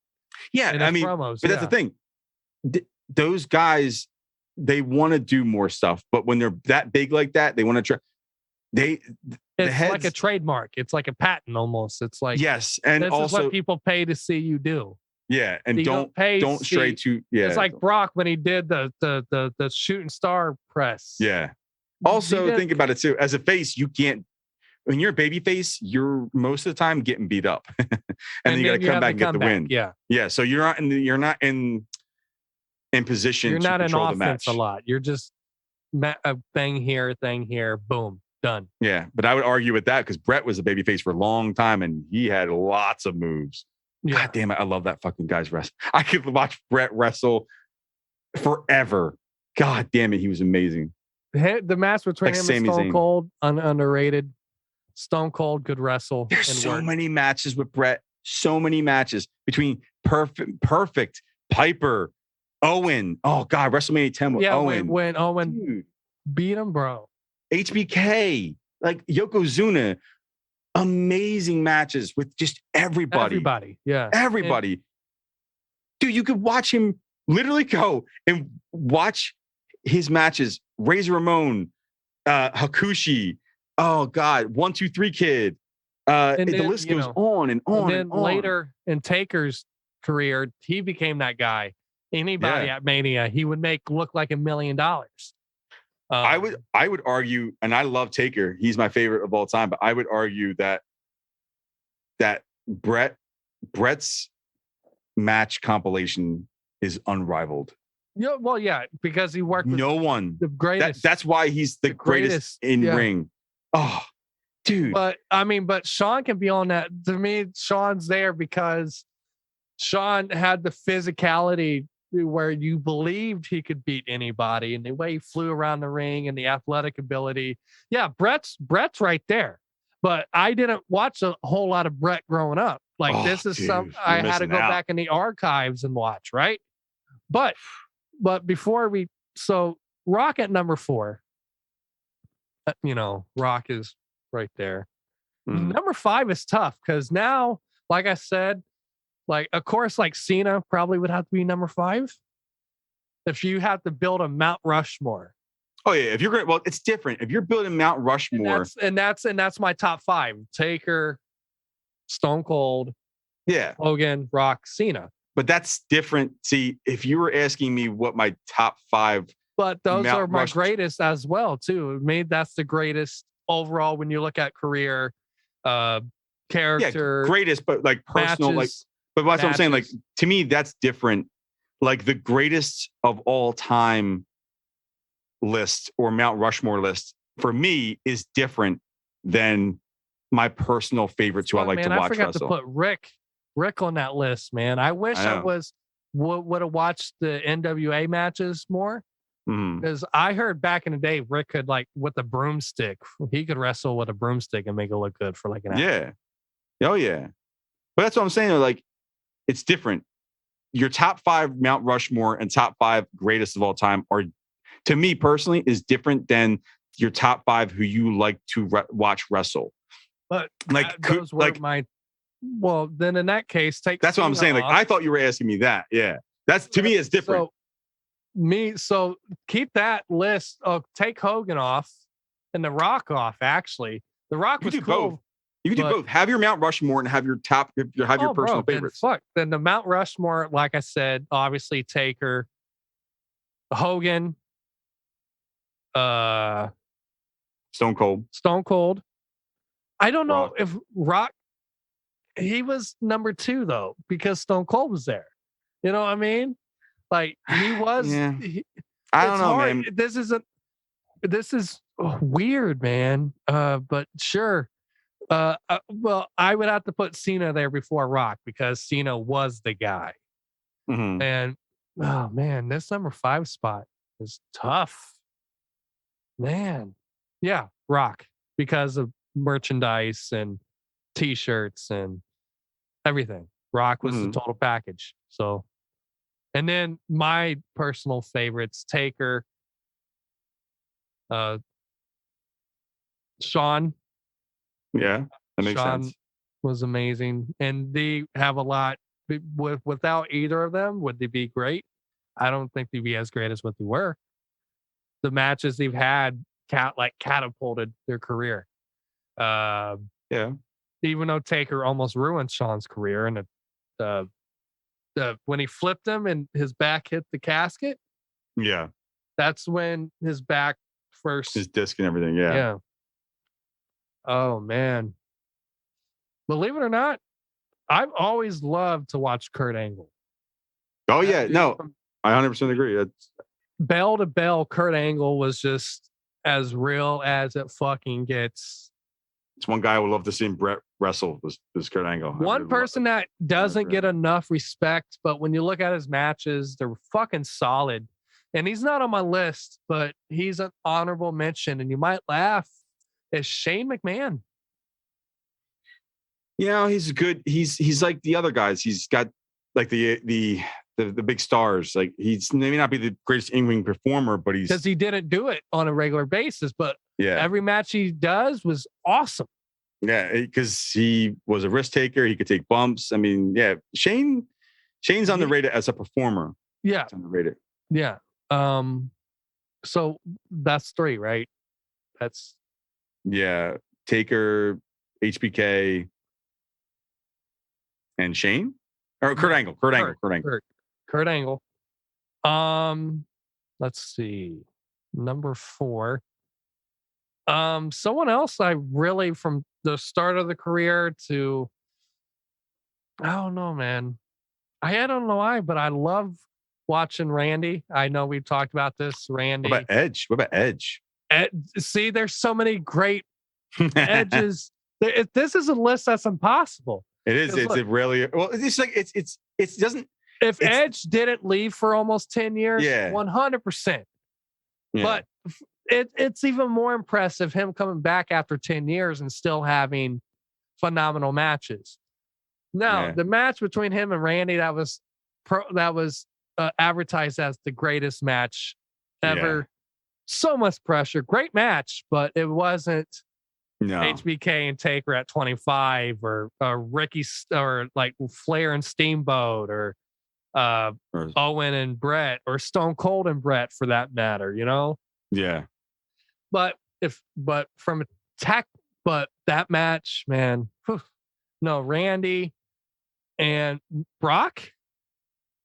Yeah, I mean, promos, but that's the thing. Those guys, they want to do more stuff, but when they're that big like that, they want to try. It's like a trademark. It's like a patent almost. It's like, yes, and this also is what people pay to see you do. Yeah, and don't stray too. Yeah, it's like Brock when he did the shooting star press. Yeah. Also, think about it too. As a face, you can't. When you're a baby face, you're most of the time getting beat up, and then you got to come back and get the win. Yeah. So you're not in position. You're to not in control offense the match a lot. You're just a thing here, boom, done. Yeah, but I would argue with that because Brett was a baby face for a long time, and he had lots of moves. Yeah. God damn it, I love that fucking guy's wrestle. I could watch Brett wrestle forever. God damn it, he was amazing. The match between him and Stone Cold, underrated. Stone Cold could wrestle. There's so many matches with Brett. So many matches between perfect Piper, Owen. Oh God, WrestleMania 10 with Owen. When Owen beat him, bro. HBK, like Yokozuna. Amazing matches with just everybody. Everybody. Dude, you could watch him literally go and watch his matches. Razor Ramon, Hakushi. Oh God, 1, 2, 3 Kid. The list goes on and on. And then later in Taker's career, he became that guy. Anybody at Mania, he would look like $1 million. I would argue, and I love Taker. He's my favorite of all time. But I would argue that Brett's match compilation is unrivaled. Yeah, well, because he worked with the greatest. That's why he's the greatest in ring. Oh, dude. But Sean can be on that. To me, Sean's there because Sean had the physicality where you believed he could beat anybody, and the way he flew around the ring and the athletic ability. Yeah, Brett's right there. But I didn't watch a whole lot of Brett growing up. This is I had to go back in the archives and watch, right? But before Rock at number 4. Rock is right there. Mm. Number 5 is tough because now, like I said, like of course, like Cena probably would have to be number 5 if you have to build a Mount Rushmore. Oh yeah, if you're going, well, it's different. If you're building Mount Rushmore, and that's my top 5: Taker, Stone Cold, yeah, Hogan, Rock, Cena. But that's different. See, if you were asking me what my top 5, but those are my greatest as well too. That's the greatest overall when you look at career, character, greatest, but like personal, matches, but that's what I'm saying. Like to me, that's different. Like the greatest of all time list or Mount Rushmore list for me is different than my personal favorites who I like to watch. I forgot wrestle. To put Rick on that list, man. I wish I would have watched the NWA matches more. Because I heard back in the day, Rick could with a broomstick. He could wrestle with a broomstick and make it look good for like an hour. Yeah. Oh yeah. But that's what I'm saying. Like, it's different. Your top 5 Mount Rushmore and top 5 greatest of all time are, to me personally, is different than your top 5 who you like to watch wrestle. But those were well, then in that case, that's what I'm saying. Like, I thought you were asking me that. Yeah. That's, to me, it's different. So keep that list. Take Hogan off and The Rock off. Actually, The Rock was cool. Both. You can do both. Have your Mount Rushmore and have your top. Your personal favorites. Then the Mount Rushmore, like I said, obviously Taker, Hogan, Stone Cold. I don't know if Rock. He was number 2 though because Stone Cold was there. You know what I mean? Like he was. Yeah. I don't know, hard. man. This is weird, man. But sure. Well, I would have to put Cena there before Rock because Cena was the guy. Mm-hmm. And oh man, this number 5 spot is tough. Man, yeah, Rock because of merchandise and T-shirts and everything. Rock was the total package. So. And then my personal favorites, Taker, Shawn. Yeah, that makes sense. Was amazing. And they have a lot. Without either of them, would they be great? I don't think they'd be as great as what they were. The matches they've had catapulted their career. Yeah. Even though Taker almost ruined Shawn's career and when he flipped him and his back hit the casket. Yeah. That's when his back first. His disc and everything. Yeah. Yeah. Oh, man. Believe it or not, I've always loved to watch Kurt Angle. Oh, yeah. No, I 100% agree. That's... Bell to bell, Kurt Angle was just as real as it fucking gets. It's one guy I would love to see him wrestle was Kurt Angle. One person that doesn't get enough respect, but when you look at his matches, they're fucking solid. And he's not on my list, but he's an honorable mention. And you might laugh, is Shane McMahon. Yeah, he's good. He's like the other guys. He's got like the big stars. Like he's maybe not be the greatest in-ring performer, but he's, because he didn't do it on a regular basis. But yeah, every match he does was awesome. Yeah, because he was a risk taker. He could take bumps. I mean, yeah, Shane's underrated as a performer. Yeah, it's underrated. Yeah. So that's 3, right? That's Taker, HBK, and Shane or Kurt Angle. Kurt Angle. Let's see. Number 4. Someone else I really, from the start of the career to, I don't know, man. I don't know why, but I love watching Randy. I know we've talked about this. Randy. What about Edge? See, there's so many great edges. This is a list that's impossible. It is. It's really well. It's like it doesn't. If Edge didn't leave for almost 10 years, 100%. Yeah. But it's even more impressive him coming back after 10 years and still having phenomenal matches. Now, the match between him and Randy that was advertised as the greatest match ever. so much pressure. Great match, but it wasn't No. HBK and Taker at 25 or Ricky or like Flair and Steamboat or Owen and Brett or Stone Cold and Brett for that matter, you know? Yeah. But from but that match, man, no, Randy and Brock,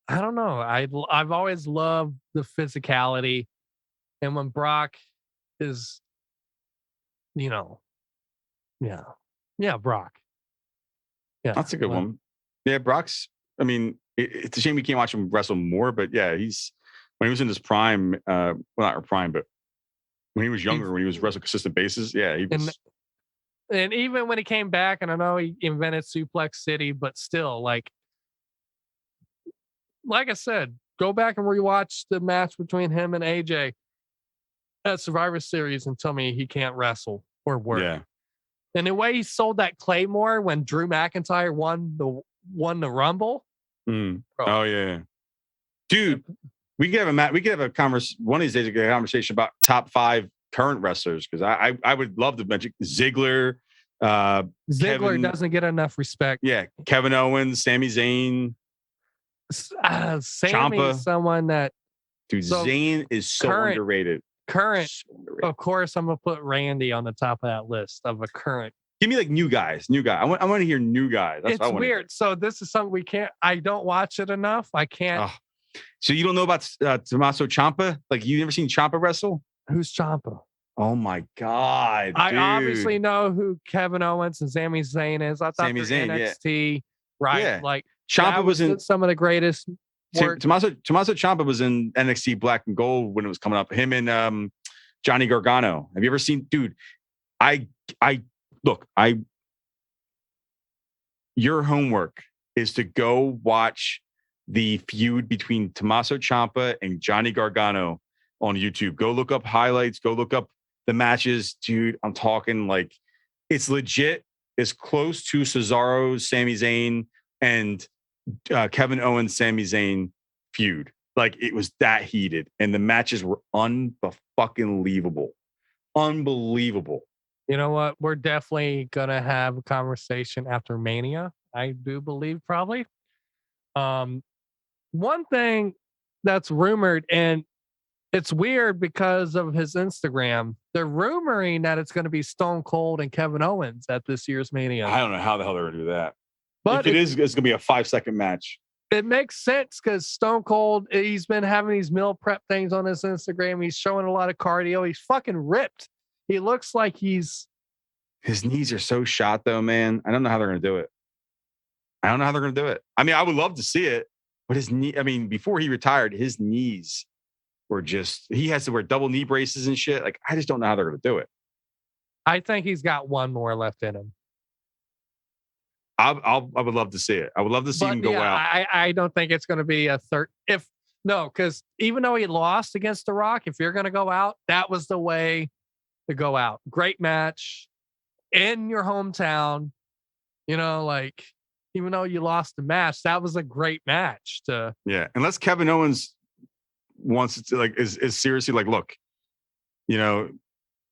I don't know. I've always loved the physicality. And when Brock is, Brock. Yeah. That's a good one. Yeah, Brock's, I mean, it's a shame we can't watch him wrestle more, but yeah, when he was in his prime, well, not prime, but when he was younger, when he was wrestling consistent bases, yeah, he was. And even when he came back, and I know he invented Suplex City, but still, like I said, go back and rewatch the match between him and AJ at Survivor Series and tell me he can't wrestle or work. Yeah. And the way he sold that Claymore when Drew McIntyre won the Rumble. Oh yeah, dude. We could have a conversation one of these days. A conversation about top 5 current wrestlers because I would love to mention Ziggler. Ziggler doesn't get enough respect. Yeah, Kevin Owens, Sami Zayn. Sammy Ciampa. is someone that. Dude, Zayn is so underrated. Of course, I'm gonna put Randy on the top of that list of a current. Give me like new guys. I want to hear new guys. That's it's weird. So this is something we can't. I don't watch it enough. I can't. Oh. So you don't know about Tommaso Ciampa? Like you never seen Ciampa wrestle? Who's Ciampa? Oh my god! I dude. obviously know who Kevin Owens and Sami Zayn is. I thought Sami Zayn, NXT, right? Yeah. Like Ciampa was in some of the greatest. Tommaso Ciampa was in NXT Black and Gold when it was coming up. Him and Johnny Gargano. Have you ever seen? Dude, your homework is to go watch the feud between Tommaso Ciampa and Johnny Gargano on YouTube. Go look up highlights. Go look up the matches, dude. I'm talking like it's legit as close to Cesaro's Sami Zayn and Kevin Owens Sami Zayn feud. Like it was that heated, and the matches were unbelievable. Unbelievable. You know what? We're definitely gonna have a conversation after Mania. I do believe probably. One thing that's rumored, and it's weird because of his Instagram. They're rumoring that it's going to be Stone Cold and Kevin Owens at this year's Mania. I don't know how the hell they're going to do that. But if it is, it's going to be a 5-second match. It makes sense because Stone Cold, he's been having these meal prep things on his Instagram. He's showing a lot of cardio. He's fucking ripped. He looks like his knees are so shot though, man. I don't know how they're going to do it. I mean, I would love to see it, but his knee, I mean, before he retired, his knees were just, he has to wear double knee braces and shit. Like, I just don't know how they're going to do it. I think he's got one more left in him. I would love to see it. I would love to see him go out. I don't think it's going to be a third. Because even though he lost against The Rock, if you're going to go out, that was the way to go out. Great match in your hometown. You know, like, even though you lost the match, that was a great match. Yeah, unless Kevin Owens wants to, like, is seriously like, look, you know,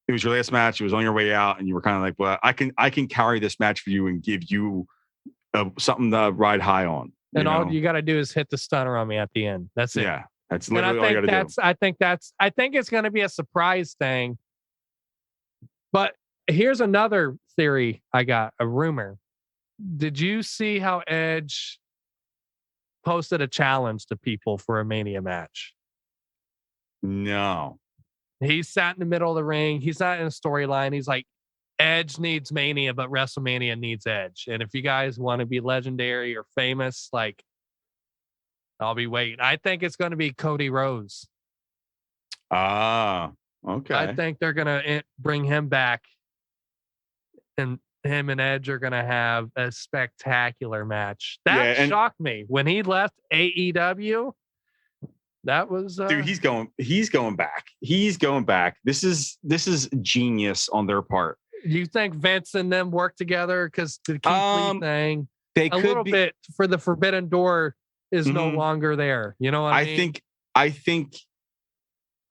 it was your last match. It was on your way out, and you were kind of like, well, I can carry this match for you and give you something to ride high on. And all you got to do is hit the stunner on me at the end. That's it. Yeah, that's literally all you got to do. I think it's going to be a surprise thing. But here's another theory I got, a rumor. Did you see how Edge posted a challenge to people for a Mania match? No. He sat in the middle of the ring. He's not in a storyline. He's like, Edge needs Mania, but WrestleMania needs Edge. And if you guys want to be legendary or famous, like, I'll be waiting. I think it's going to be Cody Rhodes. Ah, okay. I think they're going to bring him back. And him and Edge are going to have a spectacular match. That shocked me. When he left AEW, that was dude, he's going back. He's going back. This is genius on their part. You think Vince and them work together? Because the Keith Lee thing, they could little bit for the Forbidden Door is no longer there. You know what I mean? I think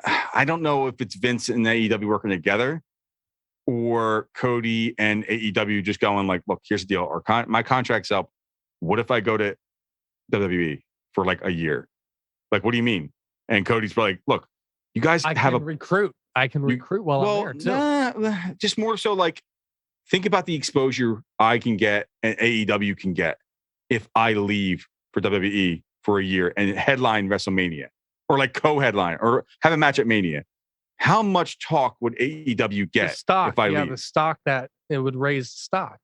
I don't know if it's Vince and AEW working together or Cody and AEW just going like, look, here's the deal. My contract's up. What if I go to WWE for like a year? Like, what do you mean? And Cody's like, look, you guys I can recruit while I'm there too. Just more so like, think about the exposure I can get and AEW can get if I leave for WWE for a year and headline WrestleMania or like co-headline or have a match at Mania. How much talk would AEW get if I leave? The stock that it would raise stock.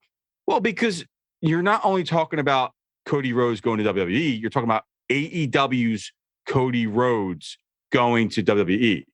Well, because you're not only talking about Cody Rhodes going to WWE, you're talking about AEW's Cody Rhodes going to WWE.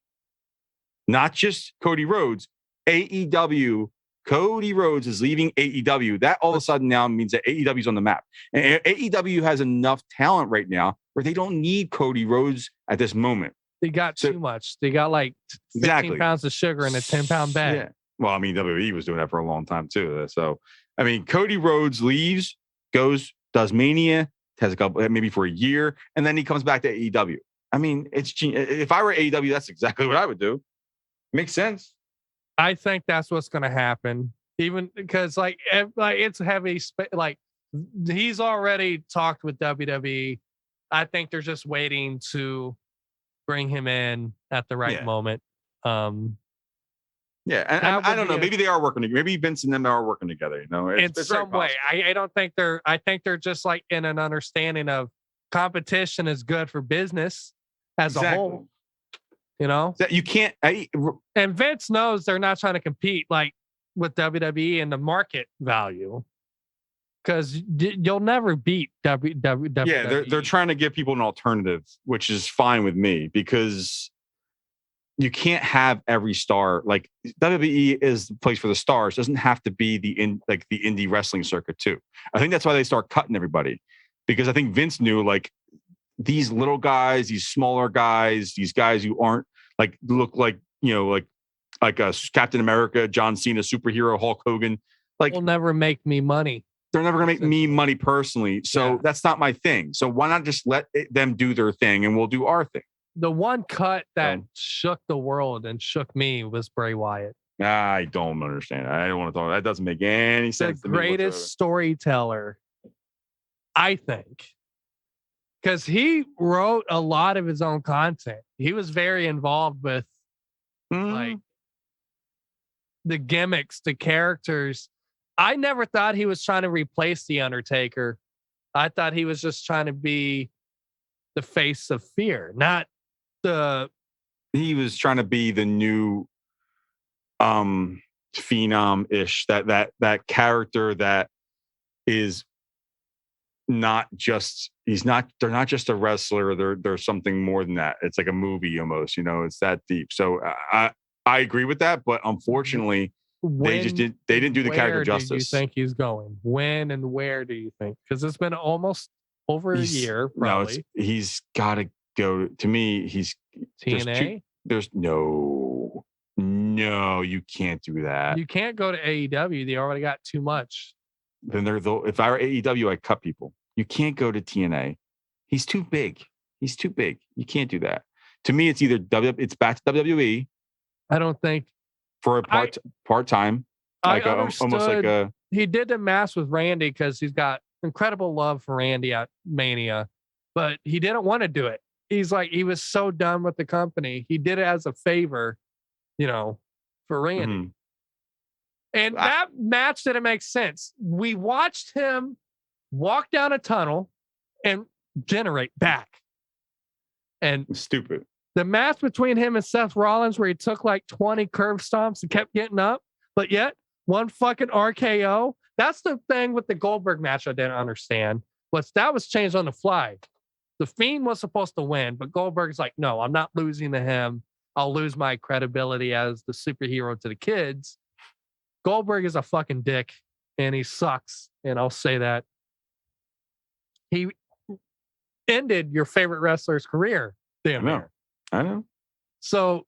Not just Cody Rhodes, AEW. Cody Rhodes is leaving AEW. That all of a sudden now means that AEW is on the map. And AEW has enough talent right now where they don't need Cody Rhodes at this moment. They got too much. They got like 15 pounds of sugar in a 10-pound bag. Yeah. Well, I mean, WWE was doing that for a long time too. So, I mean, Cody Rhodes leaves, goes, does Mania, has a couple, maybe for a year, and then he comes back to AEW. I mean, if I were AEW, that's exactly what I would do. Makes sense. I think that's what's going to happen. Even because like it's heavy. Like he's already talked with WWE. I think they're just waiting to bring him in at the right moment. And I don't know. Maybe they are working together. Maybe Vince and them are working together. You know, in some way. I don't think they're. I think they're just like in an understanding of competition is good for business as a whole. You know, that you can't. And Vince knows they're not trying to compete like with WWE and the market value, because you'll never beat WWE. Yeah, they're trying to give people an alternative, which is fine with me because you can't have every star. Like WWE is the place for the stars. It doesn't have to be the indie wrestling circuit too. I think that's why they start cutting everybody, because I think Vince knew like these little guys, these smaller guys, these guys who aren't like look like, you know, like a Captain America, John Cena, superhero, Hulk Hogan, like will never make me money. They're never going to make me money personally. So that's not my thing. So why not just let them do their thing and we'll do our thing? The one cut that shook the world and shook me was Bray Wyatt. I don't understand. I don't want to talk. That doesn't make any sense. The greatest storyteller, I think. Because he wrote a lot of his own content. He was very involved with like the gimmicks, the characters. I never thought he was trying to replace The Undertaker. I thought he was just trying to be the face of fear, not the... He was trying to be the new Phenom-ish, that character that is not just... they're not just a wrestler. They're something more than that. It's like a movie almost, you know, it's that deep. So I agree with that, but unfortunately they didn't do the character justice. Where do you think he's going? When and where do you think? Because it's been almost over a year, probably. No, he's got to go. To me, he's TNA. There's no, you can't do that. You can't go to AEW. They already got too much. Then if I were AEW, I'd cut people. You can't go to TNA. He's too big. You can't do that. To me, it's either it's back to WWE. I don't think for a part time, like almost like a. He did the mask with Randy because he's got incredible love for Randy at Mania, but he didn't want to do it. He's like, he was so done with the company. He did it as a favor, you know, for Randy. Mm-hmm. And that match didn't make sense. We watched him walk down a tunnel and generate back. And stupid. The match between him and Seth Rollins, where he took like 20 curve stomps and kept getting up, but yet one fucking RKO. That's the thing with the Goldberg match I didn't understand. That was changed on the fly. The Fiend was supposed to win, but Goldberg's like, no, I'm not losing to him. I'll lose my credibility as the superhero to the kids. Goldberg is a fucking dick, and he sucks, and I'll say that. He ended your favorite wrestler's career. Damn it. I know. So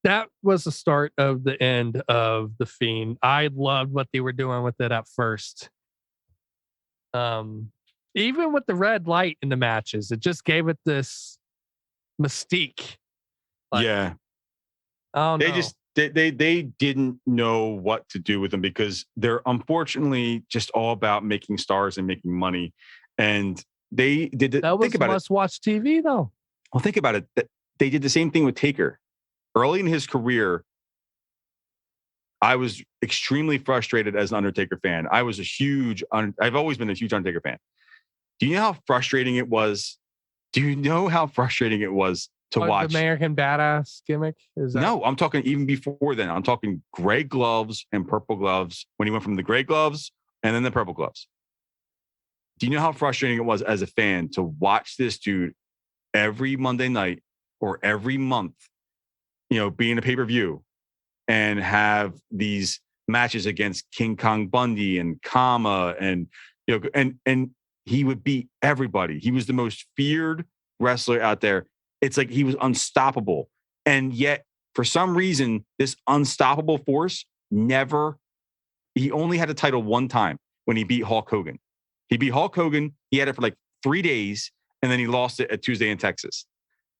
that was the start of the end of The Fiend. I loved what they were doing with it at first. Even with the red light in the matches, it just gave it this mystique. Like, yeah. I don't They know. just they didn't know what to do with them because they're unfortunately just all about making stars and making money. And they did That was think about it. must-watch TV, though. Well, think about it. They did the same thing with Taker. Early in his career, I was extremely frustrated as an Undertaker fan. I was I've always been a huge Undertaker fan. Do you know how frustrating it was? Do you know how frustrating it was to watch the American Badass gimmick? Is that? No, I'm talking even before then. I'm talking gray gloves and purple gloves when he went from the gray gloves and then the purple gloves. Do you know how frustrating it was as a fan to watch this dude every Monday night or every month, be in a pay-per-view and have these matches against King Kong Bundy and Kama and he would beat everybody. He was the most feared wrestler out there. It's like he was unstoppable. And yet, for some reason, this unstoppable force he only had a title one time when he beat Hulk Hogan. He beat Hulk Hogan. He had it for like 3 days, and then he lost it at Tuesday in Texas.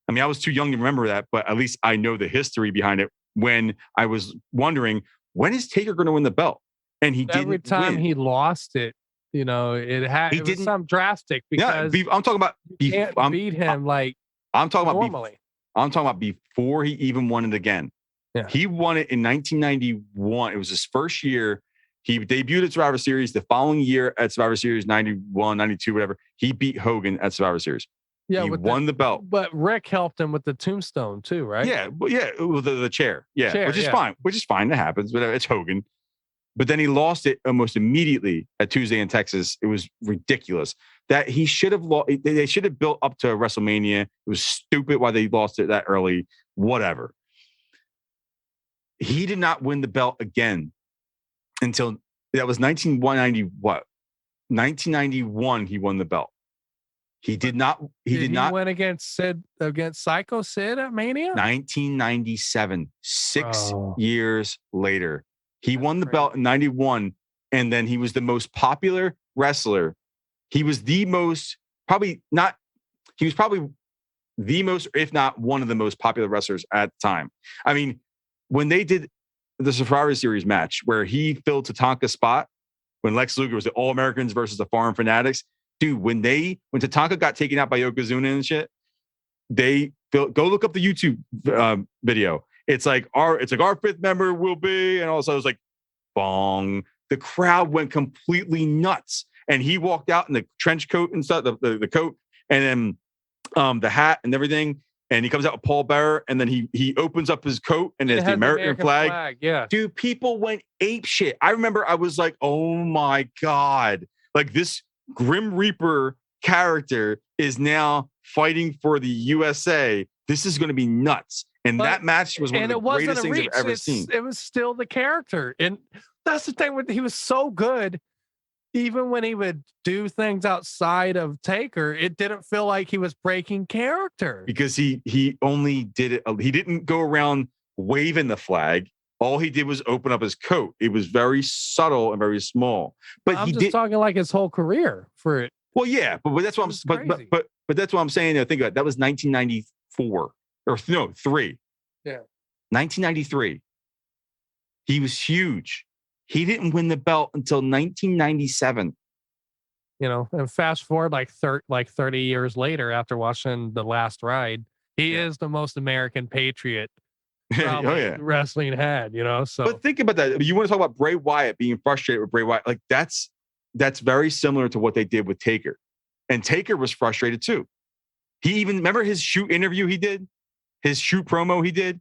I mean, I was too young to remember that, but at least I know the history behind it when I was wondering, when is Taker going to win the belt? And he didn't. Every time win. he lost it, it was some drastic because I'm talking about you can't beat him I'm talking about normally. I'm talking about before he even won it again. Yeah. He won it in 1991. It was his first year. He debuted at Survivor Series. The following year at Survivor Series 91, 92, whatever, he beat Hogan at Survivor Series. Yeah, he won the belt. But Rick helped him with the tombstone too, right? Yeah, with the chair. Yeah, which is fine. Which is fine. That happens. But it's Hogan. But then he lost it almost immediately at Tuesday in Texas. It was ridiculous that he should have lost. They should have built up to WrestleMania. It was stupid why they lost it that early. Whatever. He did not win the belt again until that was 1991. He won the belt. He did not. He did not win against Psycho Sid at Mania. 1997. 6 years later. He won the belt in 91, and then he was the most popular wrestler. He was the most, probably, if not one of the most popular wrestlers at the time. I mean, when they did the Survivor Series match where he filled Tatanka's spot, when Lex Luger was the All-Americans versus the Foreign Fanatics, dude, when Tatanka got taken out by Yokozuna and shit, go look up the YouTube video. It's like our fifth member will be, and also it was like, bong. The crowd went completely nuts, and he walked out in the trench coat and stuff, the coat, and then the hat and everything, and he comes out with Paul Bearer, and then he opens up his coat, and there's the American flag. Yeah, dude, people went ape shit. I remember I was like, oh my god, like this Grim Reaper character is now fighting for the USA. This is going to be nuts. And that match was one of the greatest things I've ever seen. It was still the character. And that's the thing he was so good. Even when he would do things outside of Taker, it didn't feel like he was breaking character. Because he only did it. He didn't go around waving the flag. All he did was open up his coat. It was very subtle and very small. But I'm just talking like his whole career for it. Well, yeah, but that's what but that's what I'm saying. I think that was 1994. Or no, 3. Yeah. 1993. He was huge. He didn't win the belt until 1997. And fast forward like 30 years later after watching The Last Ride, he is the most American patriot wrestling had, so. But think about that. You want to talk about Bray Wyatt being frustrated with Bray Wyatt. Like that's very similar to what they did with Taker. And Taker was frustrated too. He even, remember his shoot interview he did? His shoot promo he did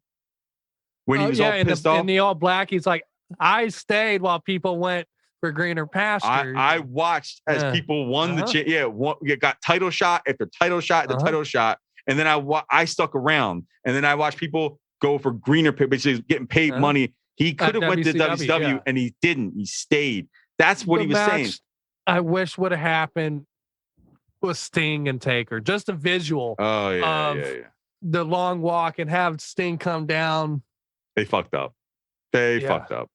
when he was all pissed off. In the all black, he's like, I stayed while people went for greener pastures. I watched as people won the got title shot after title shot after title shot, and then I stuck around, and then I watched people go for greener, basically getting paid money. He could have went to WCW and he didn't. He stayed. That's what he was saying. I wish would have happened with Sting and Taker. Just a visual. Oh yeah, the long walk and have Sting come down. They fucked up. Fucked up.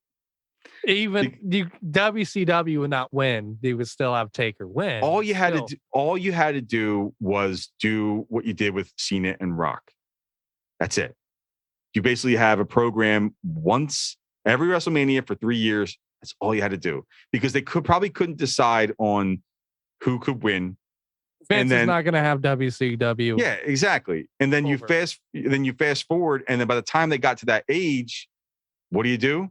Even WCW would not win. They would still have Taker win. All you had to do was do what you did with Cena and Rock. That's it. you basically have a program once every WrestleMania for 3 years. That's all you had to do, because they probably couldn't decide on who could win. Vince is not going to have WCW. Yeah, exactly. And then you fast forward, and then by the time they got to that age, what do you do?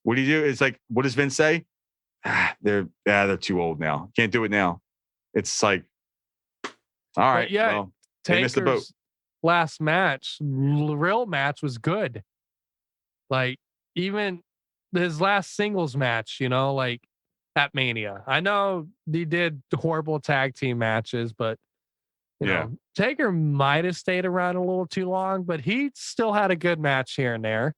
It's like, what does Vince say? They're too old now. Can't do it now. It's like, all right, well, they missed the boat. Last match, real match, was good. Like, even his last singles match, like at Mania. I know he did horrible tag team matches, but you know, Taker might have stayed around a little too long, but he still had a good match here and there.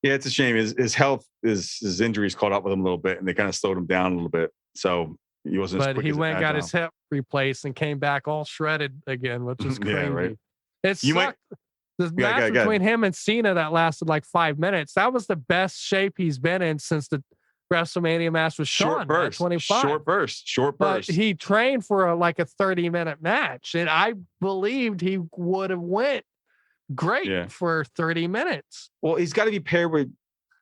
Yeah, it's a shame. His health, his injuries caught up with him a little bit, and they kind of slowed him down a little bit. So he wasn't. But he went and got his hip replaced and came back all shredded again, which is crazy. Right. It sucked. The match between him and Cena that lasted like 5 minutes. That was the best shape he's been in since the WrestleMania match was Shawn at 25. Short burst. But he trained for a 30-minute match, and I believed he would have went great for 30 minutes. Well, he's got to be paired with,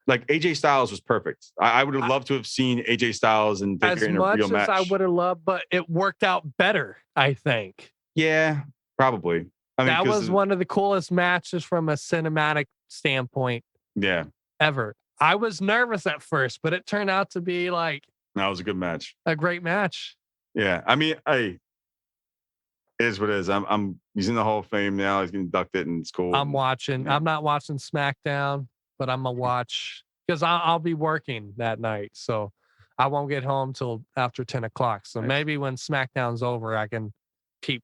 like, AJ Styles was perfect. I would have loved to have seen AJ Styles and Taker in a real match. As much as I would have loved, but it worked out better, I think. Yeah, probably. I mean, that was one of the coolest matches from a cinematic standpoint. Yeah. Ever. I was nervous at first, but it turned out to be like, that was a good match. A great match. Yeah. I mean, it is what it is. He's in the Hall of Fame now. He's getting inducted, and it's cool. I'm watching. I'm not watching SmackDown, but I'm gonna watch because I'll be working that night, so I won't get home till after 10 o'clock. So maybe when SmackDown's over, I can keep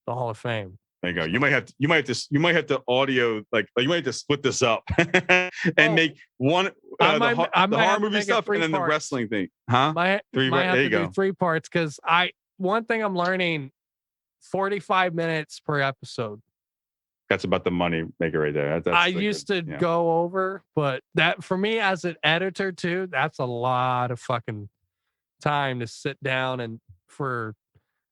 the Hall of Fame. There you go. You might have to audio, like you might have to split this up and make one the horror movie stuff and then the wrestling thing. Huh? There you go. 3 parts, because one thing I'm learning, 45 minutes per episode. That's about the money maker right there. I used to go over, but that for me as an editor too, that's a lot of fucking time to sit down and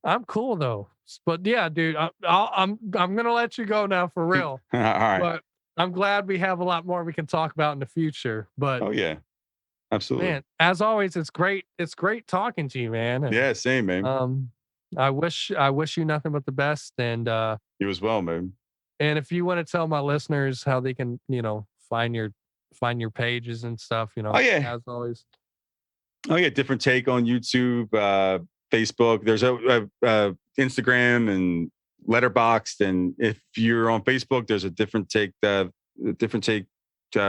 I'm cool though. But yeah, dude, I'm gonna let you go now for real. All right. But I'm glad we have a lot more we can talk about in the future. But oh yeah, absolutely. Man, as always, it's great. It's great talking to you, man. And, yeah, same, man. I wish you nothing but the best, and you as well, man. And if you want to tell my listeners how they can, find your pages and stuff, oh yeah, as always. Oh yeah, different take on YouTube, Facebook. There's a Instagram and Letterboxd, and if you're on Facebook, there's a different take.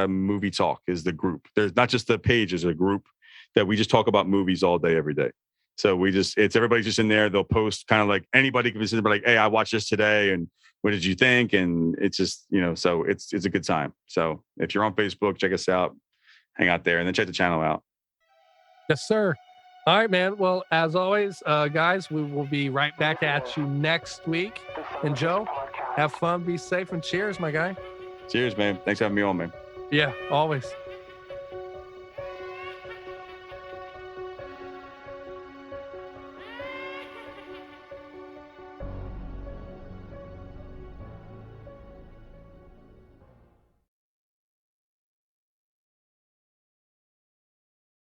Movie Talk is the group. There's not just the page; there's a group that we just talk about movies all day, every day. So it's everybody's just in there. They'll post kind of like anybody can visit, but like, hey, I watched this today, and what did you think? And it's just so it's a good time. So if you're on Facebook, check us out, hang out there, and then check the channel out. Yes, sir. All right, man. Well, as always, guys, we will be right back at you next week. And Joe, have fun, be safe, and cheers, my guy. Cheers, man. Thanks for having me on, man. Yeah, always.